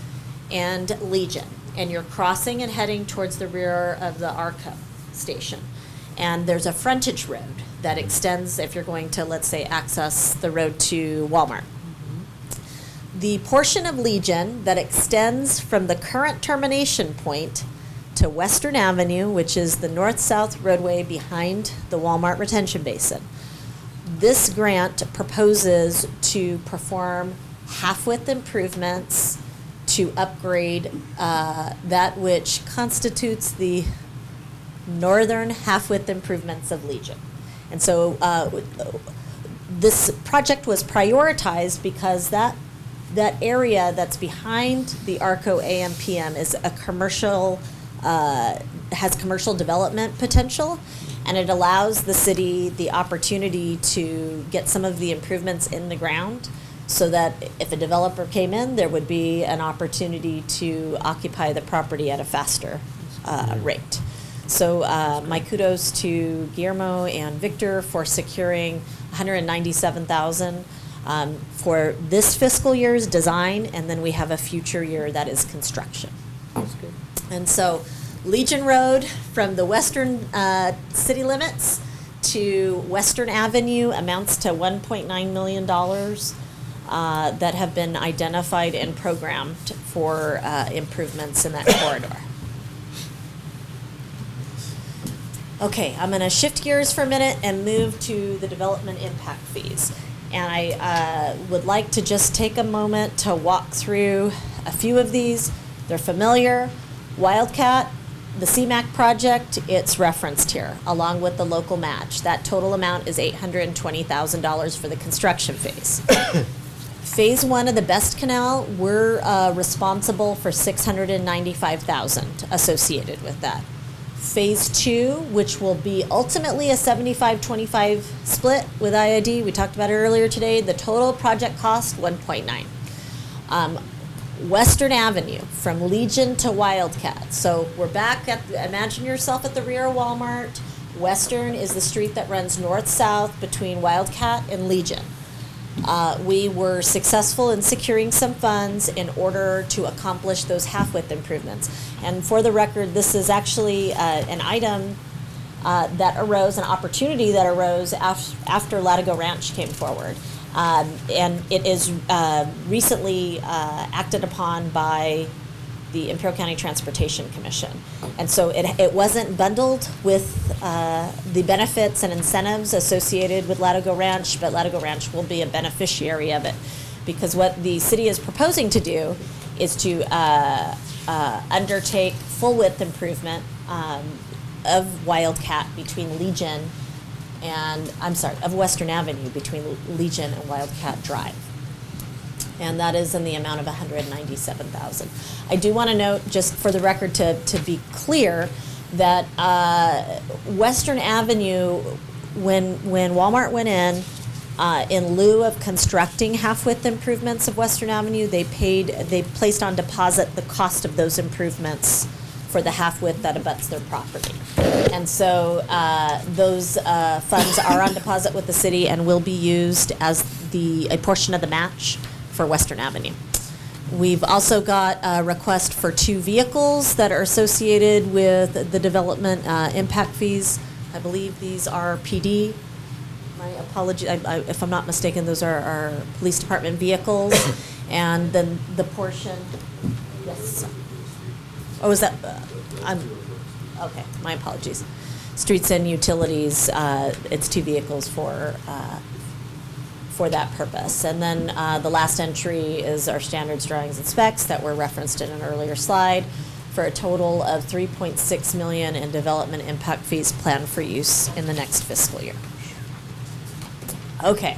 and Legion, and you're crossing and heading towards the rear of the ARCO station. And there's a frontage road that extends if you're going to, let's say, access the road to Walmart. The portion of Legion that extends from the current termination point to Western Avenue, which is the north-south roadway behind the Walmart retention basin. This grant proposes to perform half-width improvements to upgrade that which constitutes the northern half-width improvements of Legion. And so this project was prioritized because that area that's behind the ARCO AMPM is a commercial, has commercial development potential, and it allows the city the opportunity to get some of the improvements in the ground so that if a developer came in, there would be an opportunity to occupy the property at a faster rate. So my kudos to Guillermo and Victor for securing $197,000 for this fiscal year's design, and then we have a future year that is construction. And so Legion Road from the western city limits to Western Avenue amounts to $1.9 million that have been identified and programmed for improvements in that corridor. Okay, I'm going to shift gears for a minute and move to the development impact fees. And I would like to just take a moment to walk through a few of these. They're familiar. Wildcat, the CMAQ project, it's referenced here, along with the local match. That total amount is $820,000 for the construction phase. Phase 1 of the Best Canal, we're responsible for $695,000 associated with that. Phase 2, which will be ultimately a 75-25 split with IID, we talked about it earlier today, the total project cost, $1.9. Western Avenue from Legion to Wildcat. So we're back at, imagine yourself at the rear of Walmart. Western is the street that runs north-south between Wildcat and Legion. We were successful in securing some funds in order to accomplish those half-width improvements. And for the record, this is actually an item that arose, an opportunity that arose after Latigo Ranch came forward. And it is recently acted upon by the Imperial County Transportation Commission. And so it wasn't bundled with the benefits and incentives associated with Latigo Ranch, but Latigo Ranch will be a beneficiary of it. Because what the city is proposing to do is to undertake full width improvement of Wildcat between Legion and, I'm sorry, of Western Avenue between Legion and Wildcat Drive. And that is in the amount of $197,000. I do want to note, just for the record, to be clear, that Western Avenue, when Walmart went in lieu of constructing half-width improvements of Western Avenue, they placed on deposit the cost of those improvements for the half-width that abuts their property. And so those funds are on deposit with the city and will be used as a portion of the match for Western Avenue. We've also got a request for 2 vehicles that are associated with the development impact fees. I believe these are PD. My apology, if I'm not mistaken, those are our police department vehicles. And then the portion, yes. Oh, is that, okay, my apologies. Streets and utilities, it's 2 vehicles for that purpose. And then the last entry is our standards, drawings, and specs that were referenced in an earlier slide, for a total of $3.6 million in development impact fees planned for use in the next fiscal year. Okay,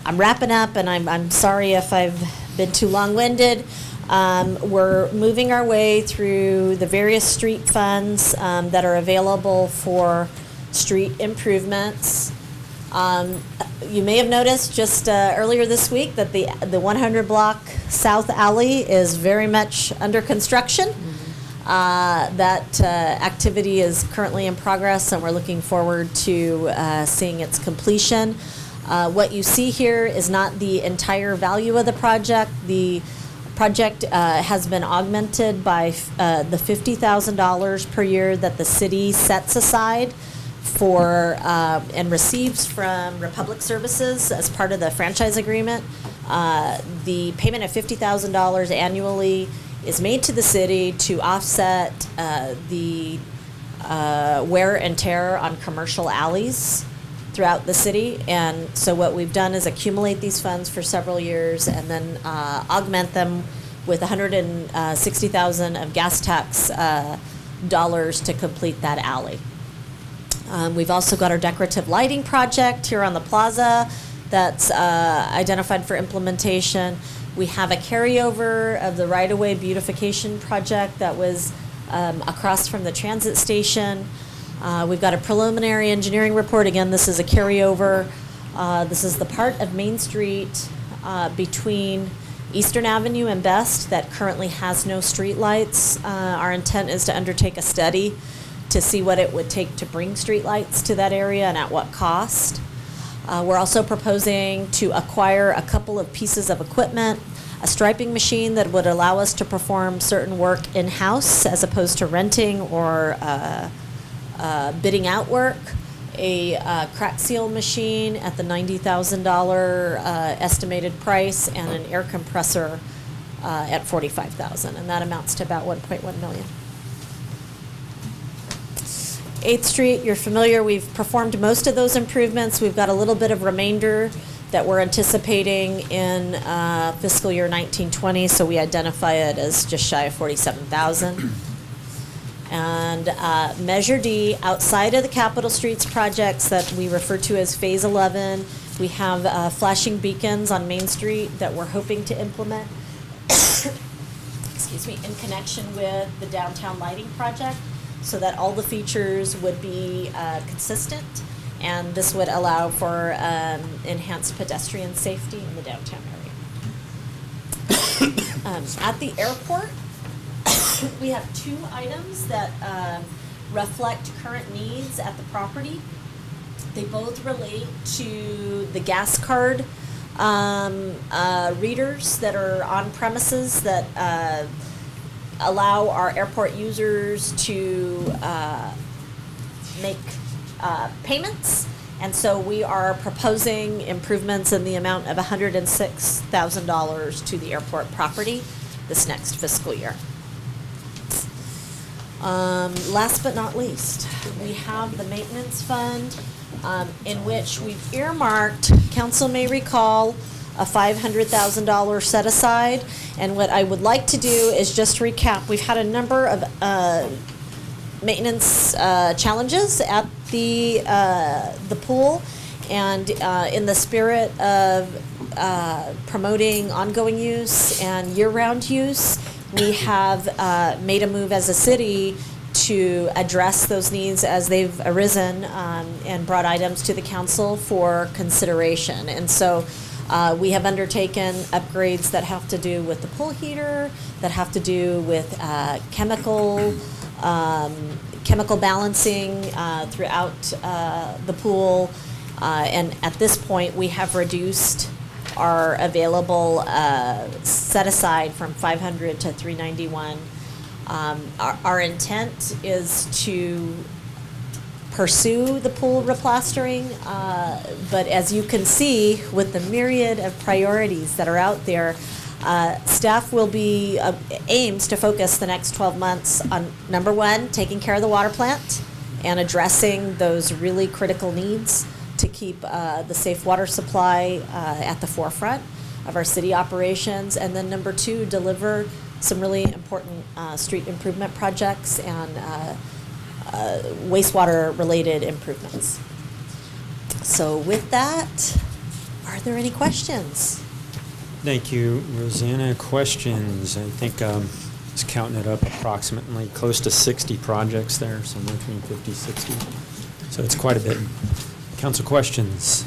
I'm wrapping up, and I'm sorry if I've been too long-winded. We're moving our way through the various street funds that are available for street improvements. You may have noticed just earlier this week that the 100 block South Alley is very much under construction. That activity is currently in progress, and we're looking forward to seeing its completion. What you see here is not the entire value of the project. The project has been augmented by the $50,000 per year that the city sets aside for and receives from Republic Services as part of the franchise agreement. The payment of $50,000 annually is made to the city to offset the wear and tear on commercial alleys throughout the city. And so what we've done is accumulate these funds for several years and then augment them with $160,000 of gas tax dollars to complete that alley. We've also got our decorative lighting project here on the plaza that's identified for implementation. We have a carryover of the right-of-way beautification project that was across from the transit station. We've got a preliminary engineering report. Again, this is a carryover. This is the part of Main Street between Eastern Avenue and Best that currently has no streetlights. Our intent is to undertake a study to see what it would take to bring streetlights to that area and at what cost. We're also proposing to acquire a couple of pieces of equipment, a striping machine that would allow us to perform certain work in-house as opposed to renting or bidding out work, a crack seal machine at the $90,000 estimated price, and an air compressor at $45,000, and that amounts to about $1.1 million. 8th Street, you're familiar, we've performed most of those improvements. We've got a little bit of remainder that we're anticipating in fiscal year 1920, so we identify it as just shy of $47,000. And Measure D, outside of the Capitol Streets projects that we refer to as Phase 11, we have flashing beacons on Main Street that we're hoping to implement, excuse me, in connection with the downtown lighting project, so that all the features would be consistent, and this would allow for enhanced pedestrian safety in the downtown area. At the airport, we have 2 items that reflect current needs at the property. They both relate to the gas card readers that are on premises that allow our airport users to make payments. And so we are proposing improvements in the amount of $106,000 to the airport property this next fiscal year. Last but not least, we have the maintenance fund in which we've earmarked, council may recall, a $500,000 set aside. And what I would like to do is just recap. We've had a number of maintenance challenges at the pool. And in the spirit of promoting ongoing use and year-round use, we have made a move as a city to address those needs as they've arisen and brought items to the council for consideration. And so we have undertaken upgrades that have to do with the pool heater, that have to do with chemical balancing throughout the pool. And at this point, we have reduced our available set aside from 500 to 391. Our intent is to pursue the pool replastering, but as you can see, with the myriad of priorities that are out there, staff will be aims to focus the next 12 months on, number one, taking care of the water plant and addressing those really critical needs to keep the safe water supply at the forefront of our city operations, and then number two, deliver some really important street improvement projects and wastewater-related improvements. So with that, are there any questions? Thank you, Rosanna. Questions? I think I was counting it up, approximately close to 60 projects there, somewhere between 50, 60. So it's quite a bit. Council questions?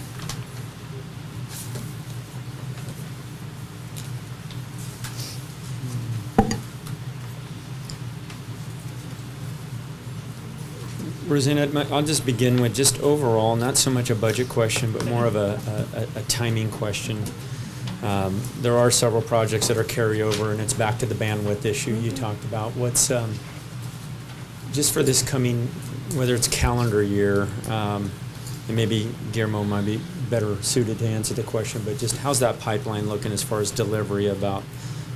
Rosanna, I'll just begin with just overall, not so much a budget question, but more of a timing question. There are several projects that are carryover, and it's back to the bandwidth issue you talked about. What's, just for this coming, whether it's calendar year, and maybe Guillermo might be better suited to answer the question, but just how's that pipeline looking as far as delivery about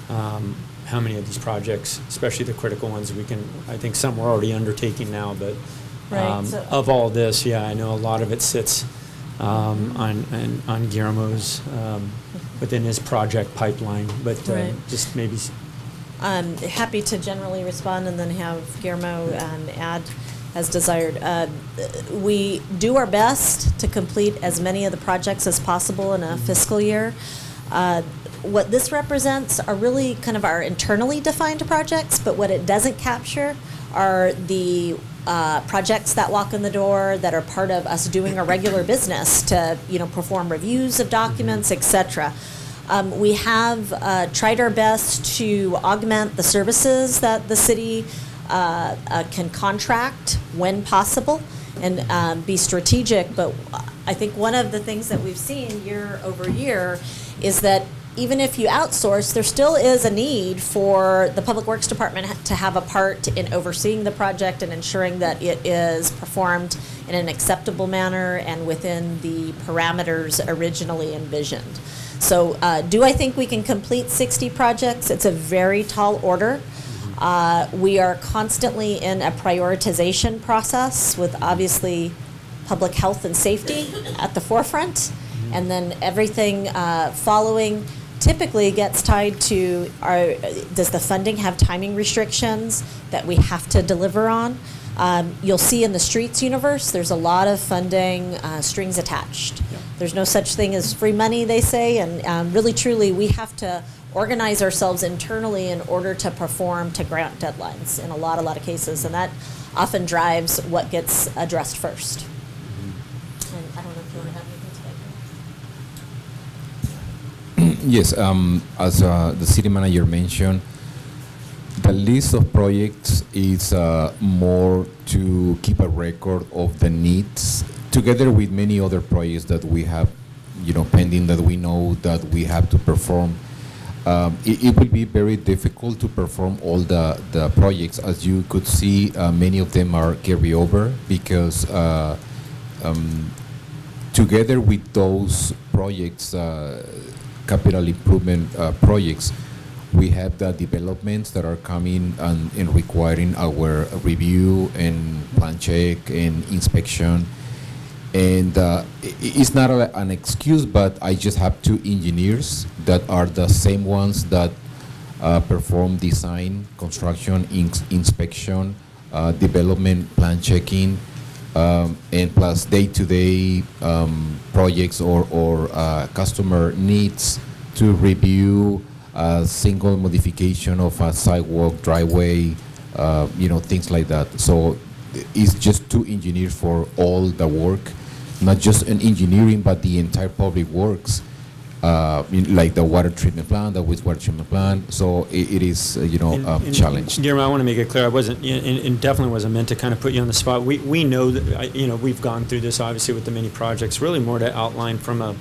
how many of these projects, especially the critical ones, we can, I think some we're already undertaking now, but Right, so- of all this, yeah, I know a lot of it sits on Guillermo's, within his project pipeline, but Right. just maybe. I'm happy to generally respond and then have Guillermo add as desired. We do our best to complete as many of the projects as possible in a fiscal year. What this represents are really kind of our internally defined projects, but what it doesn't capture are the projects that walk in the door that are part of us doing our regular business to, perform reviews of documents, et cetera. We have tried our best to augment the services that the city can contract when possible and be strategic. But I think one of the things that we've seen year over year is that even if you outsource, there still is a need for the Public Works Department to have a part in overseeing the project and ensuring that it is performed in an acceptable manner and within the parameters originally envisioned. So do I think we can complete 60 projects? It's a very tall order. We are constantly in a prioritization process with obviously public health and safety at the forefront, and then everything following typically gets tied to does the funding have timing restrictions that we have to deliver on? You'll see in the streets universe, there's a lot of funding strings attached. Yeah. There's no such thing as free money, they say, and really truly we have to organize ourselves internally in order to perform to grant deadlines in a lot of cases, and that often drives what gets addressed first. And I don't know if you want to have anything to say. Yes, as the city manager mentioned, the list of projects is more to keep a record of the needs, together with many other projects that we have, pending that we know that we have to perform. It will be very difficult to perform all the projects. As you could see, many of them are carryover because together with those projects, capital improvement projects, we have the developments that are coming and requiring our review and plan check and inspection. And it's not an excuse, but I just have two engineers that are the same ones that perform design, construction, inspection, development, plan checking, and plus day-to-day projects or customer needs to review a single modification of a sidewalk, driveway, things like that. So it's just two engineers for all the work, not just an engineering, but the entire public works, like the water treatment plant, the wastewater treatment plant. So it is, a challenge. Guillermo, I want to make it clear, I wasn't, and definitely wasn't meant to kind of put you on the spot. We know that, we've gone through this obviously with the many projects, really more to outline from a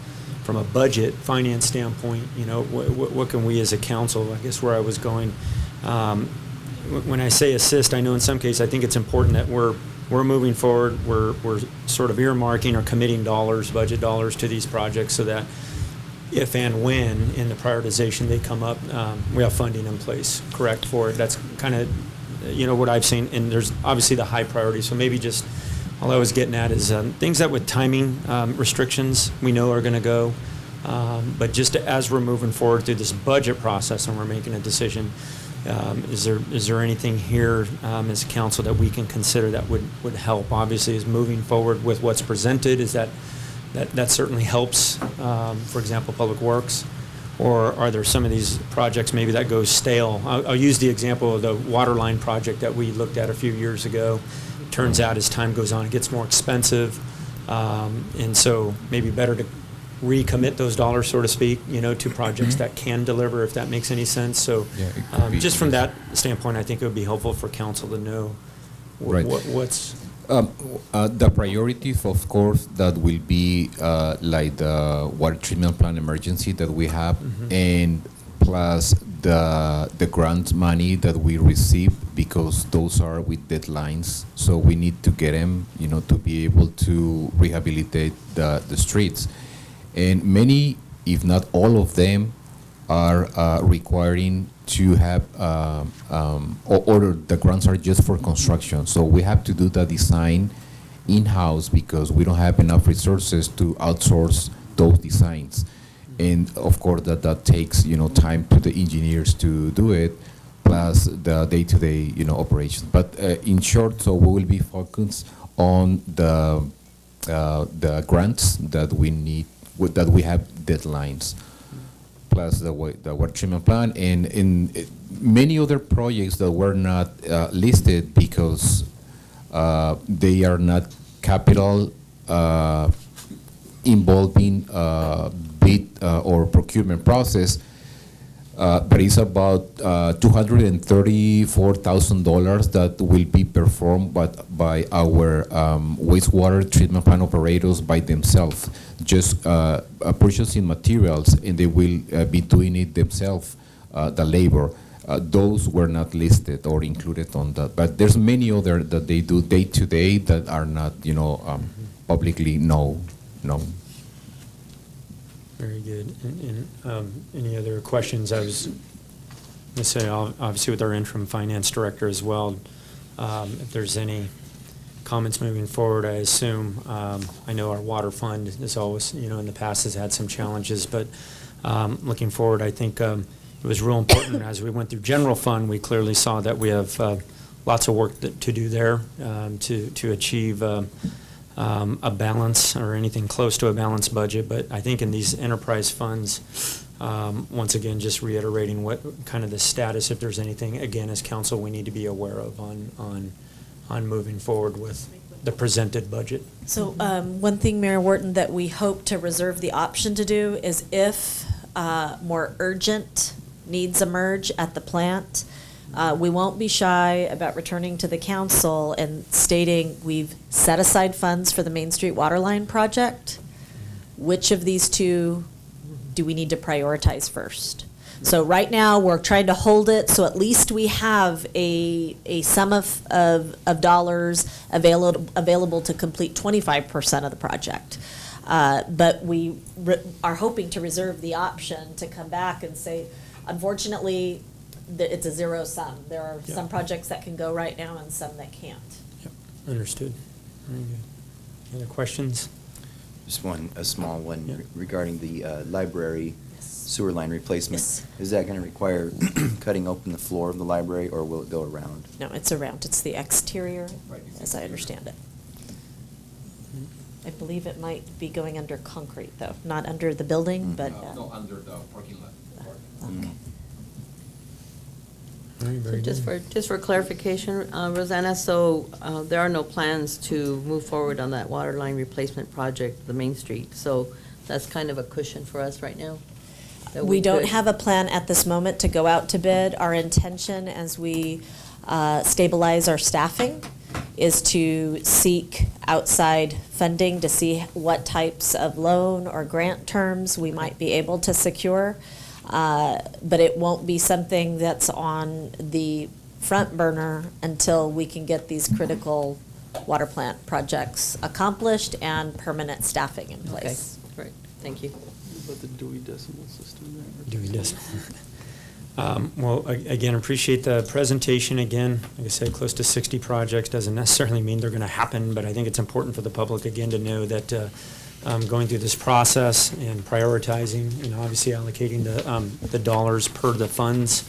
budget finance standpoint, what can we as a council, I guess where I was going. When I say assist, I know in some cases I think it's important that we're moving forward, we're sort of earmarking or committing budget dollars to these projects so that if and when in the prioritization they come up, we have funding in place, correct, for it. That's kind of, what I've seen, and there's obviously the high priority, so maybe just all I was getting at is things that with timing restrictions we know are going to go, but just as we're moving forward through this budget process and we're making a decision, is there anything here as a council that we can consider that would help? Obviously, is moving forward with what's presented, is that certainly helps, for example, Public Works, or are there some of these projects maybe that go stale? I'll use the example of the water line project that we looked at a few years ago. Turns out as time goes on, it gets more expensive, and so maybe better to recommit those dollars, so to speak, to projects that can deliver, if that makes any sense. So just from that standpoint, I think it would be helpful for council to know what's... The priorities, of course, that will be like the water treatment plant emergency that we have, and plus the grant money that we receive, because those are with deadlines. So we need to get them, to be able to rehabilitate the streets. And many, if not all of them, are requiring to have, or the grants are just for construction. So we have to do the design in-house because we don't have enough resources to outsource those designs. And of course, that takes, time to the engineers to do it, plus the day-to-day, operations. But in short, so we will be focused on the grants that we need, that we have deadlines, plus the water treatment plant, and in many other projects that were not listed because they are not capital involving bid or procurement process, but it's about $234,000 that will be performed by our wastewater treatment plant operators by themselves, just purchasing materials, and they will be doing it themselves, the labor. Those were not listed or included on that, but there's many other that they do day to day that are not, publicly known. Very good. And any other questions? I was going to say, obviously, with our interim finance director as well, if there's any comments moving forward, I assume, I know our water fund is always, in the past has had some challenges, but looking forward, I think it was real important as we went through general fund, we clearly saw that we have lots of work to do there to achieve a balance or anything close to a balanced budget. But I think in these enterprise funds, once again, just reiterating what kind of the status, if there's anything, again, as council, we need to be aware of on moving forward with the presented budget. So one thing, Mayor Wharton, that we hope to reserve the option to do is if more urgent needs emerge at the plant, we won't be shy about returning to the council and stating we've set aside funds for the Main Street Waterline project. Which of these two do we need to prioritize first? So right now, we're trying to hold it, so at least we have a sum of dollars available to complete 25% of the project. But we are hoping to reserve the option to come back and say, unfortunately, it's a zero sum. There are some projects that can go right now and some that can't. Yep, understood. Very good. Any other questions? Just a small one regarding the library sewer line replacement. Yes. Is that going to require cutting open the floor of the library, or will it go around? No, it's around. It's the exterior, as I understand it. I believe it might be going under concrete, though, not under the building, but. No, under the parking lot. Okay. So just for clarification, Rosanna, so there are no plans to move forward on that water line replacement project, the Main Street. So that's kind of a cushion for us right now? that We don't could- have a plan at this moment to go out to bid. Our intention as we stabilize our staffing is to seek outside funding to see what types of loan or grant terms we might be able to secure. But it won't be something that's on the front burner until we can get these critical water plant projects accomplished and permanent staffing in place. Okay, great, thank you. About the Dewey Decimal System there. Dewey Decimal. Well, again, appreciate the presentation again. Like I said, close to 60 projects doesn't necessarily mean they're going to happen, but I think it's important for the public, again, to know that going through this process and prioritizing, and obviously allocating the dollars per the funds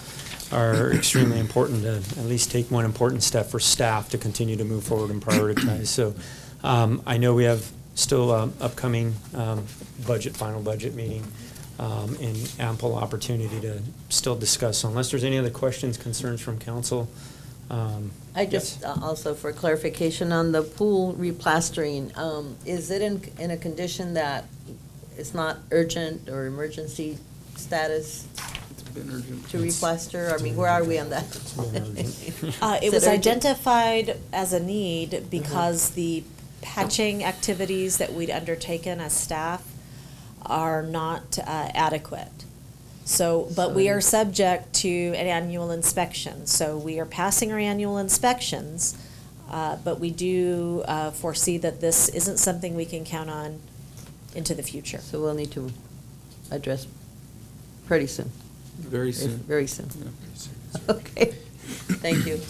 are extremely important to at least take one important step for staff to continue to move forward and prioritize. So I know we have still upcoming final budget meeting and ample opportunity to still discuss. So unless there's any other questions, concerns from council. I just, also for clarification on the pool replastering, is it in a condition that it's not urgent or emergency status It's been urgent. to replaster? I mean, where are we on that? It Is was urgent? identified as a need because the patching activities that we'd undertaken as staff are not adequate. So, but we are subject to an annual inspection. So we are passing our annual inspections, but we do foresee that this isn't something we can count on into the future. So we'll need to address pretty soon. Very soon. Very soon. Yeah. Okay, thank you.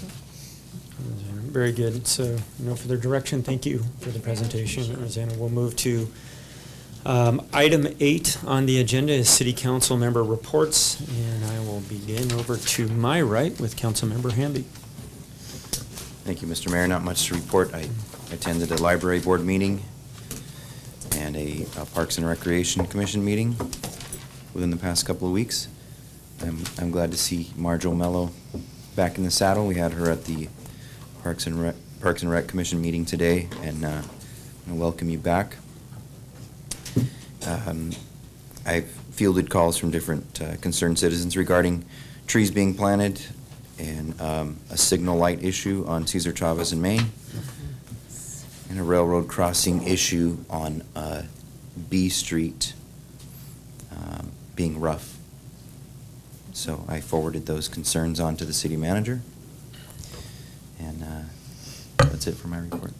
Very good. So no further direction. Thank you for the presentation, Rosanna. We'll move to item 8 on the agenda is City Council member reports, and I will begin over to my right with Council Member Hamby. Thank you, Mr. Mayor. Not much to report. I attended a library board meeting and a Parks and Recreation Commission meeting within the past couple of weeks. I'm glad to see Marjo Mello back in the saddle. We had her at the Parks and Rec Commission meeting today, and I welcome you back. I've fielded calls from different concerned citizens regarding trees being planted and a signal light issue on Cesar Chavez in Maine, and a railroad crossing issue on B Street being rough. So I forwarded those concerns on to the city manager, and that's it for my report.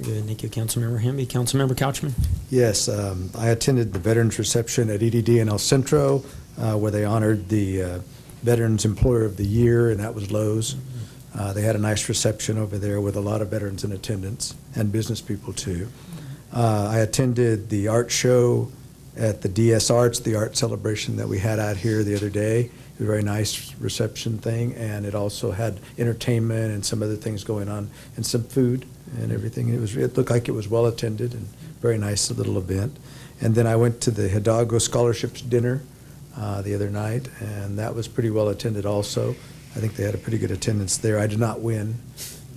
Good. Thank you, Councilmember Hamby. Councilmember Couchman. Yes, I attended the Veterans Reception at EDD in El Centro, where they honored the Veterans Employer of the Year, and that was Lowe's. They had a nice reception over there with a lot of veterans in attendance, and business people too. I attended the art show at the DS Arts, the art celebration that we had out here the other day. It was a very nice reception thing, and it also had entertainment and some other things going on, and some food and everything. It looked like it was well attended and very nice little event. And then I went to the Hidalgo Scholarships Dinner the other night, and that was pretty well attended also. I think they had a pretty good attendance there. I did not win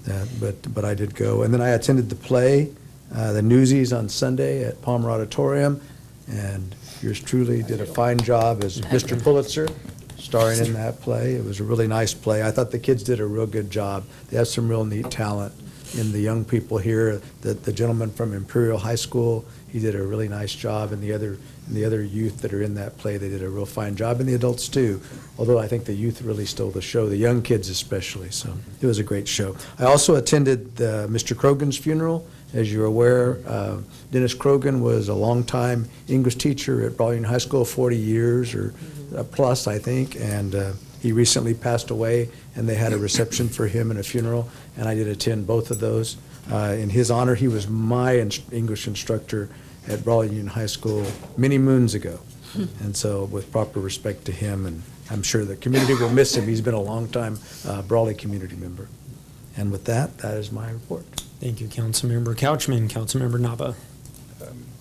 that, but I did go. And then I attended the play, the Newsies, on Sunday at Palmer Auditorium, and yours truly did a fine job as Mr. Pulitzer, starring in that play. It was a really nice play. I thought the kids did a real good job. They have some real neat talent in the young people here. The gentleman from Imperial High School, he did a really nice job, and the other youth that are in that play, they did a real fine job, and the adults too. Although I think the youth really stole the show, the young kids especially. So it was a great show. I also attended Mr. Krogan's funeral. As you're aware, Dennis Krogan was a longtime English teacher at Brawley High School, 40 years or plus, I think, and he recently passed away, and they had a reception for him and a funeral, and I did attend both of those. In his honor, he was my English instructor at Brawley Union High School many moons ago, and so with proper respect to him, and I'm sure the community will miss him. He's been a long-time Brawley community member. And with that, that is my report. Thank you, Councilmember Couchman. Councilmember Nava.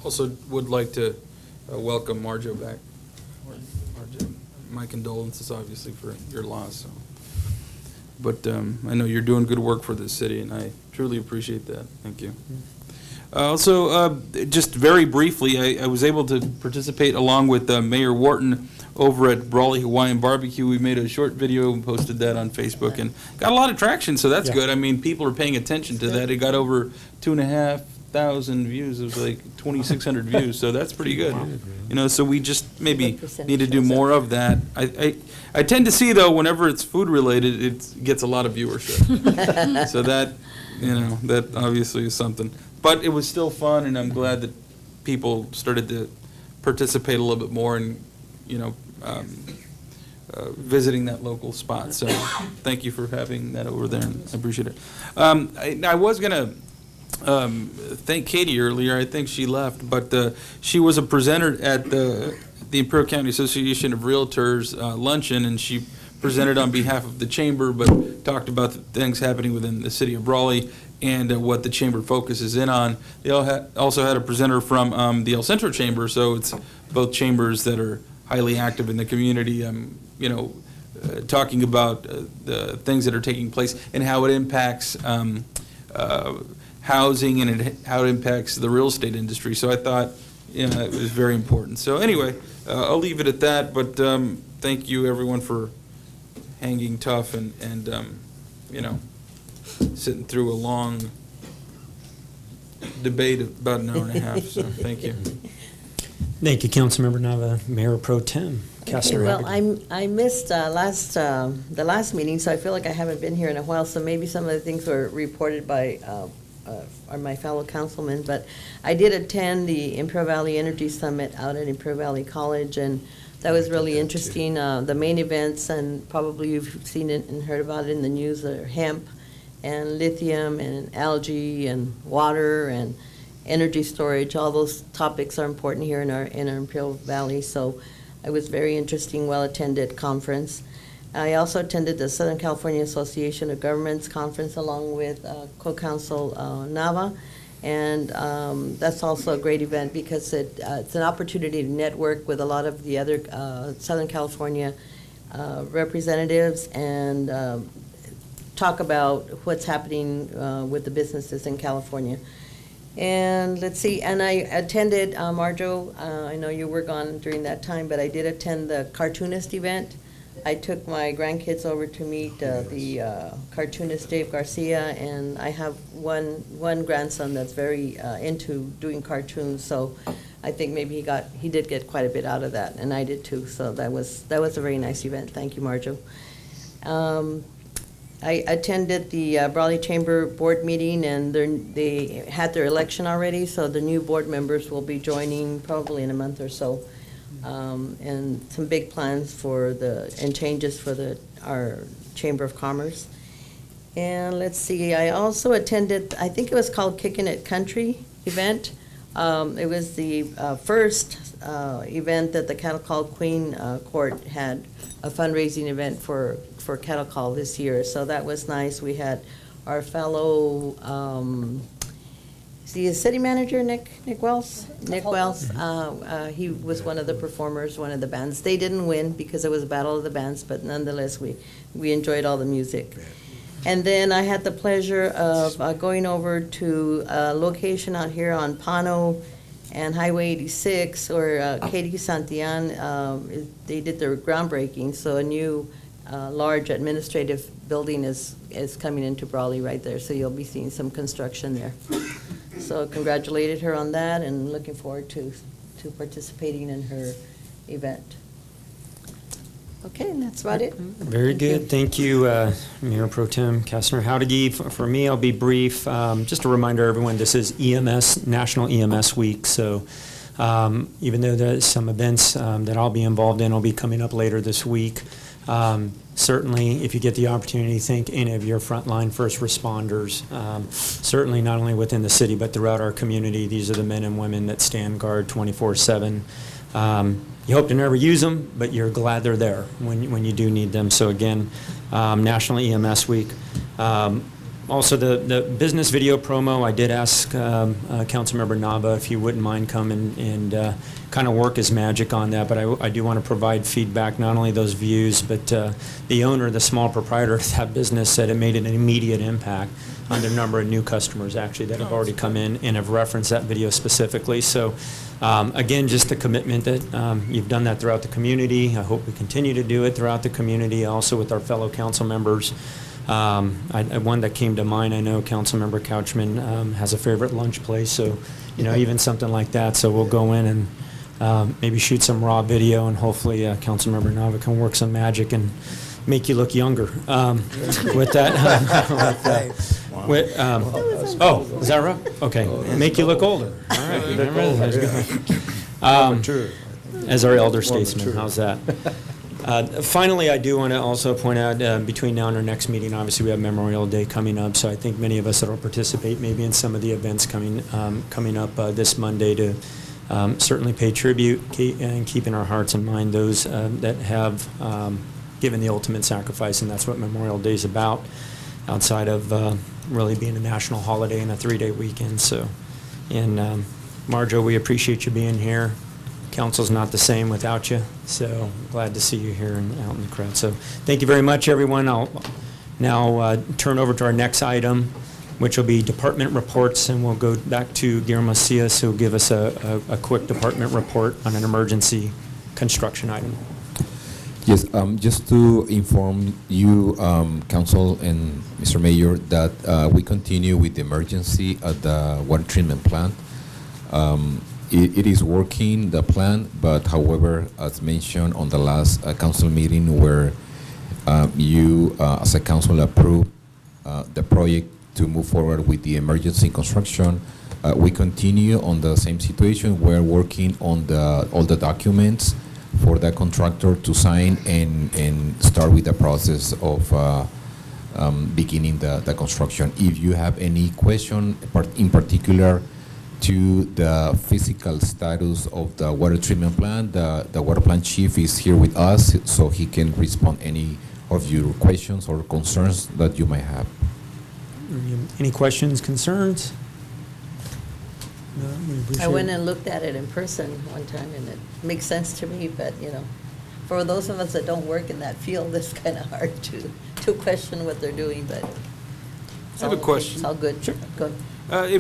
Also would like to welcome Marjo back. Marjo, my condolences, obviously, for your loss. So. But I know you're doing good work for this city, and I truly appreciate that. Thank you. Also, just very briefly, I was able to participate along with Mayor Wharton over at Brawley Hawaiian Barbecue. We made a short video and posted that on Facebook and got a lot of traction, so that's good. I mean, people are paying attention to that. It got over 2,500 views. It was like 2,600 views, so that's pretty good. You know, so we just maybe need to do more of that. I tend to see, though, whenever it's food related, it gets a lot of viewership. So that, you know, that obviously is something. But it was still fun, and I'm glad that people started to participate a little bit more and, you know, visiting that local spot. So thank you for having that over there, and I appreciate it. I was going to thank Katie earlier. I think she left, but she was a presenter at the Imperial County Association of Realtors luncheon, and she presented on behalf of the chamber, but talked about the things happening within the city of Brawley and what the chamber focuses in on. They also had a presenter from the El Centro Chamber, so it's both chambers that are highly active in the community, you know, talking about the things that are taking place and how it impacts housing and how it impacts the real estate industry. So I thought, you know, it was very important. So anyway, I'll leave it at that, but thank you everyone for hanging tough and you know, sitting through a long debate of about an hour and a half, so thank you. Thank you, Councilmember Nava. Mayor Pro Tem, Castro. Well, I missed the last meeting, so I feel like I haven't been here in a while, so maybe some of the things were reported by my fellow councilmen, but I did attend the Imperial Valley Energy Summit out at Imperial Valley College, and that was really interesting. The main events, and probably you've seen it and heard about it in the news, are hemp and lithium and algae and water and energy storage. All those topics are important here in our Imperial Valley, so it was very interesting, well-attended conference. I also attended the Southern California Association of Governments conference along with co-counsel Nava, and that's also a great event because it's an opportunity to network with a lot of the other Southern California representatives and talk about what's happening with the businesses in California. And let's see, and I attended, Marjo, I know you were gone during that time, but I did attend the cartoonist event. I took my grandkids over to meet the cartoonist Dave Garcia, and I have one grandson that's very into doing cartoons, so I think maybe he did get quite a bit out of that, and I did too, so that was a very nice event. Thank you, Marjo. I attended the Brawley Chamber Board meeting, and they had their election already, so the new board members will be joining probably in a month or so. And some big plans and changes for our Chamber of Commerce. And let's see, I also attended, I think it was called Kickin' It Country event. It was the first event that the Cattle Call Queen Court had, a fundraising event for Cattle Call this year. So that was nice. We had our fellow, the city manager, Nick Wells? Nick Wells. He was one of the performers, one of the bands. They didn't win because it was a battle of the bands, but nonetheless, we enjoyed all the music. And then I had the pleasure of going over to a location out here on Pano and Highway 86, where Katie Santillan, they did their groundbreaking. So a new large administrative building is coming into Brawley right there. So you'll be seeing some construction there. So congratulated her on that, and looking forward to participating in her event. Okay, and that's about it. Very good. Thank you, Mayor Pro Tem Kastner Howdegi. For me, I'll be brief. Just a reminder, everyone, this is EMS, National EMS Week. So even though there's some events that I'll be involved in will be coming up later this week, certainly, if you get the opportunity, thank any of your frontline first responders. Certainly not only within the city, but throughout our community. These are the men and women that stand guard 24/7. You hope to never use them, but you're glad they're there when you do need them. So again, National EMS Week. Also, the business video promo, I did ask Councilmember Nava if he wouldn't mind coming and kind of work his magic on that, but I do want to provide feedback, not only those views, but the owner, the small proprietor of that business said it made an immediate impact on the number of new customers, actually, that have already come in and have referenced that video specifically. So, again, just the commitment that you've done that throughout the community. I hope we continue to do it throughout the community, also with our fellow council members. One that came to mind, I know Councilmember Couchman has a favorite lunch place, so, even something like that. So we'll go in and maybe shoot some raw video, and hopefully Councilmember Nava can work some magic and make you look younger. With that, is that right? Okay, make you look older. All right. As our elder statesman, how's that? Finally, I do want to also point out, between now and our next meeting, obviously we have Memorial Day coming up, so I think many of us that will participate maybe in some of the events coming up this Monday to certainly pay tribute and keep in our hearts and mind those that have given the ultimate sacrifice, and that's what Memorial Day is about, outside of really being a national holiday and a 3-day weekend. So, and Marjo, we appreciate you being here. Council's not the same without you, so glad to see you here and out in the crowd. So thank you very much, everyone. I'll now turn over to our next item, which will be department reports, and we'll go back to Guillermo Cias, who will give us a quick department report on an emergency construction item. Yes, just to inform you, Council and Mr. Mayor, that we continue with the emergency at the water treatment plant. It is working, the plant, but however, as mentioned on the last council meeting where you, as a council, approved the project to move forward with the emergency construction, we continue on the same situation. We're working on all the documents for the contractor to sign and start with the process of beginning the construction. If you have any question, in particular, to the physical status of the water treatment plant, the water plant chief is here with us, so he can respond any of your questions or concerns that you might have. Any questions, concerns? No, we appreciate I went and looked at it in person one time, and it makes sense to me, but, for those of us that don't work in that field, it's kind of hard to question what they're doing, but I have a question. It's all good. Sure. Go ahead.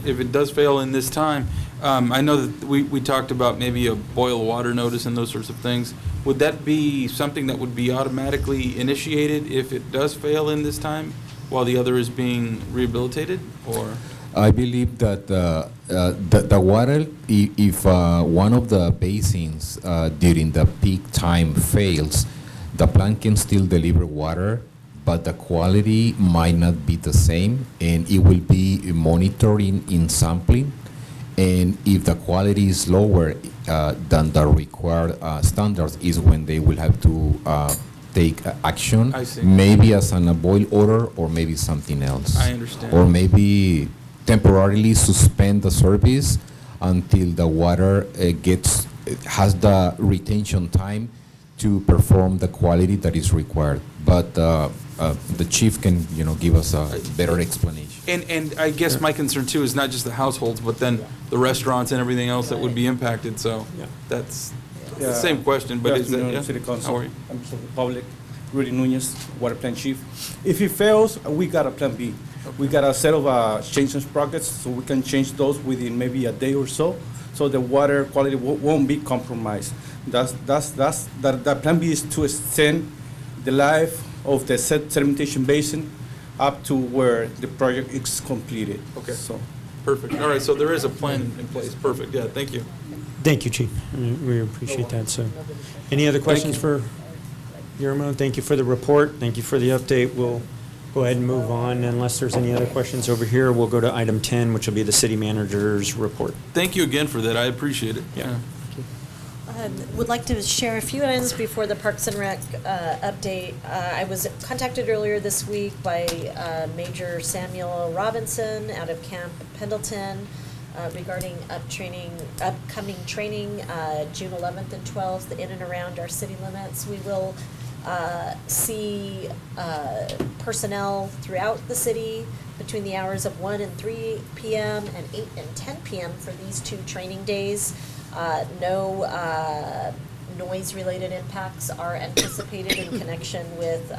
If it does fail in this time, I know that we talked about maybe a boil water notice and those sorts of things. Would that be something that would be automatically initiated if it does fail in this time while the other is being rehabilitated, or? I believe that the water, if one of the basins during the peak time fails, the plant can still deliver water, but the quality might not be the same, and it will be monitoring in sampling. And if the quality is lower than the required standards, is when they will have to take action. I see. Maybe as a boil order, or maybe something else. I understand. Or maybe temporarily suspend the service until the water has the retention time to perform the quality that is required. But the chief can, give us a better explanation. And I guess my concern too is not just the households, but then the restaurants and everything else that would be impacted. So that's the same question. But is that, City Council. How are you? I'm from the public. Rudy Nunez, water plant chief. If it fails, we got a plan B. We got a set of change sprockets, so we can change those within maybe a day or so the water quality won't be compromised. That plan B is to extend the life of the sedimentation basin up to where the project is completed. Okay. So, perfect. All right. So there is a plan in place. Perfect. Yeah. Thank you. Thank you, Chief. We appreciate that. So, any other questions for Guillermo? Thank you for the report. Thank you for the update. We'll go ahead and move on. Unless there's any other questions over here, we'll go to item 10, which will be the city manager's report. Thank you again for that. I appreciate it. Yeah. Would like to share a few items before the Parks and Rec update. I was contacted earlier this week by Major Samuel Robinson out of Camp Pendleton regarding upcoming training June 11th and 12th in and around our city limits. We will see personnel throughout the city between the hours of 1 and 3 p.m. and 8 and 10 p.m. for these 2 training days. No noise-related impacts are anticipated in connection with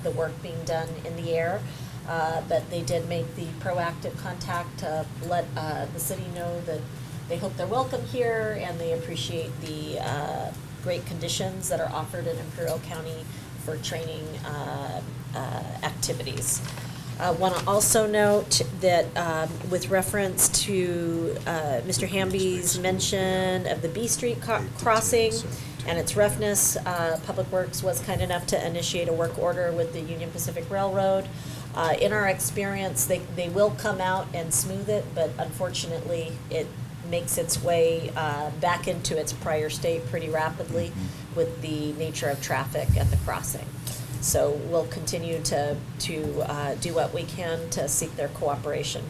the work being done in the air. But they did make the proactive contact to let the city know that they hope they're welcome here and they appreciate the great conditions that are offered in Imperial County for training activities. I want to also note that with reference to Mr. Hamby's mention of the B Street crossing and its roughness, Public Works was kind enough to initiate a work order with the Union Pacific Railroad. In our experience, they will come out and smooth it, but unfortunately, it makes its way back into its prior state pretty rapidly with the nature of traffic at the crossing. So we'll continue to do what we can to seek their cooperation.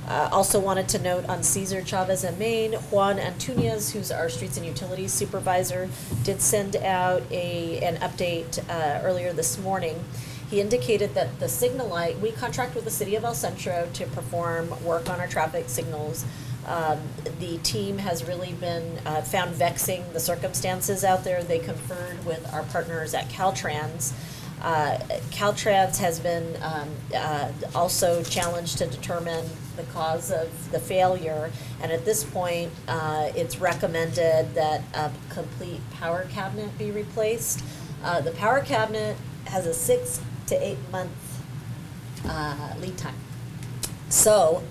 Also wanted to note on Cesar Chavez and Main, Juan Antunez, who's our Streets and Utilities Supervisor, did send out an update earlier this morning. He indicated that the signal light, we contract with the City of El Centro to perform work on our traffic signals. The team has really been found vexing the circumstances out there. They conferred with our partners at Caltrans. Caltrans has been also challenged to determine the cause of the failure, and at this point, it's recommended that a complete power cabinet be replaced. The power cabinet has a 6 to 8 month lead time. So,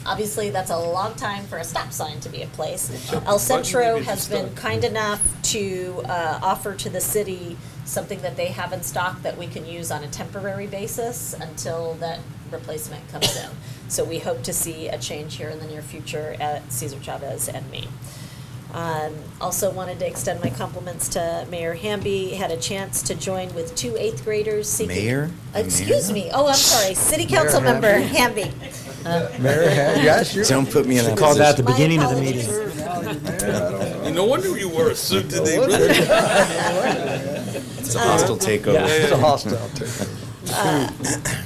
obviously, that's a long time for a stop sign to be in place. El Centro has been kind enough to offer to the city something that they have in stock that we can use on a temporary basis until that replacement comes in. So we hope to see a change here in the near future at Cesar Chavez and Main. Also wanted to extend my compliments to Mayor Hamby. Had a chance to join with 2 8th graders seeking. Mayor? Excuse me. Oh, I'm sorry. City Council Mayor Member Hamby. Mayor Hamby, yes, you. Don't put me in that Called that at the position. beginning of the meeting. No wonder you wore a suit today, It's a hostile takeover. It's a hostile takeover.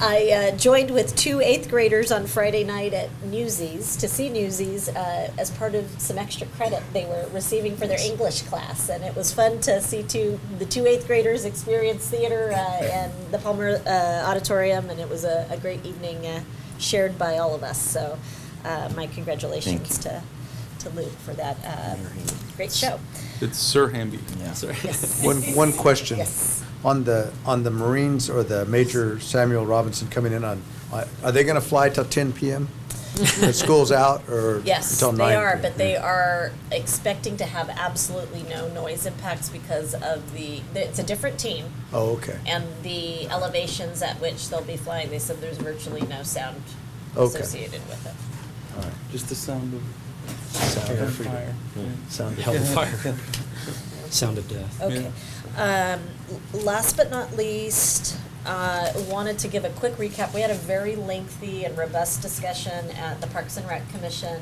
I joined with 2 8th graders on Friday night at Newsies to see Newsies as part of some extra credit they were receiving for their English class, and it was fun to see the 2 8th graders experience theater and the Palmer Auditorium, and it was a great evening shared by all of us. So my congratulations to Luke for that great show. It's Sir Hamby. Yeah. Sorry. Yes. One question. Yes. On the Marines or the Major Samuel Robinson coming in on, are they going to fly till 10 p.m.? The school's out or Yes, until 9? they are, but they are expecting to have absolutely no noise impacts because of it's a different team. Oh, okay. And the elevations at which they'll be flying, they said there's virtually no sound Okay. associated with it. All right. Just the sound of Sound of fire. Sound of hellfire. Sound of death. Okay. Last but not least, wanted to give a quick recap. We had a very lengthy and robust discussion at the Parks and Rec Commission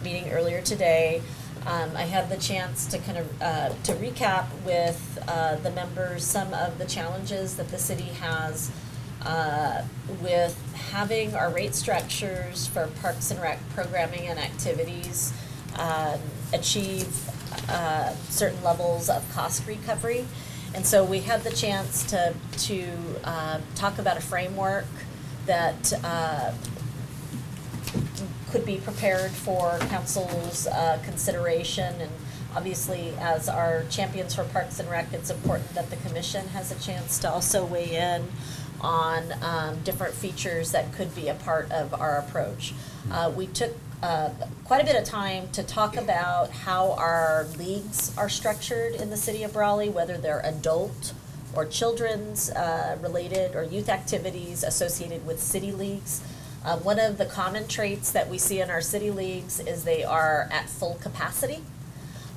meeting earlier today. I had the chance to kind of to recap with the members some of the challenges that the city has with having our rate structures for Parks and Rec programming and activities achieve certain levels of cost recovery. And so we had the chance to talk about a framework that could be prepared for council's consideration. And obviously, as our champions for Parks and Rec, it's important that the commission has a chance to also weigh in on different features that could be a part of our approach. We took quite a bit of time to talk about how our leagues are structured in the city of Brawley, whether they're adult or children's related or youth activities associated with city leagues. One of the common traits that we see in our city leagues is they are at full capacity.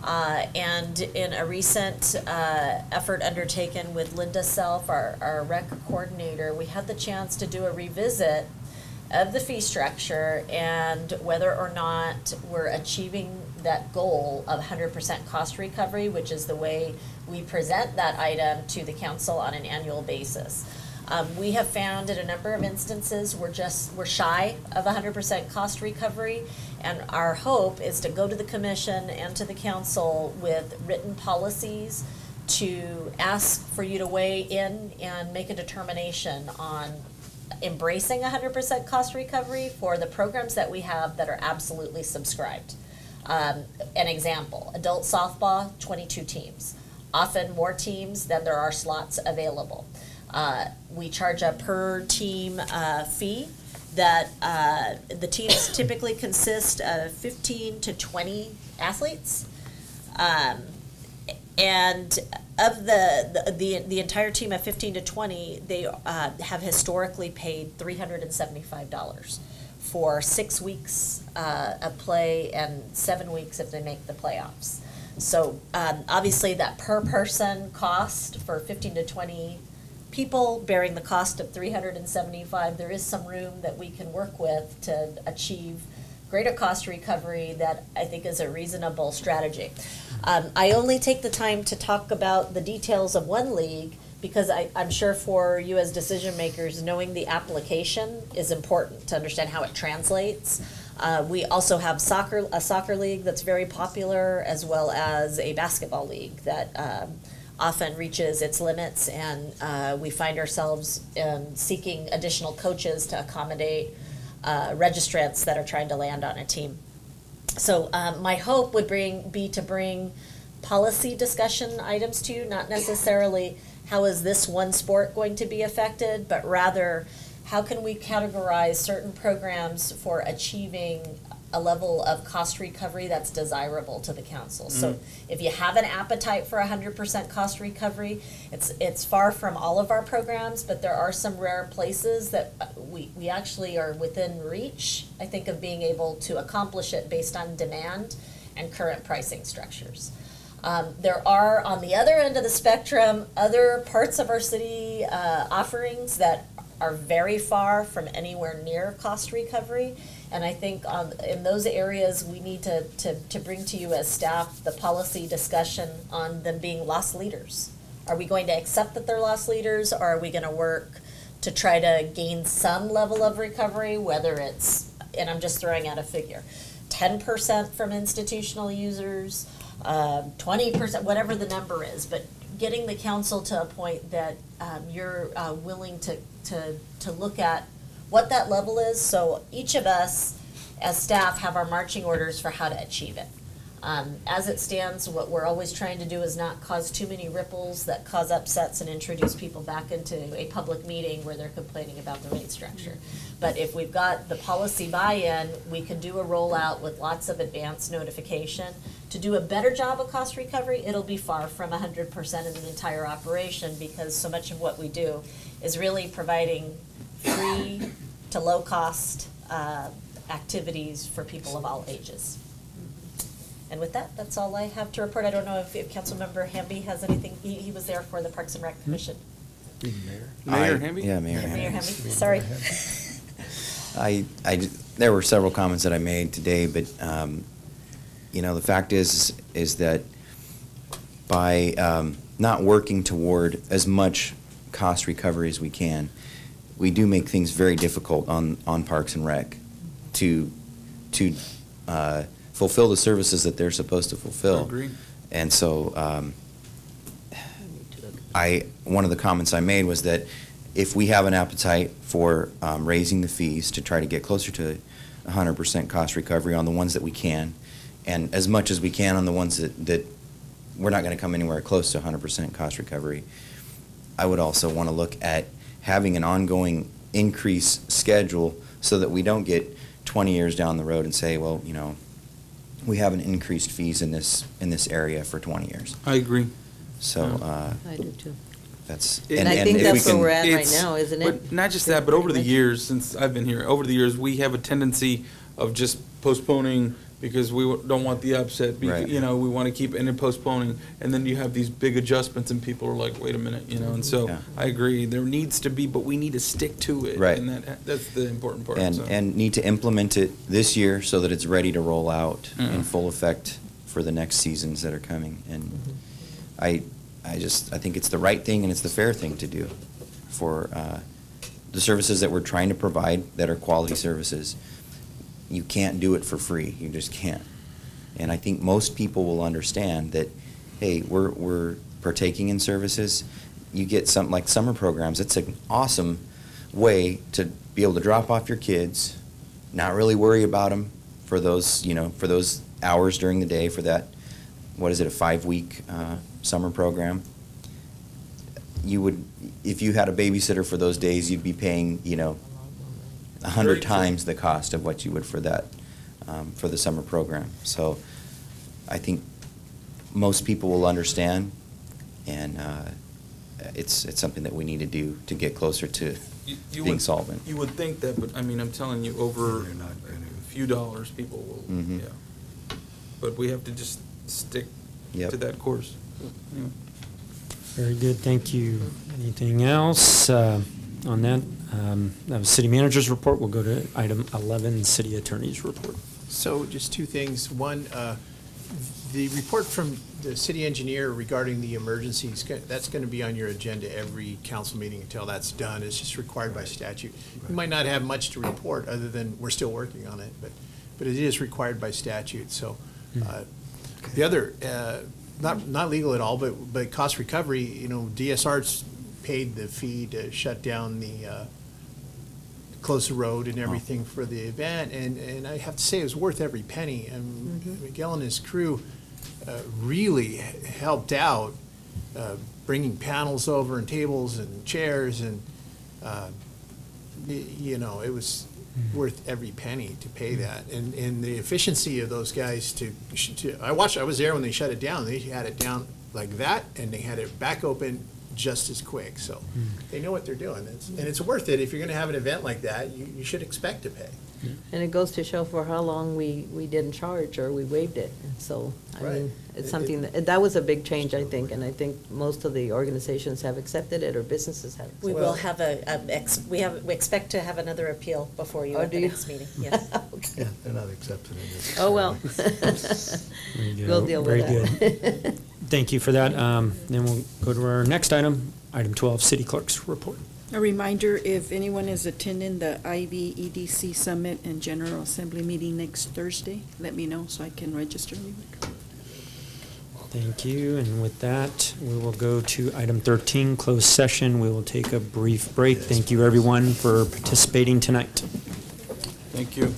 And in a recent effort undertaken with Linda Self, our rec coordinator, we had the chance to do a revisit of the fee structure and whether or not we're achieving that goal of 100% cost recovery, which is the way we present that item to the council on an annual basis. We have found in a number of instances, we're shy of 100% cost recovery, and our hope is to go to the commission and to the council with written policies to ask for you to weigh in and make a determination on embracing 100% cost recovery for the programs that we have that are absolutely subscribed. An example, adult softball, 22 teams. Often more teams than there are slots available. We charge a per team fee that the teams typically consist of 15 to 20 athletes. And of the entire team of 15 to 20, they have historically paid $375 for 6 weeks of play and 7 weeks if they make the playoffs. So obviously that per person cost for 15 to 20 people bearing the cost of $375, there is some room that we can work with to achieve greater cost recovery that I think is a reasonable strategy. I only take the time to talk about the details of one league because I'm sure for you as decision makers, knowing the application is important to understand how it translates. We also have a soccer league that's very popular, as well as a basketball league that often reaches its limits, and we find ourselves seeking additional coaches to accommodate registrants that are trying to land on a team. So my hope would be to bring policy discussion items to you, not necessarily how is this one sport going to be affected, but rather how can we categorize certain programs for achieving a level of cost recovery that's desirable to the council. So if you have an appetite for 100% cost recovery, it's far from all of our programs, but there are some rare places that we actually are within reach, I think, of being able to accomplish it based on demand and current pricing structures. There are, on the other end of the spectrum, other parts of our city offerings that are very far from anywhere near cost recovery. And I think in those areas, we need to bring to you as staff the policy discussion on them being loss leaders. Are we going to accept that they're loss leaders, or are we going to work to try to gain some level of recovery, whether it's, and I'm just throwing out a figure, 10% from institutional users, 20%, whatever the number is, but getting the council to a point that you're willing to look at what that level is, so each of us as staff have our marching orders for how to achieve it. As it stands, what we're always trying to do is not cause too many ripples that cause upsets and introduce people back into a public meeting where they're complaining about the rate structure. But if we've got the policy buy-in, we can do a rollout with lots of advance notification. To do a better job of cost recovery, it'll be far from 100% of the entire operation, because so much of what we do is really providing free to low-cost activities for people of all ages. And with that, that's all I have to report. I don't know if Councilmember Hamby has anything. He was there for the Parks and Rec Commission. Mayor Hamby? Yeah, Mayor Mayor Hamby. Hamby, sorry. There were several comments that I made today, but the fact is that by not working toward as much cost recovery as we can, we do make things very difficult on Parks and Rec to fulfill the services that they're supposed to fulfill. I agree. And so one of the comments I made was that if we have an appetite for raising the fees to try to get closer to 100% cost recovery on the ones that we can, and as much as we can on the ones that we're not going to come anywhere close to 100% cost recovery, I would also want to look at having an ongoing increase schedule so that we don't get 20 years down the road and say, well, we haven't increased fees in this area for 20 years. I agree. So I do too. that's And I think if that's we where can- we're at right It's- now, isn't but it? not just that, but over the years, since I've been here, over the years, we have a tendency of just postponing because we don't want the upset. Right. We want to keep and then postponing, and then you have these big adjustments, and people are like, "Wait a minute," And so Yeah. I agree. There needs to be, but we need to stick to it. Right. And that's the important part. and so. and need to implement it this year so that it's ready to roll out in full effect for the next seasons that are coming. And I think it's the right thing and it's the fair thing to do. for the services that we're trying to provide that are quality services. You can't do it for free. You just can't. And I think most people will understand that, hey, we're partaking in services. You get something like summer programs. It's an awesome way to be able to drop off your kids, not really worry about them for those, for those hours during the day for that, what is it, a 5-week summer program. You would, if you had a babysitter for those days, you'd be paying, 100 times the cost of what you would for that, for the summer program. So I think most people will understand, and it's something that we need to do to get closer to being solvent. You would think that, but I mean, I'm telling you, over a few dollars, people will, Mhm. yeah. But we have to just stick Yep. to that course. Yeah. Very good, thank you. Anything else on that? That was city manager's report. We'll go to item 11, city attorney's report. So just two things. One, the report from the city engineer regarding the emergencies, that's going to be on your agenda every council meeting until that's done. It's just required by statute. You might not have much to report other than we're still working on it, but it is required by statute. So the other, not legal at all, but cost recovery, DSR's paid the fee to shut down the close the road and everything for the event, and I have to say it was worth every penny. And Miguel and his crew really helped out, bringing panels over and tables and chairs, and it was worth every penny to pay that. And the efficiency of those guys I was there when they shut it down. They had it down like that, and they had it back open just as quick. So they know what they're doing. And it's worth it. If you're going to have an event like that, you should expect to pay. And it goes to show for how long we didn't charge or we waived it. So, I Right. mean, it's something that was a big change, I think, and I think most of the organizations have accepted it or businesses have. We will have we expect to have another appeal before you Oh, at do the you? next meeting, yes. Okay. They're not accepting it. Oh, well. There you go. We'll deal with Very that. good. Thank you for that. Then we'll go to our next item, item 12, city clerk's report. A reminder, if anyone is attending the IBEDC Summit and General Assembly meeting next Thursday, let me know so I can register. Thank you. And with that, we will go to item 13, closed session. We will take a brief break. Thank you, everyone, for participating tonight. Thank you.